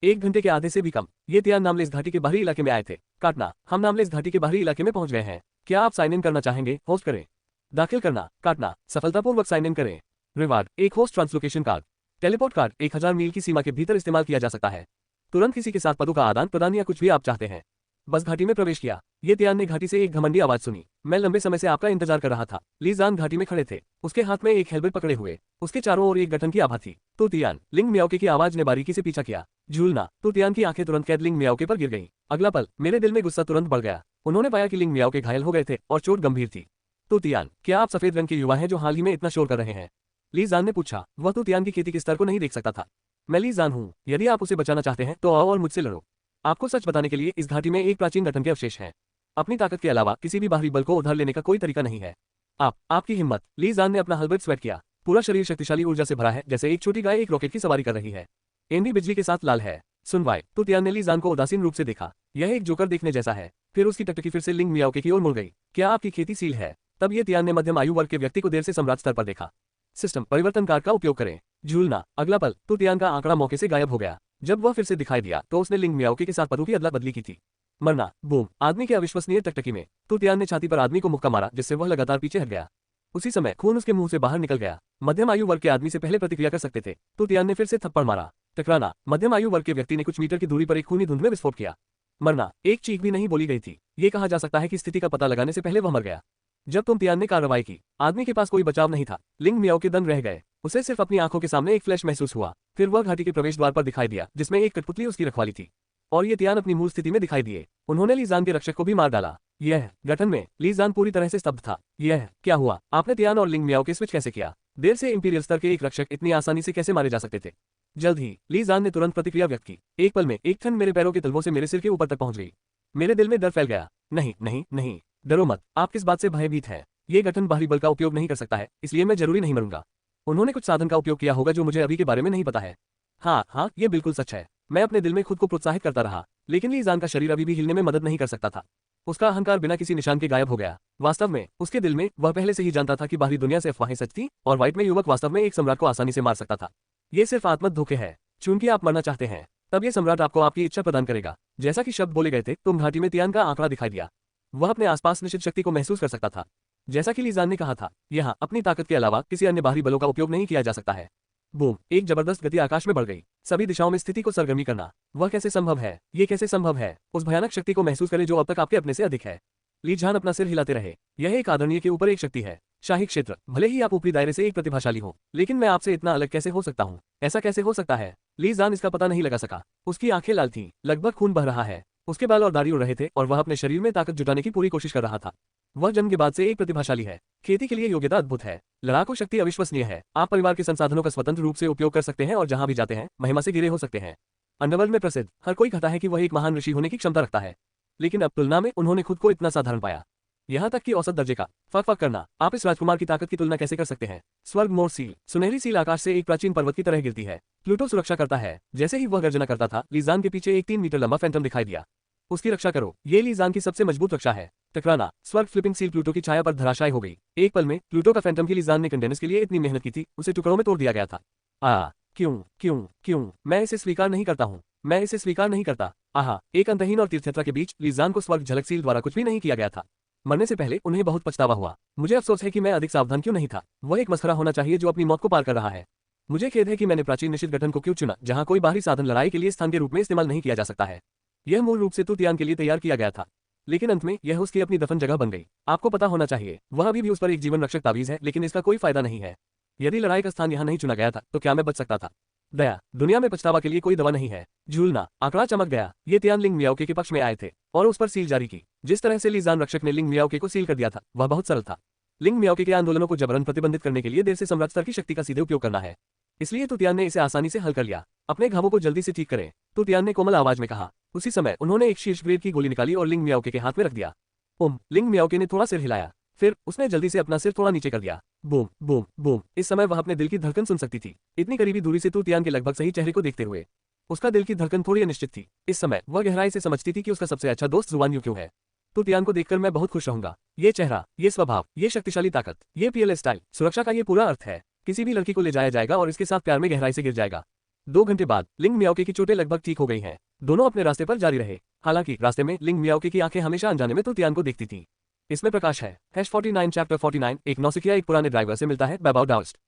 1 घंटे के आधे से भी कम। ये तियान नामलेस घाटी के बाहरी इलाके में आए थे। काटना। हम नामलेस घाटी के बाहरी इलाके में पहुंच गए हैं। क्या आप साइन इन करना चाहेंगे? होस्ट करें। दाखिल करना। काटना। सफलतापूर्वक साइन इन करें। रिवार्ड, एक host translocation card. Teleport card 1000 मील की सीमा के भीतर इस्तेमाल किया जा सकता है। तुरंत किसी के साथ पदों का आदान प्रदान या कुछ भी आप चाहते हैं। बस घाटी में प्रवेश किया। ये तियान ने घाटी से एक घमंडी आवाज सुनी। मैं लंबे समय से आपका इंतजार कर रहा था। ली जान घाटी में खड़े थे, उसके हाथ में एक हेलमेट पकड़े हुए, उसके चारों ओर एक गठन की आभा थी। तो तियान, लिंग मियाओके की आवाज ने बारीकी से पीछा किया। झूलना। तो तियान की आंखें तुरंत कैद लिंग मियाओके पर गिर गईं। अगला पल मेरे दिल में गुस्सा तुरंत बढ़ गया। उन्होंने पाया कि लिंग मियाओके घायल हो गए थे और चोट गंभीर थी। तो तियान, क्या आप सफेद रंग के युवा हैं जो हाल ही में इतना शोर कर रहे हैं? ली जान ने पूछा। वह तो तियान की खेती के स्तर को नहीं देख सकता था। मैं ली जान हूँ, यदि आप उसे बचाना चाहते हैं तो आओ और मुझसे लड़ो। आपको सच बताने के लिए इस घाटी में एक प्राचीन गठन के अवशेष हैं। अपनी ताकत के अलावा किसी भी बाहरी बल को उधार लेने का कोई तरीका नहीं है। आपकी हिम्मत। ली जान ने अपना हल्बर्ट स्वेट किया। पूरा शरीर शक्तिशाली ऊर्जा से भरा है, जैसे एक छोटी गाय एक रॉकेट की सवारी कर रही है। एंडी बिजली के साथ लाल है। सुनवाई। तो तियान ने ली जान को उदासीन रूप से देखा। यह एक जोकर देखने जैसा है। फिर उसकी टकटकी फिर से लिंग मियाओके की ओर मुड़ गई। क्या आपकी खेती सील है? तब ये तियान ने मध्यम आयु वर्ग के व्यक्ति को देर से सम्राट स्तर पर देखा। सिस्टम परिवर्तन कार्ड का उपयोग करें। झूलना। अगला पल तो तियान का आंकड़ा मौके से गायब हो गया। जब वह फिर से दिखाई दिया तो उसने लिंग मियाओके के साथ पदों की अदला बदली की थी। मरना। बूम। आदमी के अविश्वसनीय टकटकी में तो तियान ने छाती पर आदमी को मुक्का मारा, जिससे वह लगातार पीछे हट गया। उसी समय खून उसके मुंह से बाहर निकल गया। मध्यम आयु वर्ग के आदमी से पहले प्रतिक्रिया कर सकते थे। तो तियान ने फिर से थप्पड़ मारा। टकराना। मध्यम आयु वर्ग के व्यक्ति ने कुछ मीटर की दूरी पर एक खूनी धुंध में विस्फोट किया। मरना। एक चीख भी नहीं बोली गई थी। ये कहा जा सकता है कि स्थिति का पता लगाने से पहले वह मर गया। जब तुम तियान ने कार्रवाई की, आदमी के पास कोई बचाव नहीं था। लिंग मियाओके दंग रह गए। उसे सिर्फ अपनी आंखों के सामने एक फ्लैश महसूस हुआ। फिर वह घाटी के प्रवेश द्वार पर दिखाई दिया, जिसमें एक कठपुतली उसकी रखवाली थी। और ये तियान अपनी मूल स्थिति में दिखाई दिए। उन्होंने ली जान के रक्षक को भी मार डाला। यह गठन में ली जान पूरी तरह से स्तब्ध था। यह क्या हुआ? आपने तियान और लिंग मियाओके स्विच कैसे किया? देर से इंपीरियल स्तर के एक रक्षक इतनी आसानी से कैसे मारे जा सकते थे? जल्द ही ली जान ने तुरंत प्रतिक्रिया व्यक्त की। एक पल में एक ठंड मेरे पैरों के तलवों से मेरे सिर के ऊपर तक पहुंच गई। मेरे दिल में डर फैल गया। नहीं नहीं नहीं, डरो मत। आप किस बात से भयभीत हैं? ये गठन बाहरी बल का उपयोग नहीं कर सकता है, इसलिए मैं जरूरी नहीं मरूंगा। उन्होंने कुछ साधन का उपयोग किया होगा जो मुझे अभी के बारे में नहीं पता है। हाँ, ये बिल्कुल सच है। मैं अपने दिल में खुद को प्रोत्साहित करता रहा, लेकिन ली जान का शरीर अभी भी हिलने में मदद नहीं कर सकता था। उसका अहंकार बिना किसी निशान के गायब हो गया। वास्तव में उसके दिल में वह पहले से ही जानता था कि बाहरी दुनिया से अफवाहें सच थी और व्हाइट में युवक वास्तव में एक सम्राट को आसानी से मार सकता था। ये सिर्फ आत्म धोखे है। चूंकि आप मरना चाहते हैं, तब ये सम्राट आपको आपकी इच्छा प्रदान करेगा। जैसा कि शब्द बोले गए थे, तुम घाटी में तियान का आंकड़ा दिखाई दिया। वह अपने आसपास निश्चित शक्ति को महसूस कर सकता था। जैसा कि ली जान ने कहा था, यहाँ अपनी ताकत के अलावा किसी अन्य बाहरी बलों का उपयोग नहीं किया जा सकता है। बूम। एक जबरदस्त गति आकाश में बढ़ गई। सभी दिशाओं में स्थिति को सरगर्मी करना। वह कैसे संभव है? ये कैसे संभव है? उस भयानक शक्ति को महसूस करें जो अब तक आपके अपने से अधिक है। ली जान अपना सिर हिलाते रहे। यह एक आदरणीय के ऊपर एक शक्ति है। शाही क्षेत्र। भले ही आप ऊपरी दायरे से एक प्रतिभाशाली हो, लेकिन मैं आपसे इतना अलग कैसे हो सकता हूँ? ऐसा कैसे हो सकता है? ली जान इसका पता नहीं लगा सका। उसकी आंखें लाल थीं, लगभग खून बह रहा है। उसके बाल और दाढ़ी उड़ रहे थे और वह अपने शरीर में ताकत जुटाने की पूरी कोशिश कर रहा था। वह जन्म के बाद से एक प्रतिभाशाली है। खेती के लिए योग्यता अद्भुत है। लड़ाकू शक्ति अविश्वसनीय है। आप परिवार के संसाधनों का स्वतंत्र रूप से उपयोग कर सकते हैं और जहां भी जाते हैं महिमा से घिरे हो सकते हैं। अंडरवर्ल्ड में प्रसिद्ध हर कोई कहता है कि वह एक महान ऋषि होने की क्षमता रखता है, लेकिन अब तुलना में उन्होंने खुद को इतना साधारण पाया। यहाँ तक कि औसत दर्जे का फक करना। आप इस राजकुमार की ताकत की तुलना कैसे कर सकते हैं? स्वर्ग मोर सील। सुनहरी सील आकाश से एक प्राचीन पर्वत की तरह गिरती है। प्लूटो सुरक्षा करता है। जैसे ही वह गर्जना करता था, ली जान के पीछे एक 3 मीटर लंबा फैंटम दिखाई दिया। उसकी रक्षा करो। ये ली जान की सबसे मजबूत रक्षा है। टकराना। स्वर्ग फ्लिपिंग सील प्लूटो की छाया पर धराशायी हो गई। एक पल में प्लूटो का फैंटम की ली जान ने कंटेनर्स के लिए इतनी मेहनत की थी, उसे टुकड़ों में तोड़ दिया गया था। क्यों? मैं इसे स्वीकार नहीं करता हूँ। मैं इसे स्वीकार नहीं करता। आहा। एक अंतहीन और तीर्थयात्रा के बीच ली जान को स्वर्ग झलक सील द्वारा कुछ भी नहीं किया गया था। मरने से पहले उन्हें बहुत पछतावा हुआ। मुझे अफसोस है कि मैं अधिक सावधान क्यों नहीं था। वह एक मसखरा होना चाहिए जो अपनी मौत को पार कर रहा है। मुझे खेद है कि मैंने प्राचीन निश्चित गठन को क्यों चुना, जहां कोई बाहरी साधन लड़ाई के लिए स्थान के रूप में इस्तेमाल नहीं किया जा सकता है। यह मूल रूप से तू तियान के लिए तैयार किया गया था, लेकिन अंत में यह उसकी अपनी दफन जगह बन गई। आपको पता होना चाहिए, वह अभी भी उस पर एक जीवन रक्षक तावीज है, लेकिन इसका कोई फायदा नहीं है। यदि लड़ाई का स्थान यहाँ नहीं चुना गया था तो क्या मैं बच सकता था? दया। दुनिया में पछतावा के लिए कोई दवा नहीं है। झूलना। आंकड़ा चमक गया। ये तियान लिंग मियाओके के पक्ष में आए थे और उस पर सील जारी की। जिस तरह से ली जान रक्षक ने लिंग मियाओके को सील कर दिया था, वह बहुत सरल था। लिंग मियाओके के आंदोलनों को जबरन प्रतिबंधित करने के लिए देर से सम्राट स्तर की शक्ति का सीधे उपयोग करना है, इसलिए तो तियान ने इसे आसानी से हल कर लिया। अपने घावों को जल्दी से ठीक करें, तो तियान ने कोमल आवाज में कहा। उसी समय उन्होंने एक शीर्ष ग्रेड की गोली निकाली और लिंग मियाओके के हाथ में रख दिया। लिंग मियाओके ने थोड़ा सिर हिलाया, फिर उसने जल्दी से अपना सिर थोड़ा नीचे कर दिया। Boom boom boom. इस समय वह अपने दिल की धड़कन सुन सकती थी, इतनी करीबी दूरी से तू तियान के लगभग सही चेहरे को देखते हुए। उसका दिल की धड़कन थोड़ी अनिश्चित थी। इस समय वह गहराई से समझती थी कि उसका सबसे अच्छा दोस्त जुआन यू क्यों है। तो तियान को देखकर मैं बहुत खुश रहूंगा। ये चेहरा, ये स्वभाव, ये शक्तिशाली ताकत, ये पीएल स्टाइल, सुरक्षा का ये पूरा अर्थ है। किसी भी लड़की को ले जाया जाएगा और इसके साथ प्यार में गहराई से गिर जाएगा। 2 घंटे बाद लिंग मियाओके की चोटें लगभग ठीक हो गई हैं। दोनों अपने रास्ते पर जारी रहे। हालांकि रास्ते में लिंग मियाओके की आंखें हमेशा अनजाने में तो तियान को देखती थीं। इसमें प्रकाश है। #49 चैप्टर 49। एक नौसिखिया एक पुराने ड्राइवर से मिलता है बैबाओ डाउस्ट।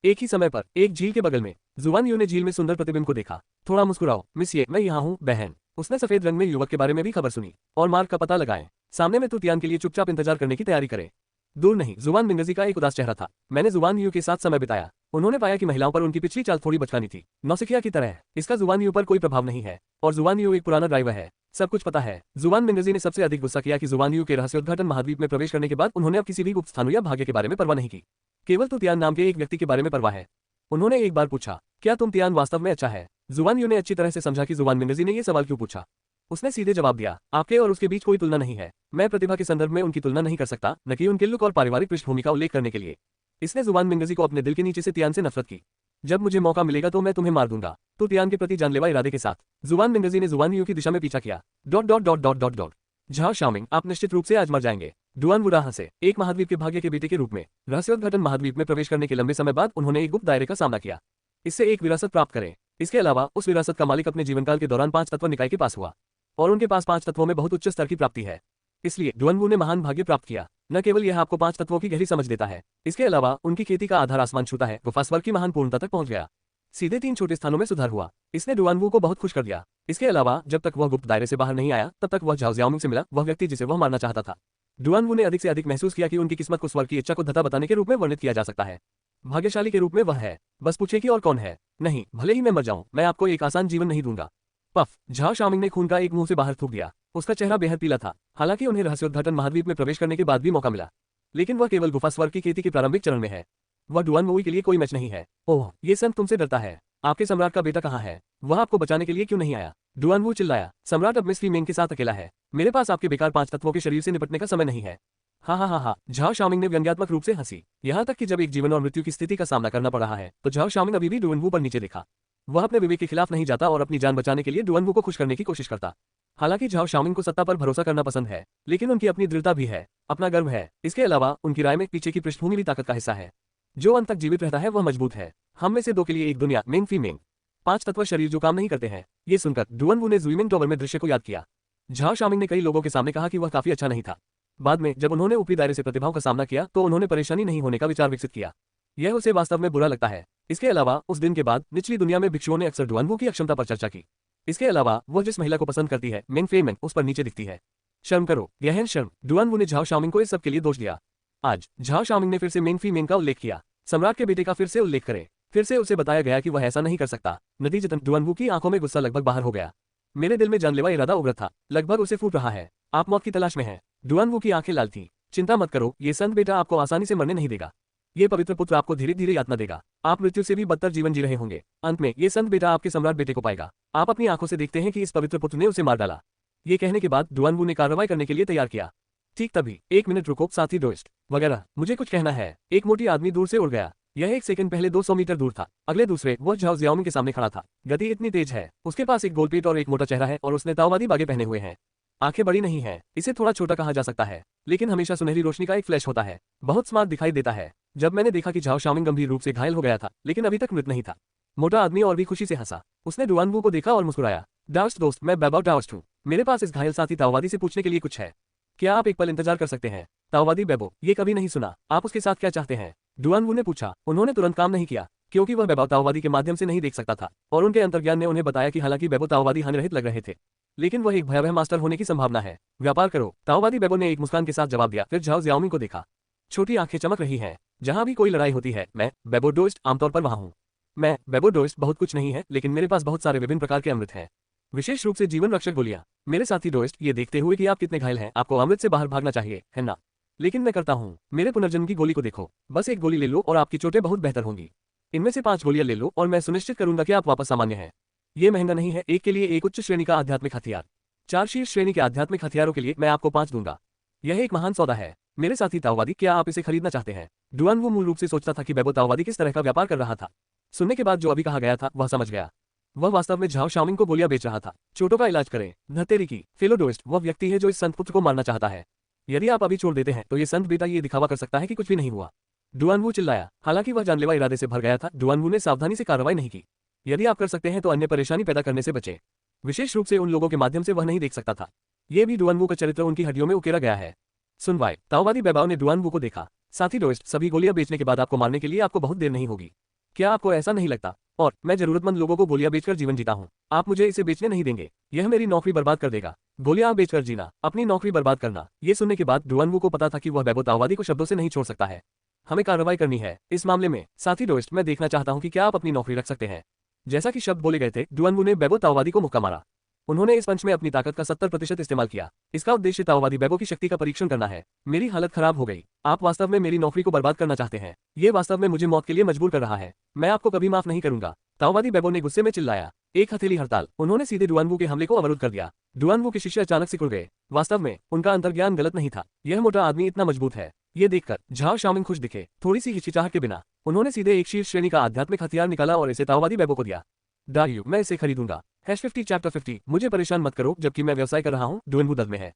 एक ही समय पर एक झील के बगल में जुआन यू ने झील में सुंदर प्रतिबिंब को देखा। थोड़ा मुस्कुराओ मिसिए, मैं यहाँ हूँ बहन। उसने सफेद रंग में युवक के बारे में भी खबर सुनी और मार्ग का पता लगाए। सामने में तू तियान के लिए चुपचाप इंतजार करने की तैयारी करे। दूर नहीं, जुबान मिंगजी का एक उदास चेहरा था। मैंने जुबान यू के साथ समय बिताया। उन्होंने पाया कि महिलाओं पर उनकी पिछली चाल थोड़ी बचकानी थी, नौसिखिया की तरह। इसका जुबान यू पर कोई प्रभाव नहीं है और जुबान यू एक पुराना ड्राइवर है, सब कुछ पता है। जुबान मिंगजी ने सबसे अधिक गुस्सा किया कि जुबान यू के रहस्योद्घाटन महाद्वीप में प्रवेश करने के बाद उन्होंने अब किसी भी गुप्त स्थानों या भाग्य के बारे में परवाह नहीं की, केवल तू तियान नाम के एक व्यक्ति के बारे में परवाह है। उन्होंने एक बार पूछा, क्या तुम तियान वास्तव में अच्छा है? जुबान यू ने अच्छी तरह से समझा कि जुबान मिंगजी ने यह सवाल क्यों पूछा। उसने सीधे जवाब दिया, आपके और उसके बीच कोई तुलना नहीं है। मैं प्रतिभा के संदर्भ में उनकी तुलना नहीं कर सकता, न कि उनके लुक और पारिवारिक पृष्ठभूमि का उल्लेख करने के लिए। इसने जुबान मिंगजी को अपने दिल के नीचे से तियान से नफरत की। जब मुझे मौका मिलेगा तो मैं तुम्हें मार दूंगा, तो तियान के प्रति जानलेवा इरादे के साथ जुबान मिंगजी ने जुबान यू की दिशा में पीछा किया। Dot dot dot dot dot dot Zhao Shaoming, आप निश्चित रूप से आज मर जाएंगे। डुआन वू राह से एक महाद्वीप के भाग्य के बेटे के रूप में रहस्योद्घाटन महाद्वीप में प्रवेश करने के लंबे समय बाद उन्होंने एक गुप्त दायरे का सामना किया। इससे एक विरासत प्राप्त करें। इसके अलावा उस विरासत का मालिक अपने जीवनकाल के दौरान 5 तत्व निकाय के पास हुआ और उनके पास 5 तत्वों में बहुत उच्च स्तर की प्राप्ति है। इसलिए डुआन वू ने महान भाग्य प्राप्त किया। न केवल यह आपको 5 तत्वों की गहरी समझ देता है, इसके अलावा उनकी खेती का आधार आसमान छूता है, गुफा स्वर की महान पूर्णता तक पहुंच गया। सीधे 3 छोटे स्थानों में सुधार हुआ। इसने डुआन वू को बहुत खुश कर दिया। इसके अलावा जब तक वह गुप्त दायरे से बाहर नहीं आया तब तक वह झाओ जियाओमिंग से मिला, वह व्यक्ति जिसे वह मारना चाहता था। डुआन वू ने अधिक से अधिक महसूस किया कि उनकी किस्मत को स्वर की इच्छा को धता बताने के रूप में वर्णित किया जा सकता है। भाग्यशाली के रूप में वह है। बस पूछे कि और कौन है? नहीं, भले ही मैं मर जाऊं, मैं आपको एक आसान जीवन नहीं दूंगा। पफ, झाओ शाओमिंग ने खून का एक मुंह से बाहर थूक दिया। उसका चेहरा बेहद पीला था। हालांकि उन्हें रहस्योद्घाटन महाद्वीप में प्रवेश करने के बाद भी मौका मिला, लेकिन वह केवल गुफा स्वर की खेती के प्रारंभिक चरण में है। वह डुआन वू के लिए कोई मैच नहीं है। ओह, ये संत तुमसे डरता है। आपके सम्राट का बेटा कहाँ है? वह आपको बचाने के लिए क्यों नहीं आया? डुआन वू चिल्लाया। सम्राट अब मिस फी मेंग के साथ अकेला है। मेरे पास आपके बेकार 5 तत्वों के शरीर से निपटने का समय नहीं है। हाँ हाँ हाँ हाँ, झाओ शाओमिंग ने व्यंग्यात्मक रूप से हंसी। यहाँ तक कि जब एक जीवन और मृत्यु की स्थिति का सामना करना पड़ रहा है तो झाओ शाओमिंग अभी भी डुआन वू पर नीचे देखा। वह अपने विवेक के खिलाफ नहीं जाता और अपनी जान बचाने के लिए डुआन वू को खुश करने की कोशिश करता। हालांकि झाओ शाओमिंग को सत्ता पर भरोसा करना पसंद है, लेकिन उनकी अपनी दृढ़ता भी है, अपना गर्व है। इसके अलावा उनकी राय में पीछे की पृष्ठभूमि भी ताकत का हिस्सा है। जो अंत तक जीवित रहता है वह मजबूत है। हम में से 2 के लिए एक दुनिया, मेंग फी मेंग। 5 तत्व शरीर जो काम नहीं करते हैं। ये सुनकर डुआन वू ने जुइमिंग टॉवर में दृश्य को याद किया। झाओ शाओमिंग ने कई लोगों के सामने कहा कि वह काफी अच्छा नहीं था। बाद में जब उन्होंने ऊपरी दायरे से प्रतिभाओं का सामना किया तो उन्होंने परेशानी नहीं होने का विचार विकसित किया। यह उसे वास्तव में बुरा लगता है। इसके अलावा उस दिन के बाद निचली दुनिया में भिक्षुओं ने अक्सर डुआन वू की अक्षमता पर चर्चा की। इसके अलावा वह जिस महिला को पसंद करती है, मेंग फे मेंग, उस पर नीचे दिखती है। शर्म करो, गहन शर्म। डुआन वू ने झाओ शाओमिंग को इस सब के लिए दोष दिया। आज झाओ शाओमिंग ने फिर से मेंग फी मेंग का उल्लेख किया। सम्राट के बेटे का फिर से उल्लेख करें। फिर से उसे बताया गया कि वह ऐसा नहीं कर सकता। नतीजतन डुआन वू की आंखों में गुस्सा लगभग बाहर हो गया। मेरे दिल में जानलेवा इरादा उभरा था, लगभग उसे फूट रहा है। आप मौत की तलाश में हैं। डुआन वू की आंखें लाल थीं। चिंता मत करो, ये संत बेटा आपको आसानी से मरने नहीं देगा। ये पवित्र पुत्र आपको धीरे धीरे यातना देगा। आप मृत्यु से भी बदतर जीवन जी रहे होंगे। अंत में ये संत बेटा आपके सम्राट बेटे को पाएगा। आप अपनी आंखों से देखते हैं कि इस पवित्र पुत्र ने उसे मार डाला। ये कहने के बाद डुआन वू ने कार्रवाई करने के लिए तैयार किया। ठीक तभी, 1 मिनट रुको, साथी डोइस्ट वगैरह, मुझे कुछ कहना है। एक मोटी आदमी दूर से उड़ गया। यह 1 सेकंड पहले 200 मीटर दूर था। अगले दूसरे वह झाओ जियाओमिंग के सामने खड़ा था। गति इतनी तेज है। उसके पास एक गोलपीट और एक मोटा चेहरा है और उसने ताओवादी बागे पहने हुए हैं। आंखें बड़ी नहीं है, इसे थोड़ा छोटा कहा जा सकता है, लेकिन हमेशा सुनहरी रोशनी का एक फ्लैश होता है। बहुत स्मार्ट दिखाई देता है। जब मैंने देखा कि झाओ शाओमिंग गंभीर रूप से घायल हो गया था, लेकिन अभी तक मृत नहीं था, मोटा आदमी और भी खुशी से हंसा। उसने डुआन वू को देखा और मुस्कुराया। डाउस्ट दोस्त, मैं बेबो डाउस्ट हूँ। मेरे पास इस घायल साथी ताओवादी से पूछने के लिए कुछ है। क्या आप एक पल इंतजार कर सकते हैं? ताओवादी बेबो, ये कभी नहीं सुना। आप उसके साथ क्या चाहते हैं? डुआन वू ने पूछा। उन्होंने तुरंत काम नहीं किया, क्योंकि वह बेबो ताओवादी के माध्यम से नहीं देख सकता था, और उनके अंतर्ज्ञान ने उन्हें बताया कि हालांकि बेबो ताओवादी हानिरहित लग रहे थे, लेकिन वह एक भयावह मास्टर होने की संभावना है। व्यापार करो, ताओवादी बेबो ने एक मुस्कान के साथ जवाब दिया। फिर झाओ जियाओमिंग को देखा। छोटी आंखें चमक रही हैं। जहां भी कोई लड़ाई होती है, मैं बेबो डोइस्ट आमतौर पर वहां हूं। मैं बेबो डोइस्ट बहुत कुछ नहीं है, लेकिन मेरे पास बहुत सारे विभिन्न प्रकार के अमृत हैं, विशेष रूप से जीवन रक्षक गोलियां। मेरे साथी डोइस्ट, ये देखते हुए कि आप कितने घायल हैं, आपको अमृत से बाहर भागना चाहिए, है ना? लेकिन मैं करता हूँ। मेरे पुनर्जन्म की गोली को देखो। बस एक गोली ले लो और आपकी चोटें बहुत बेहतर होंगी। इनमें से 5 गोलियां ले लो और मैं सुनिश्चित करूंगा कि आप वापस सामान्य हैं। ये महंगा नहीं है, एक के लिए एक उच्च श्रेणी का आध्यात्मिक हथियार। 4 शीर्ष श्रेणी के आध्यात्मिक हथियारों के लिए मैं आपको 5 दूंगा। यह एक महान सौदा है। मेरे साथी ताओवादी, क्या आप इसे खरीदना चाहते हैं? डुआन वू मूल रूप से सोचता था कि बेबो ताओवादी किस तरह का व्यापार कर रहा था। सुनने के बाद जो अभी कहा गया था वह समझ गया। वह वास्तव में झाओ शाओमिंग को गोलियां बेच रहा था। चोटों का इलाज करें। धतेरी की फेलोडोइस्ट, वह व्यक्ति है जो इस संत पुत्र को मारना चाहता है। यदि आप अभी छोड़ देते हैं तो ये संत बेटा ये दिखावा कर सकता है कि कुछ भी नहीं हुआ। डुआन वू चिल्लाया। हालांकि वह जानलेवा इरादे से भर गया था, डुआन वू ने सावधानी से कार्रवाई नहीं की। यदि आप कर सकते हैं तो अन्य परेशानी पैदा करने से बचें, विशेष रूप से उन लोगों के माध्यम से वह नहीं देख सकता था। ये भी डुआन वू का चरित्र उनकी हड्डियों में उकेरा गया है। सुनवाई, ताओवादी बेबाओ ने डुआन वू को देखा। साथी डोइस्ट, सभी गोलियां बेचने के बाद आपको मारने के लिए आपको बहुत देर नहीं होगी। क्या आपको ऐसा नहीं लगता? और मैं जरूरतमंद लोगों को गोलियां बेचकर जीवन जीता हूँ। आप मुझे इसे बेचने नहीं देंगे, यह मेरी नौकरी बर्बाद कर देगा। गोलियां बेचकर जीना, अपनी नौकरी बर्बाद करना। ये सुनने के बाद डुआनवू को पता था कि वह बैबो ताओवादी को शब्दों से नहीं छोड़ सकता है। हमें कार्रवाई करनी है इस मामले में। साथी दोस्त, मैं देखना चाहता हूँ कि क्या आप अपनी नौकरी रख सकते हैं। जैसा कि शब्द बोले गए थे, डुआनवू ने बैबो ताओवादी को मुक्का मारा। उन्होंने इस पंच में अपनी ताकत का 70% इस्तेमाल किया। इसका उद्देश्य ताओवादी बैबो की शक्ति का परीक्षण करना है। मेरी हालत खराब हो गई। आप वास्तव में मेरी नौकरी को बर्बाद करना चाहते हैं। ये वास्तव में मुझे मौत के लिए मजबूर कर रहा है। मैं आपको कभी माफ नहीं करूंगा। ताओवादी बैबो ने गुस्से में चिल्लाया। एक हथेली हड़ताल। उन्होंने सीधे डुआनवू के हमले को अवरुद्ध कर दिया। डुआनवू के शिष्य अचानक सिकुड़ गए। वास्तव में उनका अंतर्ज्ञान गलत नहीं था। यह मोटा आदमी इतना मजबूत है। ये देखकर झाओ शाओमिंग खुश दिखे, थोड़ी सी हिचकिचाहट के बिना। उन्होंने सीधे एक शीर्ष श्रेणी का आध्यात्मिक हथियार निकाला और इसे ताओवादी बैबो को दिया। डार्यू, मैं इसे खरीदूंगा। #50 चैप्टर 50। मुझे परेशान मत करो जबकि मैं व्यवसाय कर रहा हूँ। डुआनवू दर्द में है।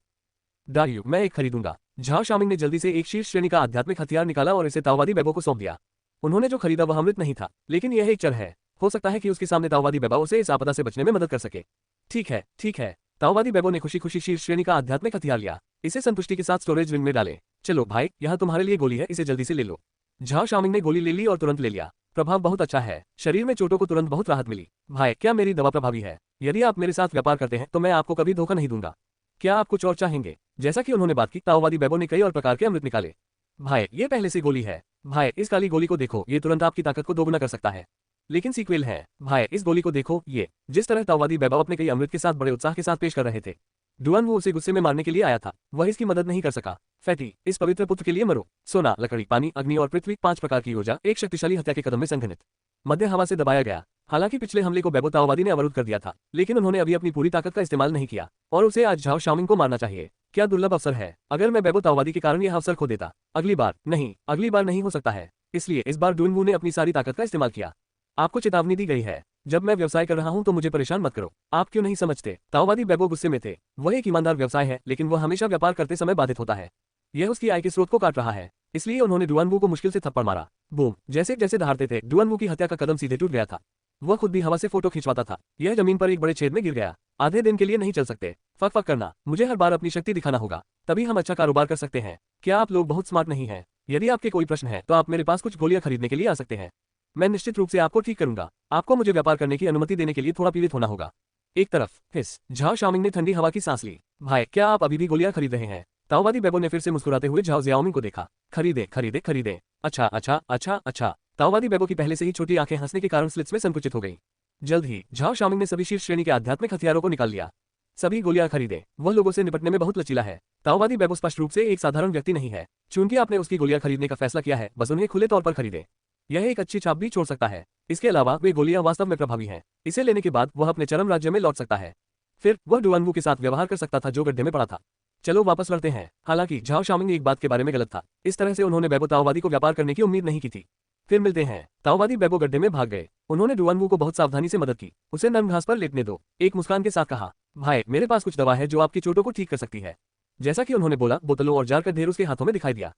डार्यू, मैं एक खरीदूंगा। झाओ शाओमिंग ने जल्दी से एक शीर्ष श्रेणी का आध्यात्मिक हथियार निकाला और इसे ताओवादी बैबो को सौंप दिया। उन्होंने जो खरीदा वह अमृत नहीं था, लेकिन यह एक चर है। हो सकता है कि उसके सामने ताओवादी बैबो उसे इस आपदा से बचने में मदद कर सके। ठीक है, ठीक है। ताओवादी बैबो ने खुशी खुशी शीर्ष श्रेणी का आध्यात्मिक हथियार लिया। इसे संतुष्टि के साथ स्टोरेज रिंग में डाले। चलो भाई, यह तुम्हारे लिए गोली है, इसे जल्दी से ले लो। झाओ शाओमिंग ने गोली ले ली और तुरंत ले लिया। प्रभाव बहुत अच्छा है। शरीर में चोटों को तुरंत बहुत राहत मिली। भाई, क्या मेरी दवा प्रभावी है? यदि आप मेरे साथ व्यापार करते हैं तो मैं आपको कभी धोखा नहीं दूंगा। क्या आप कुछ और चाहेंगे? जैसा कि उन्होंने बात की, ताओवादी बैबो ने कई और प्रकार के अमृत निकाले। भाई, ये पहले से गोली है। भाई, इस काली गोली को देखो, ये तुरंत आपकी ताकत को दोगुना कर सकता है। लेकिन सीक्वेल है। भाई, इस गोली को देखो, ये जिस तरह ताओवादी बैबो अपने कई अमृत के साथ बड़े उत्साह के साथ पेश कर रहे थे। डुआनवू उसे गुस्से में मारने के लिए आया था। वह इसकी मदद नहीं कर सका। फैटी, इस पवित्र पुत्र के लिए मरो। सोना, लकड़ी, पानी, अग्नि और पृथ्वी, 5 प्रकार की ऊर्जा एक शक्तिशाली हत्या के कदम में संघनित। मध्य हवा से दबाया गया। हालांकि पिछले हमले को बैबो ताओवादी ने अवरुद्ध कर दिया था, लेकिन उन्होंने अभी अपनी पूरी ताकत का इस्तेमाल नहीं किया और उसे आज झाओ शाओमिंग को मारना चाहिए। क्या दुर्लभ अवसर है। अगर मैं बैबो ताओवादी के कारण यह अवसर खो देता। अगली बार नहीं हो सकता है। इसलिए इस बार डुआनवू ने अपनी सारी ताकत का इस्तेमाल किया। आपको चेतावनी दी गई है। जब मैं व्यवसाय कर रहा हूं तो मुझे परेशान मत करो। आप क्यों नहीं समझते? ताओवादी बैबो गुस्से में थे। वह एक ईमानदार व्यवसाय है, लेकिन वह हमेशा व्यापार करते समय बाधित होता है। यह उसकी आय के स्रोत को काट रहा है। इसलिए उन्होंने डुआनवू को मुश्किल से थप्पड़ मारा। बूम, जैसे जैसे दहाड़ते थे, डुआनवू की हत्या का कदम सीधे टूट गया था। वह खुद भी हवा से फोटो खिंचवाता था। यह जमीन पर एक बड़े छेद में गिर गया। आधे दिन के लिए नहीं चल सकते। फक फक करना, मुझे हर बार अपनी शक्ति दिखाना होगा, तभी हम अच्छा कारोबार कर सकते हैं। क्या आप लोग बहुत स्मार्ट नहीं हैं? यदि आपके कोई प्रश्न है तो आप मेरे पास कुछ गोलियां खरीदने के लिए आ सकते हैं। मैं निश्चित रूप से आपको ठीक करूंगा। आपको मुझे व्यापार करने की अनुमति देने के लिए थोड़ा पीड़ित होना होगा। एक तरफ हिस, झाओ शाओमिंग ने ठंडी हवा की सांस ली। भाई, क्या आप अभी भी गोलियां खरीद रहे हैं? ताओवादी बैबो ने फिर से मुस्कुराते हुए झाओ जियाओमिंग को देखा। खरीदे खरीदे खरीदे। अच्छा अच्छा अच्छा अच्छा। ताओवादी बैबो की पहले से ही छोटी आंखें हंसने के कारण स्लिट्स में संकुचित हो गई। जल्द ही झाओ शाओमिंग ने सभी शीर्ष श्रेणी के आध्यात्मिक हथियारों को निकाल लिया। सभी गोलियां खरीदे। वह लोगों से निपटने में बहुत लचीला है। ताओवादी बैबो स्पष्ट रूप से एक साधारण व्यक्ति नहीं है। चूंकि आपने उसकी गोलियां खरीदने का फैसला किया है, बस उन्हें खुले तौर पर खरीदे। यह एक अच्छी छाप भी छोड़ सकता है। इसके अलावा वे गोलियां वास्तव में प्रभावी हैं। इसे लेने के बाद वह अपने चरम राज्य में लौट सकता है। फिर वह डुआनवू के साथ व्यवहार कर सकता था जो गड्ढे में पड़ा था। चलो वापस लड़ते हैं। हालांकि झाओ शाओमिंग एक बात के बारे में गलत था। इस तरह से उन्होंने बैबो ताओवादी को व्यापार करने की उम्मीद नहीं की थी। फिर मिलते हैं। ताओवादी बैबो गड्ढे में भाग गए। उन्होंने डुआनवू को बहुत सावधानी से मदद की। उसे नर्म घास पर लेटने दो। एक मुस्कान के साथ कहा, भाई, मेरे पास कुछ दवा है जो आपकी चोटों को ठीक कर सकती है। जैसा कि उन्होंने बोला, बोतलों और जार का ढेर उसके हाथों में दिखाई दिया।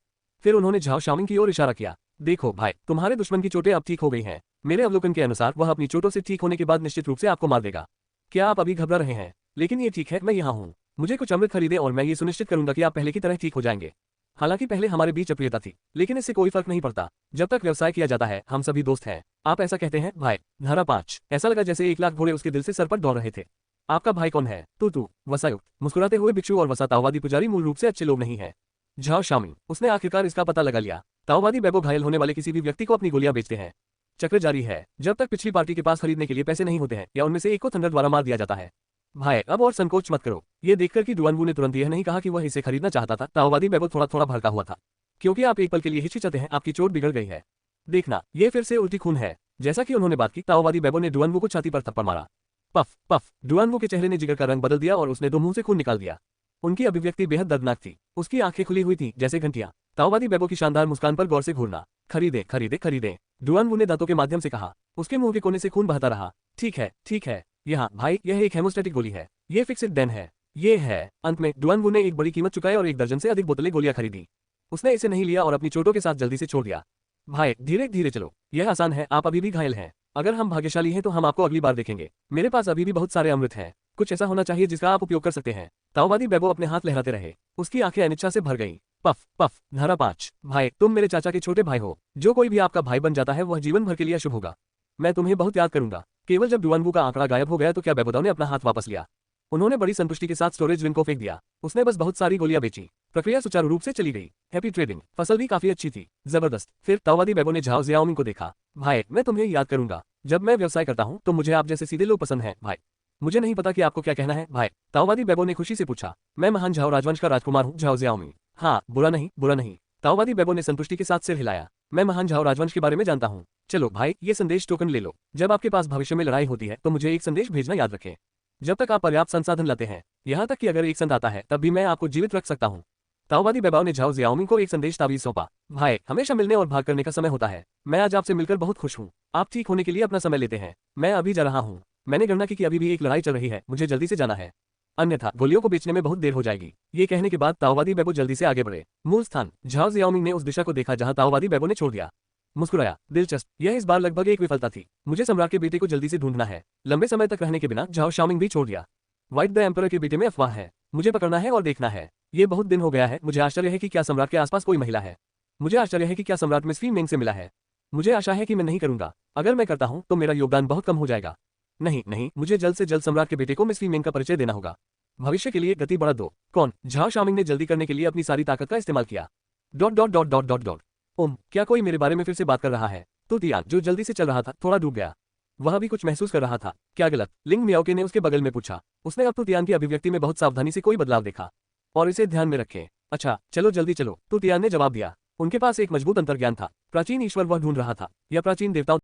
फिर उन्होंने झाओ शाओमिंग की ओर इशारा किया। देखो भाई, तुम्हारे दुश्मन की चोटें अब ठीक हो गई हैं। मेरे अवलोकन के अनुसार वह अपनी चोटों से ठीक होने के बाद निश्चित रूप से आपको मार देगा। क्या आप अभी घबरा रहे हैं? लेकिन ये ठीक है, मैं यहाँ हूँ। मुझे कुछ अमृत खरीदे और मैं ये सुनिश्चित करूंगा कि आप पहले की तरह ठीक हो जाएंगे। हालांकि पहले हमारे बीच अप्रियता थी, लेकिन इससे कोई फर्क नहीं पड़ता। जब तक व्यवसाय किया जाता है, हम सभी दोस्त हैं। आप ऐसा कहते हैं भाई? धारा 5। ऐसा लगा जैसे 1 लाख घोड़े उसके दिल से सर पर दौड़ रहे थे। आपका भाई कौन है? तू वसायुक्त। मुस्कुराते हुए भिक्षु और वसा ताओवादी पुजारी मूल रूप से अच्छे लोग नहीं है। झाओ शाओमिंग, उसने आखिरकार इसका पता लगा लिया। ताओवादी बैबो घायल होने वाले किसी भी व्यक्ति को अपनी गोलियां बेचते हैं। चक्र जारी है जब तक पिछली पार्टी के पास खरीदने के लिए पैसे नहीं होते हैं या उनमें से एक को थंडर द्वारा मार दिया जाता है। भाई, अब और संकोच मत करो। ये देखकर कि डुआनवू ने तुरंत यह नहीं कहा कि वह इसे खरीदना चाहता था, ताओवादी बैबो थोड़ा थोड़ा भड़का हुआ था। क्योंकि आप एक पल के लिए हिचकिचाते हैं, आपकी चोट बिगड़ गई है। देखना, ये फिर से उल्टी खून है। जैसा कि उन्होंने बात की, ताओवादी बैबो ने डुआनवू को छाती पर थप्पड़ मारा। पफ पफ, डुआनवू के चेहरे ने जिगर का रंग बदल दिया और उसने 2 मुंह से खून निकाल दिया। उनकी अभिव्यक्ति बेहद दर्दनाक थी। उसकी आंखें खुली हुई थी जैसे घंटियां। ताओवादी बैबो की शानदार मुस्कान पर गौर से घूरना। खरीदे खरीदे खरीदे, डुआनवू ने दांतों के माध्यम से कहा। उसके मुंह के कोने से खून बहता रहा। ठीक है। यहाँ भाई, यह एक हेमोस्टैटिक गोली है। ये फिक्स्ड डेन है। ये है। अंत में डुआनवू ने एक बड़ी कीमत चुकाई और 1 दर्जन से अधिक बोतलें गोलियां खरीदी। उसने इसे नहीं लिया और अपनी चोटों के साथ जल्दी से छोड़ दिया। भाई, धीरे धीरे चलो। यह आसान है, आप अभी भी घायल हैं। अगर हम भाग्यशाली हैं तो हम आपको अगली बार देखेंगे। मेरे पास अभी भी बहुत सारे अमृत हैं। कुछ ऐसा होना चाहिए जिसका आप उपयोग कर सकते हैं। ताओवादी बैबो अपने हाथ लहराते रहे। उसकी आंखें अनिच्छा से भर गईं। पफ पफ, धारा 5। भाई, तुम मेरे चाचा के छोटे भाई हो। जो कोई भी आपका भाई बन जाता है वह जीवन भर के लिए अशुभ होगा। मैं तुम्हें बहुत याद करूंगा। केवल जब डुआनवू का आंकड़ा गायब हो गया तो क्या बेबोदाओ ने अपना हाथ वापस लिया। उन्होंने बड़ी संतुष्टि के साथ स्टोरेज बिन को फेंक दिया। उसने बस बहुत सारी गोलियां बेची। प्रक्रिया सुचारू रूप से चली गई। Happy trading. फसल भी काफी अच्छी थी। जबरदस्त। फिर ताओवादी बेबो ने झाओ जियाओमिंग को देखा। भाई, मैं तुम्हें याद करूंगा। जब मैं व्यवसाय करता हूं तो मुझे आप जैसे सीधे लोग पसंद हैं भाई। मुझे नहीं पता कि आपको क्या कहना है भाई। ताओवादी बेबो ने खुशी से पूछा। मैं महान झाओ राजवंश का राजकुमार हूँ झाओ जियाओमिंग। हाँ, बुरा नहीं, बुरा नहीं। ताओवादी बेबो ने संतुष्टि के साथ सिर हिलाया। मैं महान झाओ राजवंश के बारे में जानता हूँ। चलो भाई, ये संदेश टोकन ले लो। जब आपके पास भविष्य में लड़ाई होती है तो मुझे एक संदेश भेजना याद रखें। जब तक आप पर्याप्त संसाधन लाते हैं, यहाँ तक कि अगर एक संत आता है तब भी मैं आपको जीवित रख सकता हूँ। ताओवादी बेबाओ ने झाओ जियाओमिंग को एक संदेश ताबीज सौंपा। भाई, हमेशा मिलने और भाग करने का समय होता है। मैं आज आपसे मिलकर बहुत खुश हूँ। आप ठीक होने के लिए अपना समय लेते हैं। मैं अभी जा रहा हूँ। मैंने गणना की कि अभी भी एक लड़ाई चल रही है, मुझे जल्दी से जाना है। अन्यथा गोलियों को बेचने में बहुत देर हो जाएगी। ये कहने के बाद ताओवादी बेबो जल्दी से आगे बढ़े। मूल स्थान। झाओ जियाओमिंग ने उस दिशा को देखा जहां ताओवादी बेबो ने छोड़ दिया। मुस्कुराया। दिलचस्प। यह इस बार लगभग एक विफलता थी। मुझे सम्राट के बेटे को जल्दी से ढूंढना है। लंबे समय तक रहने के बिना झाओ शाओमिंग भी छोड़ दिया। व्हाइट द एम्परर के बेटे में अफवाह है। मुझे पकड़ना है और देखना है। ये बहुत दिन हो गया है। मुझे आश्चर्य है कि क्या सम्राट के आसपास कोई महिला है। मुझे आश्चर्य है कि क्या सम्राट मिस फी मेंग से मिला है। मुझे आशा है कि मैं नहीं करूंगा। अगर मैं करता हूं तो मेरा योगदान बहुत कम हो जाएगा। नहीं नहीं, मुझे जल्द से जल्द सम्राट के बेटे को मिस फी मेंग का परिचय देना होगा। भविष्य के लिए गति बढ़ा दो। कौन? झाओ शाओमिंग ने जल्दी करने के लिए अपनी सारी ताकत का इस्तेमाल किया। Dot dot dot dot dot dot. Om, क्या कोई मेरे बारे में फिर से बात कर रहा है? तो तियान, जो जल्दी से चल रहा था, थोड़ा डूब गया। वह भी कुछ महसूस कर रहा था। क्या गलत? लिंग मियाओके ने उसके बगल में पूछा। उसने अब तो तियान की अभिव्यक्ति में बहुत सावधानी से कोई बदलाव देखा। और इसे ध्यान में रखें। अच्छा, चलो जल्दी चलो, तो तियान ने जवाब दिया। उनके पास एक मजबूत अंतर्ज्ञान था। प्राचीन ईश्वर वह ढूंढ रहा था, या प्राचीन देवताओं